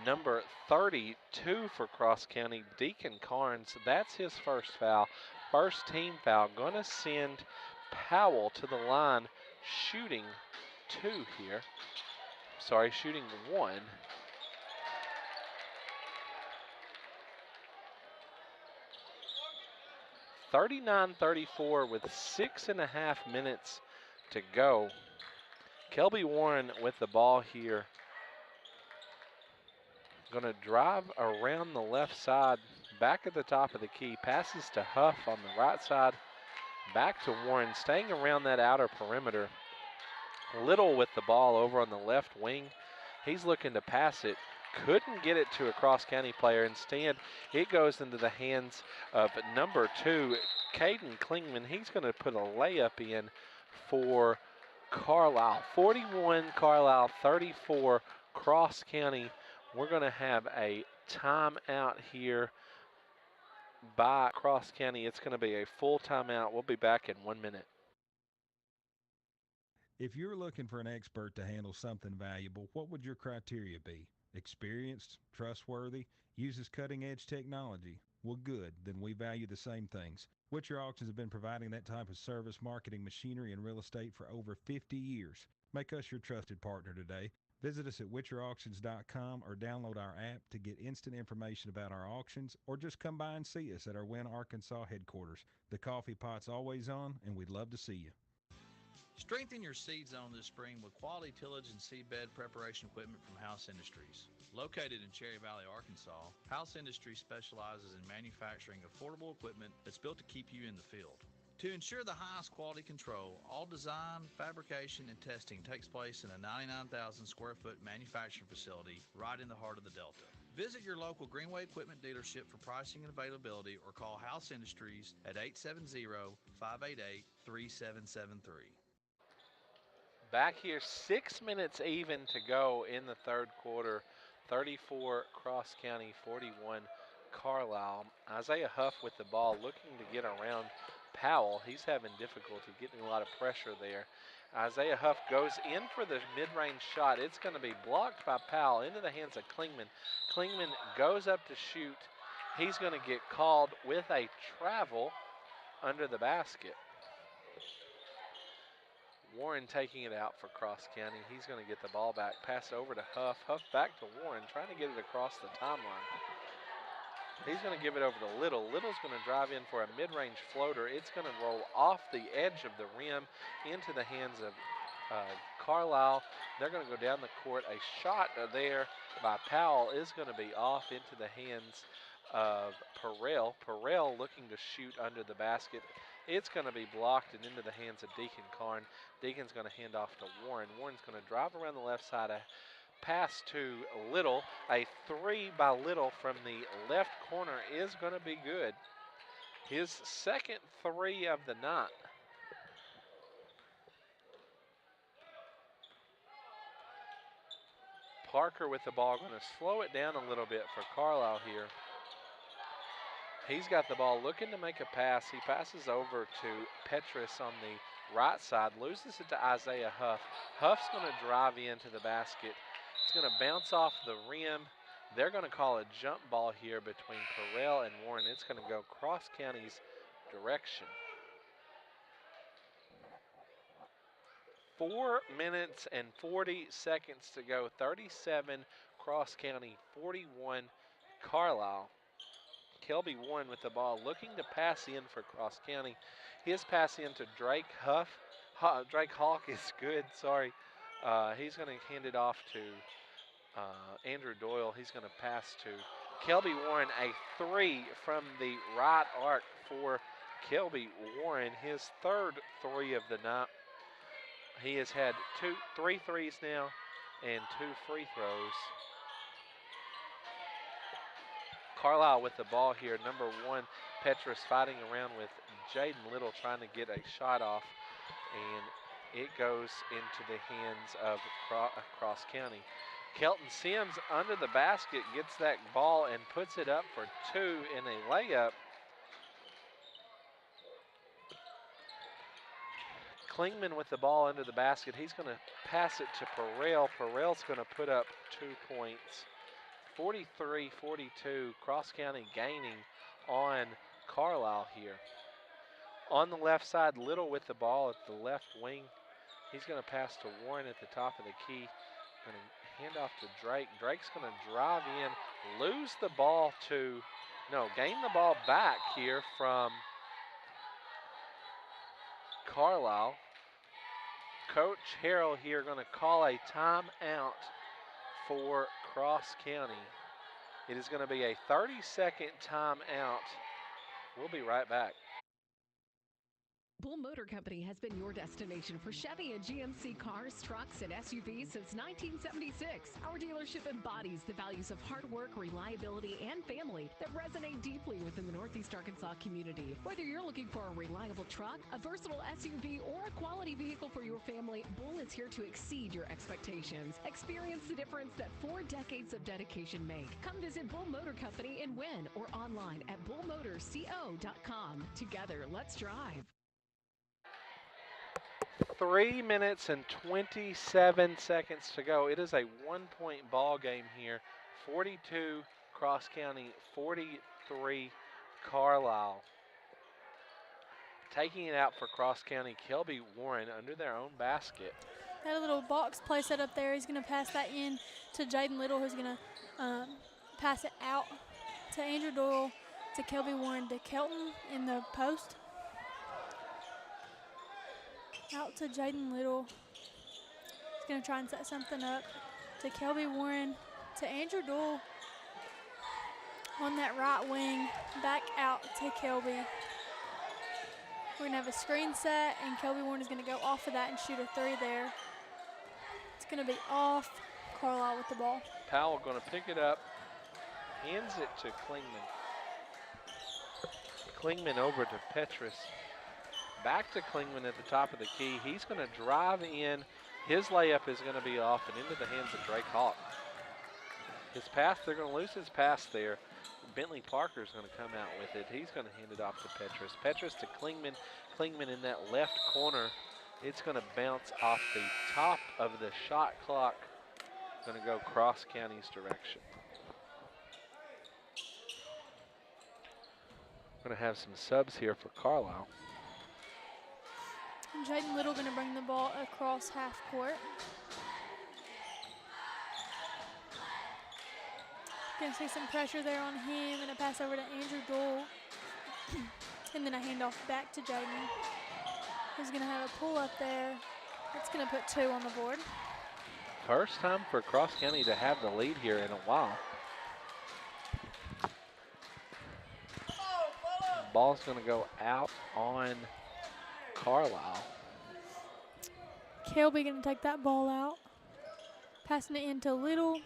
number 32 for Cross County, Deacon Carnes. That's his first foul. First team foul. Going to send Powell to the line, shooting 2 here. Sorry, shooting 1. 39-34 with 6.5 minutes to go. Kelby Warren with the ball here. Going to drive around the left side, back at the top of the key. Passes to Huff on the right side, back to Warren, staying around that outer perimeter. Little with the ball over on the left wing. He's looking to pass it. Couldn't get it to a cross-county player. Instead, it goes into the hands of number 2, Caden Klingman. He's going to put a layup in for Carlisle. 41 Carlisle, 34 cross-county. We're going to have a timeout here by cross-county. It's going to be a full timeout. We'll be back in 1 minute. If you're looking for an expert to handle something valuable, what would your criteria be? Experienced, trustworthy, uses cutting-edge technology? Well, good, then we value the same things. Witcher Auctions have been providing that type of service, marketing, machinery, and real estate for over 50 years. Make us your trusted partner today. Visit us at witcherauctions.com or download our app to get instant information about our auctions, or just come by and see us at our Wynne, Arkansas headquarters. The coffee pot's always on, and we'd love to see you. Strengthen your seed zone this spring with quality tillage and seedbed preparation equipment from House Industries. Located in Cherry Valley, Arkansas, House Industries specializes in manufacturing affordable equipment that's built to keep you in the field. To ensure the highest quality control, all design, fabrication, and testing takes place in a 99,000 square foot manufacturing facility right in the heart of the Delta. Visit your local Greenway Equipment dealership for pricing and availability, or call House Industries at 870-588-3773. Back here, 6 minutes even to go in the third quarter. 34 Cross County, 41 Carlisle. Isaiah Huff with the ball, looking to get around Powell. He's having difficulty getting a lot of pressure there. Isaiah Huff goes in for the mid-range shot. It's going to be blocked by Powell into the hands of Klingman. Klingman goes up to shoot. He's going to get called with a travel under the basket. Warren taking it out for Cross County. He's going to get the ball back, pass over to Huff. Huff back to Warren, trying to get it across the timeline. He's going to give it over to Little. Little's going to drive in for a mid-range floater. It's going to roll off the edge of the rim into the hands of Carlisle. They're going to go down the court. A shot there by Powell is going to be off into the hands of Perrell. Perrell looking to shoot under the basket. It's going to be blocked and into the hands of Deacon Karn. Deacon's going to hand off to Warren. Warren's going to drive around the left side. A pass to Little. A three by Little from the left corner is going to be good. His second three of the night. Parker with the ball, going to slow it down a little bit for Carlisle here. He's got the ball looking to make a pass. He passes over to Petrus on the right side, loses it to Isaiah Huff. Huff's going to drive into the basket. It's going to bounce off the rim. They're going to call a jump ball here between Perrell and Warren. It's going to go Cross County's direction. 4 minutes and 40 seconds to go. 37 Cross County, 41 Carlisle. Kelby Warren with the ball, looking to pass in for Cross County. His pass in to Drake Huff. Drake Hawk is good, sorry. He's going to hand it off to Andrew Doyle. He's going to pass to Kelby Warren. A three from the right arc for Kelby Warren. His third three of the night. He has had three threes now and 2 free throws. Carlisle with the ball here. Number 1, Petrus fighting around with Jaden Little, trying to get a shot off, and it goes into the hands of Cross County. Kelton Sims under the basket gets that ball and puts it up for 2 in a layup. Klingman with the ball under the basket. He's going to pass it to Perrell. Perrell's going to put up 2 points. 43-42, Cross County gaining on Carlisle here. On the left side, Little with the ball at the left wing. He's going to pass to Warren at the top of the key. Going to hand off to Drake. Drake's going to drive in, gain the ball back here from Carlisle. Coach Harrell here going to call a timeout for Cross County. It is going to be a 30-second timeout. We'll be right back. Bull Motor Company has been your destination for Chevy and GMC cars, trucks, and SUVs since 1976. Our dealership embodies the values of hard work, reliability, and family that resonate deeply within the Northeast Arkansas community. Whether you're looking for a reliable truck, a versatile SUV, or a quality vehicle for your family, Bull is here to exceed your expectations. Experience the difference that 4 decades of dedication make. Come visit Bull Motor Company in Wynn or online at bullmotorsco.com. Together, let's drive. 3 minutes and 27 seconds to go. It is a 1-point ball game here. 42 Cross County, 43 Carlisle. Taking it out for Cross County, Kelby Warren under their own basket. Got a little box play set up there. He's going to pass that in to Jaden Little, who's going to pass it out to Andrew Doyle, to Kelby Warren, to Kelton in the post. Out to Jaden Little. He's going to try and set something up to Kelby Warren, to Andrew Doyle on that right wing. Back out to Kelby. We're going to have a screen set, and Kelby Warren is going to go off of that and shoot a 3 there. It's going to be off. Carlisle with the ball. Powell going to pick it up, hands it to Klingman. Klingman over to Petrus. Back to Klingman at the top of the key. He's going to drive in. His layup is going to be off and into the hands of Drake Hawk. His pass, they're going to lose his pass there. Bentley Parker's going to come out with it. He's going to hand it off to Petrus. Petrus to Klingman. Klingman in that left corner. It's going to bounce off the top of the shot clock. Going to go Cross County's direction. We're going to have some subs here for Carlisle. Jaden Little going to bring the ball across half court. Going to see some pressure there on him, and a pass over to Andrew Doyle. And then a handoff back to Jaden. He's going to have a pull up there. That's going to put 2 on the board. First time for Cross County to have the lead here in a while. Ball's going to go out on Carlisle. Kelby going to take that ball out. Passing it into Little.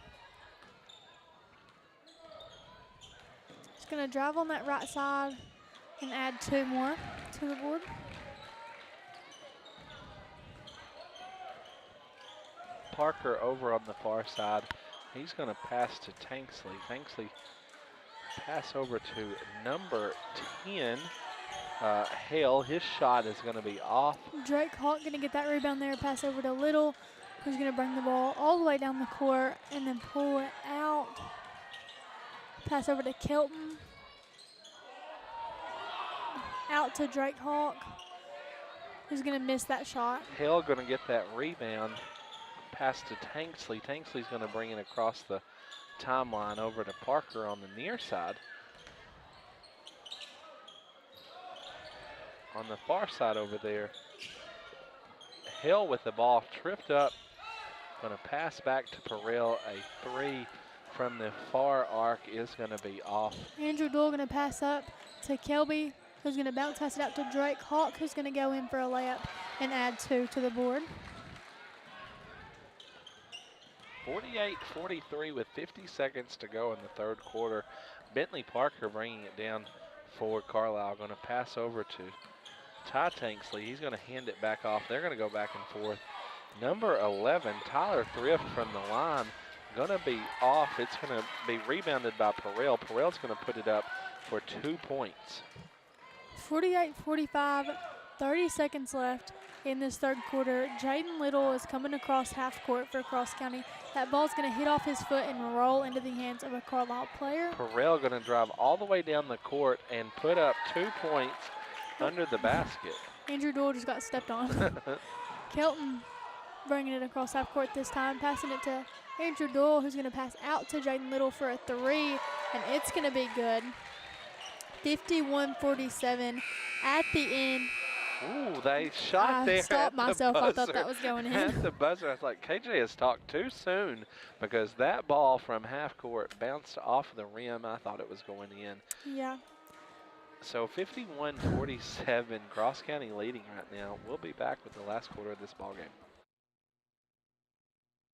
He's going to drive on that right side and add 2 more to the board. Parker over on the far side. He's going to pass to Tanksley. Tanksley pass over to number 10. Hale, his shot is going to be off. Drake Hawk going to get that rebound there, pass over to Little, who's going to bring the ball all the way down the court and then pull it out. Pass over to Kelton. Out to Drake Hawk, who's going to miss that shot. Hale going to get that rebound. Pass to Tanksley. Tanksley's going to bring it across the timeline over to Parker on the near side. On the far side over there, Hill with the ball, tripped up, going to pass back to Perrell. A 3 from the far arc is going to be off. Andrew Doyle going to pass up to Kelby, who's going to bounce pass it out to Drake Hawk, who's going to go in for a layup and add 2 to the board. 48-43 with 50 seconds to go in the third quarter. Bentley Parker bringing it down for Carlisle. Going to pass over to Ty Tanksley. He's going to hand it back off. They're going to go back and forth. Number 11, Tyler Thrift from the line, going to be off. It's going to be rebounded by Perrell. Perrell's going to put it up for 2 points. 48-45, 30 seconds left in this third quarter. Jaden Little is coming across half court for Cross County. That ball's going to hit off his foot and roll into the hands of a Carlisle player. Perrell going to drive all the way down the court and put up 2 points under the basket. Andrew Doyle just got stepped on. Kelton bringing it across half court this time, passing it to Andrew Doyle, who's going to pass out to Jaden Little for a 3, and it's going to be good. 51-47 at the end Ooh, they shot there. I stopped myself. I thought buzzer. that was going in. At the buzzer, I was like, KJ has talked too soon because that ball from half court bounced off the rim. I thought it was going in. Yeah. So 51-47, Cross County leading right now. We'll be back with the last quarter of this ball game.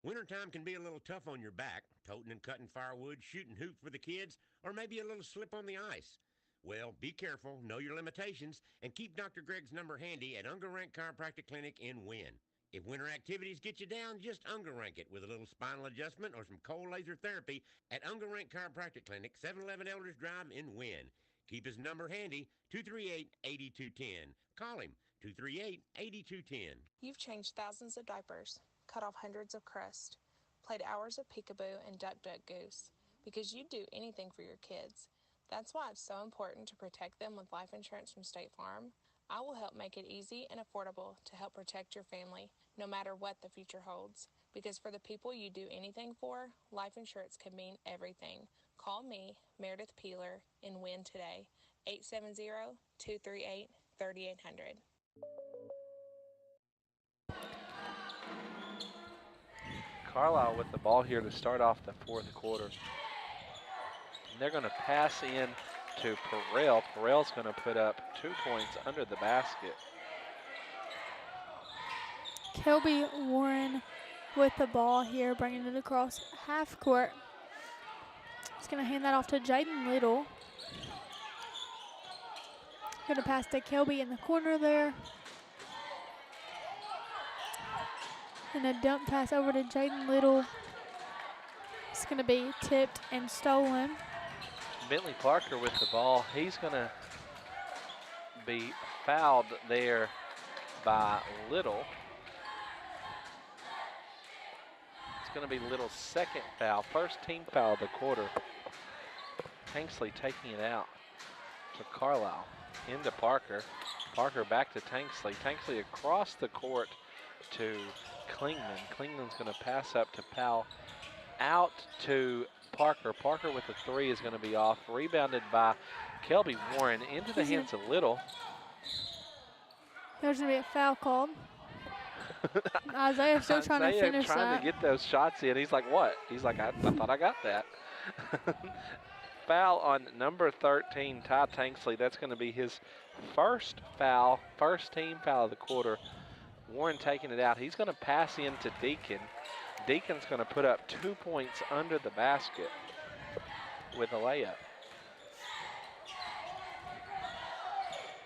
Wintertime can be a little tough on your back, toting and cutting firewood, shooting hoops for the kids, or maybe a little slip on the ice. Well, be careful, know your limitations, and keep Dr. Greg's number handy at Unger Rank Chiropractic Clinic in Wynn. If winter activities get you down, just Unger Rank it with a little spinal adjustment or some cold laser therapy at Unger Rank Chiropractic Clinic, 711 Elders Drive in Wynn. Keep his number handy, 238-8210. Call him, 238-8210. You've changed thousands of diapers, cut off hundreds of crusts, played hours of peekaboo and duck goose, because you'd do anything for your kids. That's why it's so important to protect them with life insurance from State Farm. I will help make it easy and affordable to help protect your family, no matter what the future holds. Because for the people you do anything for, life insurance can mean everything. Call me, Meredith Peeler, in Wynn today, 870-238-3800. Carlisle with the ball here to start off the fourth quarter. And they're going to pass in to Perrell. Perrell's going to put up 2 points under the basket. Kelby Warren with the ball here, bringing it across half court. He's going to hand that off to Jaden Little. Going to pass to Kelby in the corner there. And a dump pass over to Jaden Little. It's going to be tipped and stolen. Bentley Parker with the ball. He's going to be fouled there by Little. It's going to be Little's second foul. First team foul of the quarter. Tanksley taking it out to Carlisle. Into Parker. Parker back to Tanksley. Tanksley across the court to Klingman. Klingman's going to pass up to Powell. Out to Parker. Parker with the three is going to be off. Rebounded by Kelby Warren into the hands of Little. There's going to be a foul called. Isaiah still trying to finish trying to get those shots in. He's like, what? He's like, I thought I got that. Foul on number 13, Ty Tanksley. That's going to be his first foul, first team foul of the quarter. Warren taking it out. He's going to pass in to Deacon. Deacon's going to put up 2 points under the basket with a layup.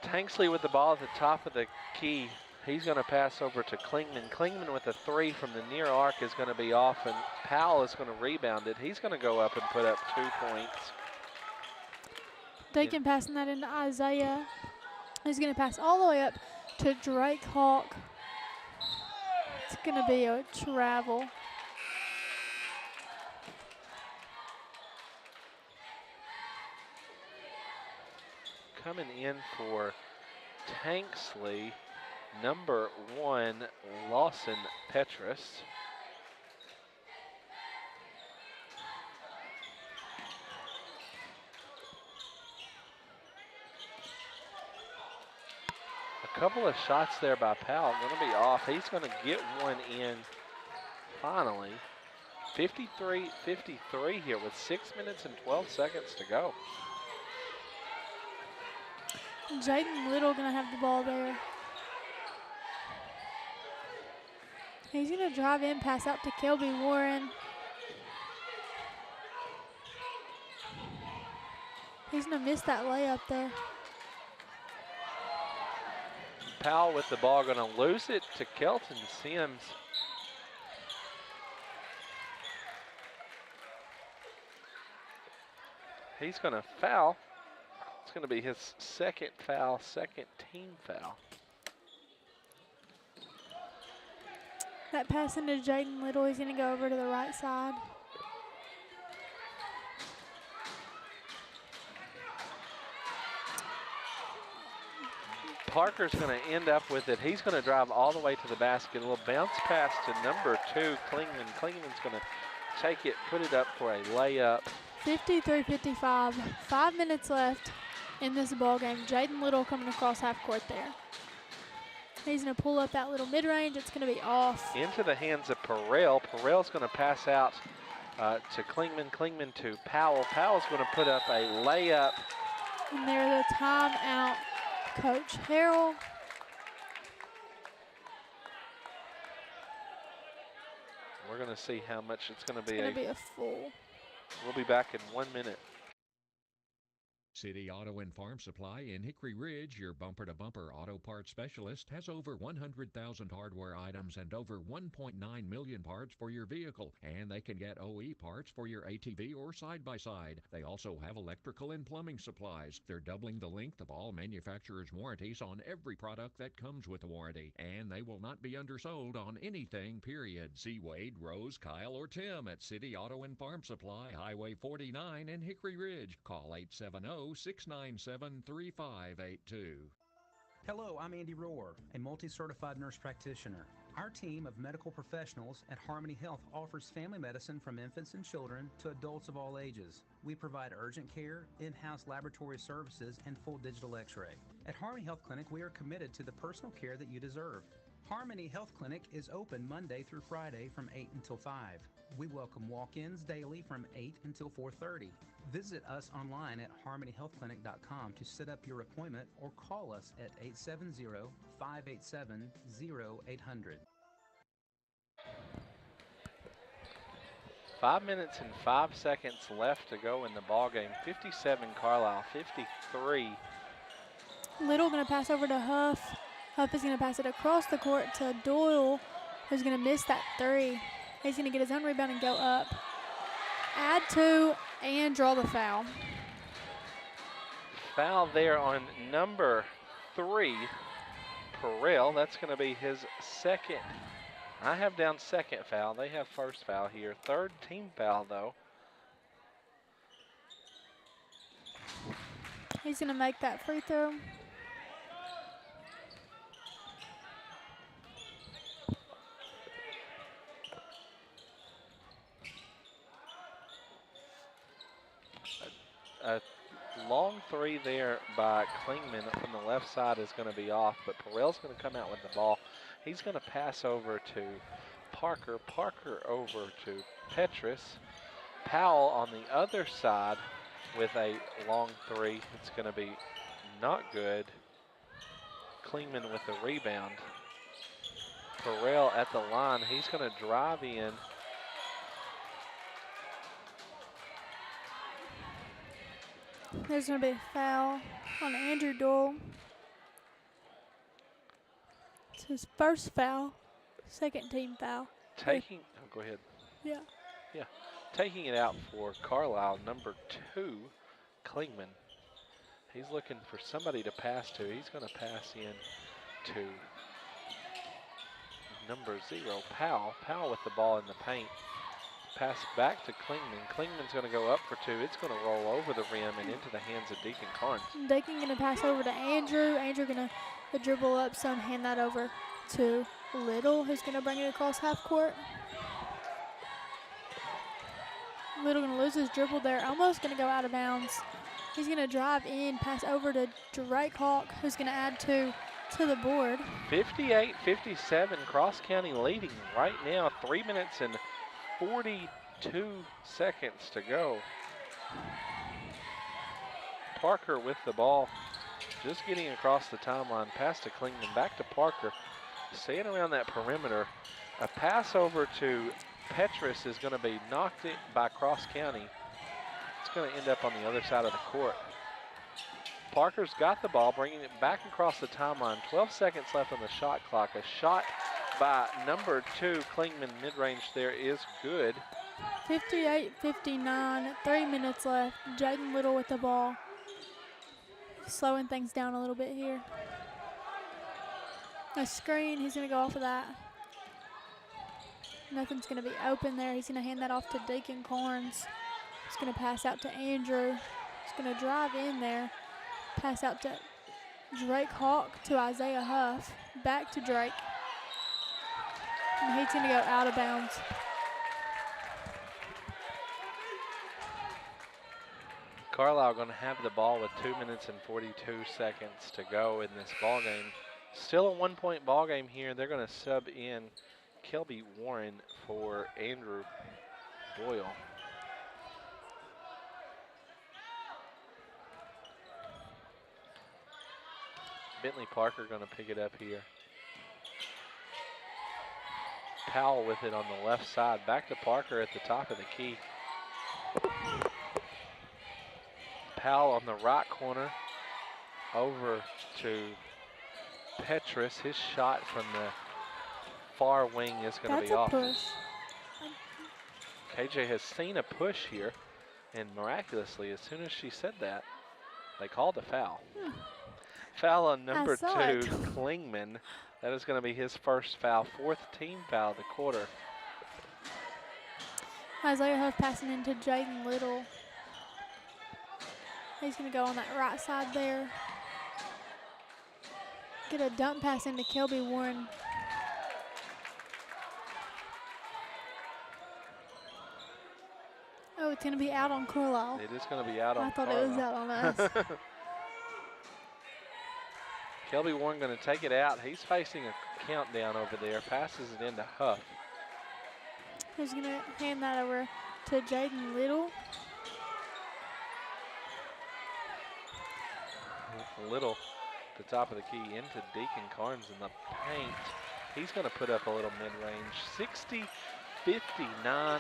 Tanksley with the ball at the top of the key. He's going to pass over to Klingman. Klingman with a three from the near arc is going to be off, and Powell is going to rebound it. He's going to go up and put up 2 points. Deacon passing that into Isaiah. He's going to pass all the way up to Drake Hawk. It's going to be a travel. Coming in for Tanksley, number 1, Lawson Petrus. A couple of shots there by Powell, going to be off. He's going to get one in finally. 53-53 here with 6 minutes and 12 seconds to go. Jaden Little going to have the ball there. He's going to drive in, pass out to Kelby Warren. He's going to miss that layup there. Powell with the ball, going to lose it to Kelton Sims. He's going to foul. It's going to be his second foul, second team foul. That pass into Jaden Little, he's going to go over to the right side. Parker's going to end up with it. He's going to drive all the way to the basket. A little bounce pass to number 2, Klingman. Klingman's going to take it, put it up for a layup. 53-55, 5 minutes left in this ball game. Jaden Little coming across half court there. He's going to pull up that little mid-range. It's going to be off. Into the hands of Perrell. Perrell's going to pass out to Klingman. Klingman to Powell. Powell's going to put up a layup. And there's a timeout, Coach Harrell. We're going to see how much it's going to be. It's going to be a full. We'll be back in 1 minute. City Auto and Farm Supply in Hickory Ridge, your bumper-to-bumper auto parts specialist, has over 100,000 hardware items and over 1.9 million parts for your vehicle. And they can get OE parts for your ATV or side-by-side. They also have electrical and plumbing supplies. They're doubling the length of all manufacturers' warranties on every product that comes with a warranty. And they will not be undersold on anything, period. See Wade, Rose, Kyle, or Tim at City Auto and Farm Supply, Highway 49 in Hickory Ridge. Call 870-697-3582. Hello, I'm Andy Rohr, a multi-certified nurse practitioner. Our team of medical professionals at Harmony Health offers family medicine from infants and children to adults of all ages. We provide urgent care, in-house laboratory services, and full digital x-ray. At Harmony Health Clinic, we are committed to the personal care that you deserve. Harmony Health Clinic is open Monday through Friday from 8 until 5. We welcome walk-ins daily from 8 until 4:30. Visit us online at harmonyhealthclinic.com to set up your appointment or call us at 870-587-0800. 5 minutes and 5 seconds left to go in the ball game. 57 Carlisle, 53. Little going to pass over to Huff. Huff is going to pass it across the court to Doyle, who's going to miss that three. He's going to get his own rebound and go up. Add two and draw the foul. Foul there on number 3, Perrell. That's going to be his second. I have down second foul. They have first foul here. Third team foul, though. He's going to make that free throw. A long three there by Klingman from the left side is going to be off, but Perrell's going to come out with the ball. He's going to pass over to Parker. Parker over to Petrus. Powell on the other side with a long three. It's going to be not good. Klingman with the rebound. Perrell at the line. He's going to drive in. There's going to be a foul on Andrew Doyle. It's his first foul, second team foul. Taking, oh, go ahead. Yeah. Yeah, taking it out for Carlisle, number 2, Klingman. He's looking for somebody to pass to. He's going to pass in to number 0, Powell. Powell with the ball in the paint. Pass back to Klingman. Klingman's going to go up for 2. It's going to roll over the rim and into the hands of Deacon Carnes. Deacon going to pass over to Andrew. Andrew going to dribble up some, hand that over to Little, who's going to bring it across half court. Little going to lose his dribble there. Almost going to go out of bounds. He's going to drive in, pass over to Drake Hawk, who's going to add 2 to the board. 58-57, Cross County leading right now. 3 minutes and 42 seconds to go. Parker with the ball, just getting across the timeline, pass to Klingman, back to Parker, staying around that perimeter. A pass over to Petrus is going to be knocked in by Cross County. It's going to end up on the other side of the court. Parker's got the ball, bringing it back across the timeline. 12 seconds left on the shot clock. A shot by number 2, Klingman, mid-range there is good. 58-59, 3 minutes left. Jaden Little with the ball. Slowing things down a little bit here. A screen, he's going to go off of that. Nothing's going to be open there. He's going to hand that off to Deacon Carnes. He's going to pass out to Andrew. He's going to drive in there. Pass out to Drake Hawk to Isaiah Huff. Back to Drake. And he's going to go out of bounds. Carlisle going to have the ball with 2 minutes and 42 seconds to go in this ball game. Still a 1-point ball game here. They're going to sub in Kelby Warren for Andrew Doyle. Bentley Parker going to pick it up here. Powell with it on the left side. Back to Parker at the top of the key. Powell on the right corner. Over to Petrus. His shot from the far wing is going to be off. Push. KJ has seen a push here, and miraculously, as soon as she said that, they called a foul. Foul on number 2, Klingman. That is going to be his first foul, 4th team foul of the quarter. Isaiah Huff passing into Jaden Little. He's going to go on that right side there. Get a dump pass into Kelby Warren. Oh, it's going to be out on Carlisle. It is going to be out on Carlisle. I thought it was out on us. Kelby Warren going to take it out. He's facing a countdown over there. Passes it into Huff. He's going to hand that over to Jaden Little. Little, the top of the key, into Deacon Carnes in the paint. He's going to put up a little mid-range. 60-59.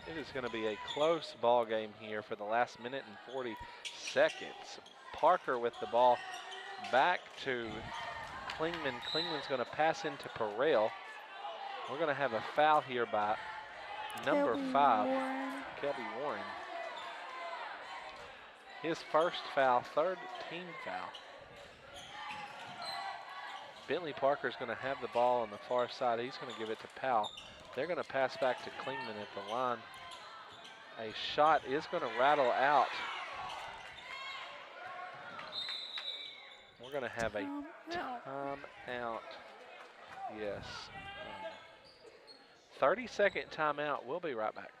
It is going to be a close ball game here for the last minute and 40 seconds. Parker with the ball back to Klingman. Klingman's going to pass into Perrell. We're going to have a foul here by number 5, Kelby Warren. His first foul, 3rd team foul. Bentley Parker's going to have the ball on the far side. He's going to give it to Powell. They're going to pass back to Klingman at the line. A shot is going to rattle out. We're going to have a timeout. Yes. 30-second timeout. We'll be right back.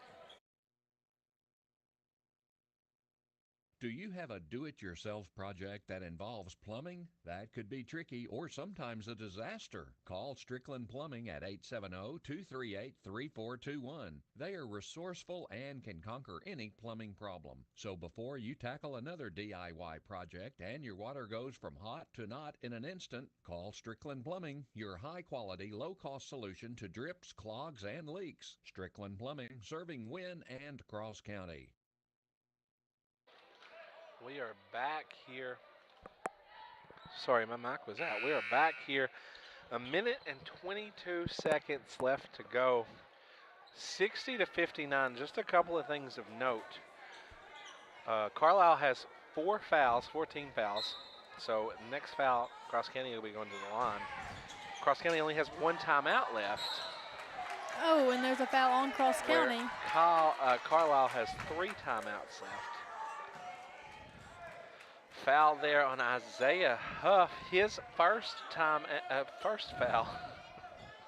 Do you have a do-it-yourself project that involves plumbing? That could be tricky or sometimes a disaster. Call Strickland Plumbing at 870-238-3421. They are resourceful and can conquer any plumbing problem. So before you tackle another DIY project and your water goes from hot to not in an instant, call Strickland Plumbing, your high-quality, low-cost solution to drips, clogs, and leaks. Strickland Plumbing, serving Wynn and Cross County. We are back here. Sorry, my mic was out. We are back here. 1 minute and 22 seconds left to go. 60-59. Just a couple of things of note. Carlisle has 4 team fouls. So next foul, Cross County will be going to the line. Cross County only has 1 timeout left. Oh, and there's a foul on Cross County. Carlisle has 3 timeouts left. Foul there on Isaiah Huff, his first foul.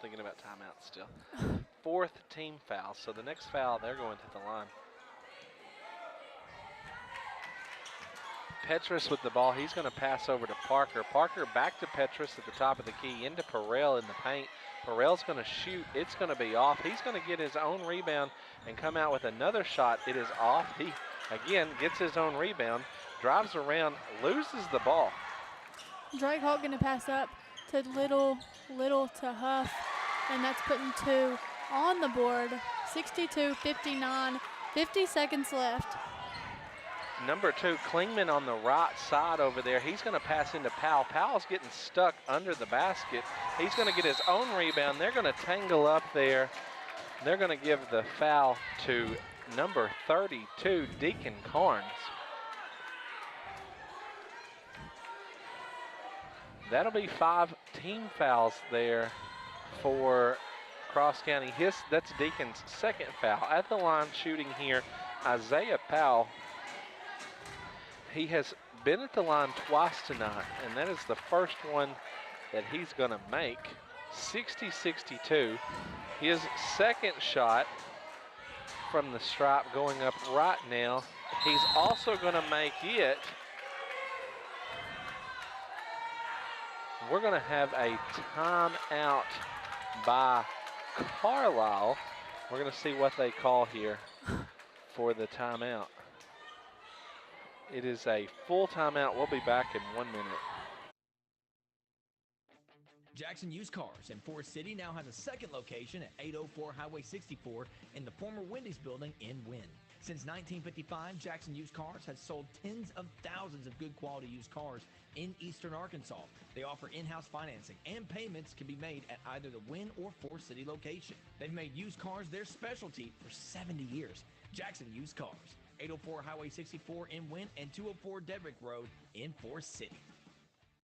Thinking about timeout still. 4th team foul. So the next foul, they're going to the line. Petrus with the ball. He's going to pass over to Parker. Parker back to Petrus at the top of the key, into Perrell in the paint. Perrell's going to shoot. It's going to be off. He's going to get his own rebound and come out with another shot. It is off. He, again, gets his own rebound, drives around, loses the ball. Drake Hawk going to pass up to Little to Huff, and that's putting 2 on the board. 62-59, 50 seconds left. Number 2, Klingman on the right side over there. He's going to pass into Powell. Powell's getting stuck under the basket. He's going to get his own rebound. They're going to tangle up there. They're going to give the foul to number 32, Deacon Carnes. That'll be 5 team fouls there for Cross County. That's Deacon's 2nd foul. At the line shooting here, Isaiah Powell. He has been at the line twice tonight, and that is the first one that he's going to make. 60-62. His 2nd shot from the stripe going up right now. He's also going to make it. we're going to have a timeout by Carlisle. We're going to see what they call here for the timeout. It is a full timeout. We'll be back in 1 minute. Jackson Used Cars in Forest City now has a second location at 804 Highway 64 in the former Wendy's building in Wynn. Since 1955, Jackson Used Cars has sold tens of thousands of good quality used cars in eastern Arkansas. They offer in-house financing and payments can be made at either the Wynn or Forest City location. They've made used cars their specialty for 70 years. Jackson Used Cars, 804 Highway 64 in Wynn and 204 Dedrick Road in Forest City.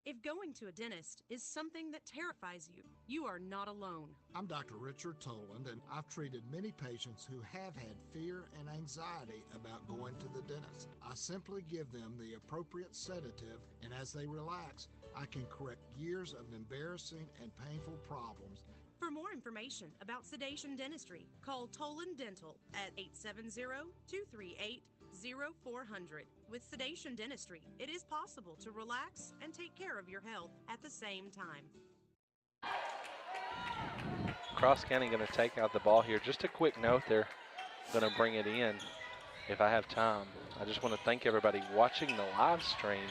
If going to a dentist is something that terrifies you, you are not alone. I'm Dr. Richard Toland, and I've treated many patients who have had fear and anxiety about going to the dentist. I simply give them the appropriate sedative, and as they relax, I can correct years of embarrassing and painful problems. For more information about sedation dentistry, call Toland Dental at 870-238-0400. With sedation dentistry, it is possible to relax and take care of your health at the same time. Cross County going to take out the ball here. Just a quick note, they're going to bring it in if I have time. I just want to thank everybody watching the live stream.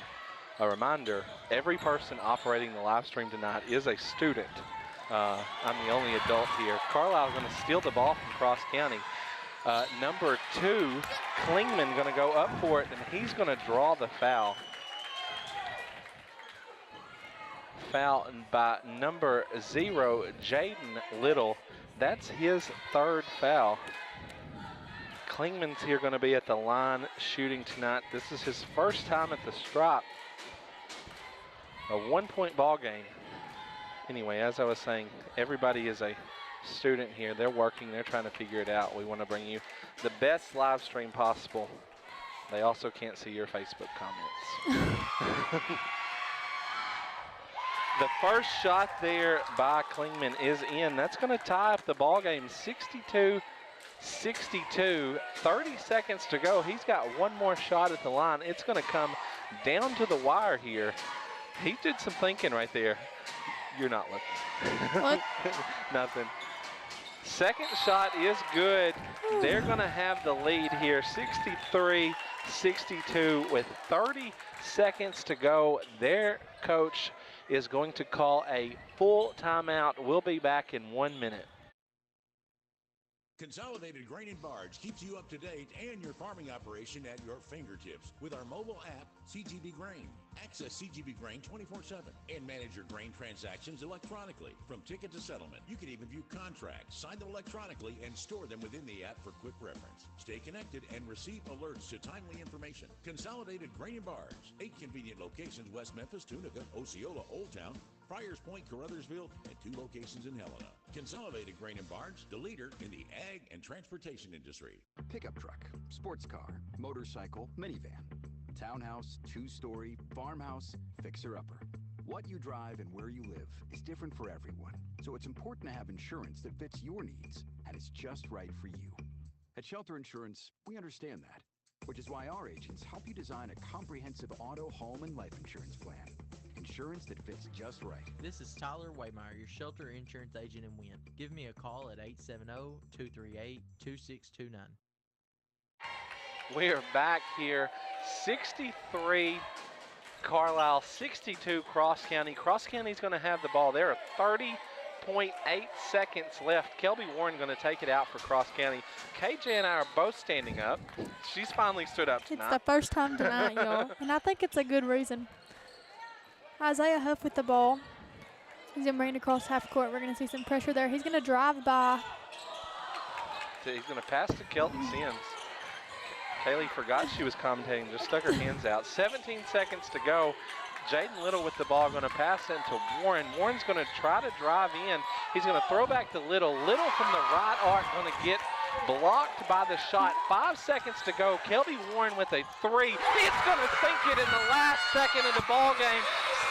A reminder, every person operating the live stream tonight is a student. I'm the only adult here. Carlisle is going to steal the ball from Cross County. Number 2, Klingman, going to go up for it, and he's going to draw the foul. Foul by number 0, Jaden Little. That's his 3rd foul. Klingman's here going to be at the line shooting tonight. This is his first time at the stripe. A 1-point ball game. Anyway, as I was saying, everybody is a student here. They're working, they're trying to figure it out. We want to bring you the best live stream possible. They also can't see your Facebook comments. The first shot there by Klingman is in. That's going to tie up the ball game 62-62. 30 seconds to go. He's got one more shot at the line. It's going to come down to the wire here. He did some thinking right there. You're not looking. What? Nothing. Second shot is good. They're going to have the lead here, 63-62 with 30 seconds to go. Their coach is going to call a full timeout. We'll be back in 1 minute. Consolidated Grain and Barge keeps you up to date and your farming operation at your fingertips with our mobile app, CGB Grain. Access CGB Grain 24/7 and manage your grain transactions electronically from ticket to settlement. You can even view contracts, sign them electronically, and store them within the app for quick reference. Stay connected and receive alerts to timely information. Consolidated Grain and Barge, 8 convenient locations: West Memphis, Tunica, Osceola, Old Town, Friars Point, Carruthersville, and 2 locations in Helena. Consolidated Grain and Barge, the leader in the ag and transportation industry. Pickup truck, sports car, motorcycle, minivan, townhouse, 2-story, farmhouse, fixer-upper. What you drive and where you live is different for everyone, so it's important to have insurance that fits your needs and is just right for you. At Shelter Insurance, we understand that, which is why our agents help you design a comprehensive auto, home, and life insurance plan. Insurance that fits just right. This is Tyler Waymeyer, your Shelter Insurance agent in Wynn. Give me a call at 870-238-2629. We are back here, 63 Carlisle, 62 Cross County. Cross County's going to have the ball. There are 30.8 seconds left. Kelby Warren going to take it out for Cross County. KJ and I are both standing up. She's finally stood up tonight. It's the first time tonight, y'all, and I think it's a good reason. Isaiah Huff with the ball. He's going to bring it across half court. We're going to see some pressure there. He's going to drive by. He's going to pass to Kelton Sims. Kaylee forgot she was commentating, just stuck her hands out. 17 seconds to go. Jaden Little with the ball, going to pass it to Warren. Warren's going to try to drive in. He's going to throw back to Little. Little from the right arc going to get blocked by the shot. 5 seconds to go. Kelby Warren with a 3. It's going to sink it in the last second of the ball game.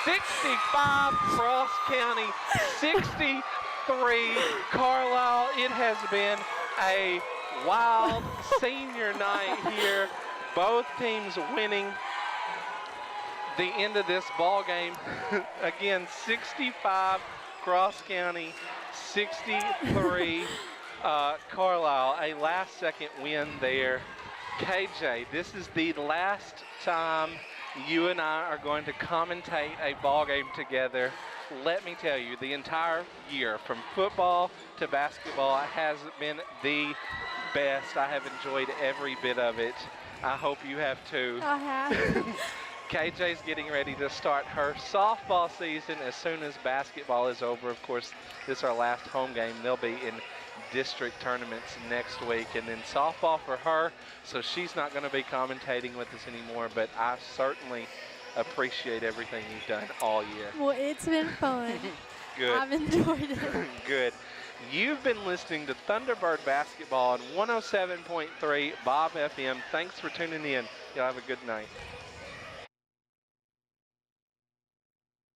65 Cross County, 63 Carlisle. It has been a wild senior night here. Both teams winning. the end of this ball game. Again, 65 Cross County, 63 Carlisle. A last-second win there. KJ, this is the last time you and I are going to commentate a ball game together. Let me tell you, the entire year, from football to basketball, has been the best. I have enjoyed every bit of it. I hope you have too. I have. KJ's getting ready to start her softball season as soon as basketball is over. Of course, this is our last home game. They'll be in district tournaments next week, and then softball for her, so she's not going to be commentating with us anymore, but I certainly appreciate everything you've done all year. Well, it's been fun. Good. I've enjoyed it. Good. You've been listening to Thunderbird Basketball on 107.3 Bob FM. Thanks for tuning in. Y'all have a good night.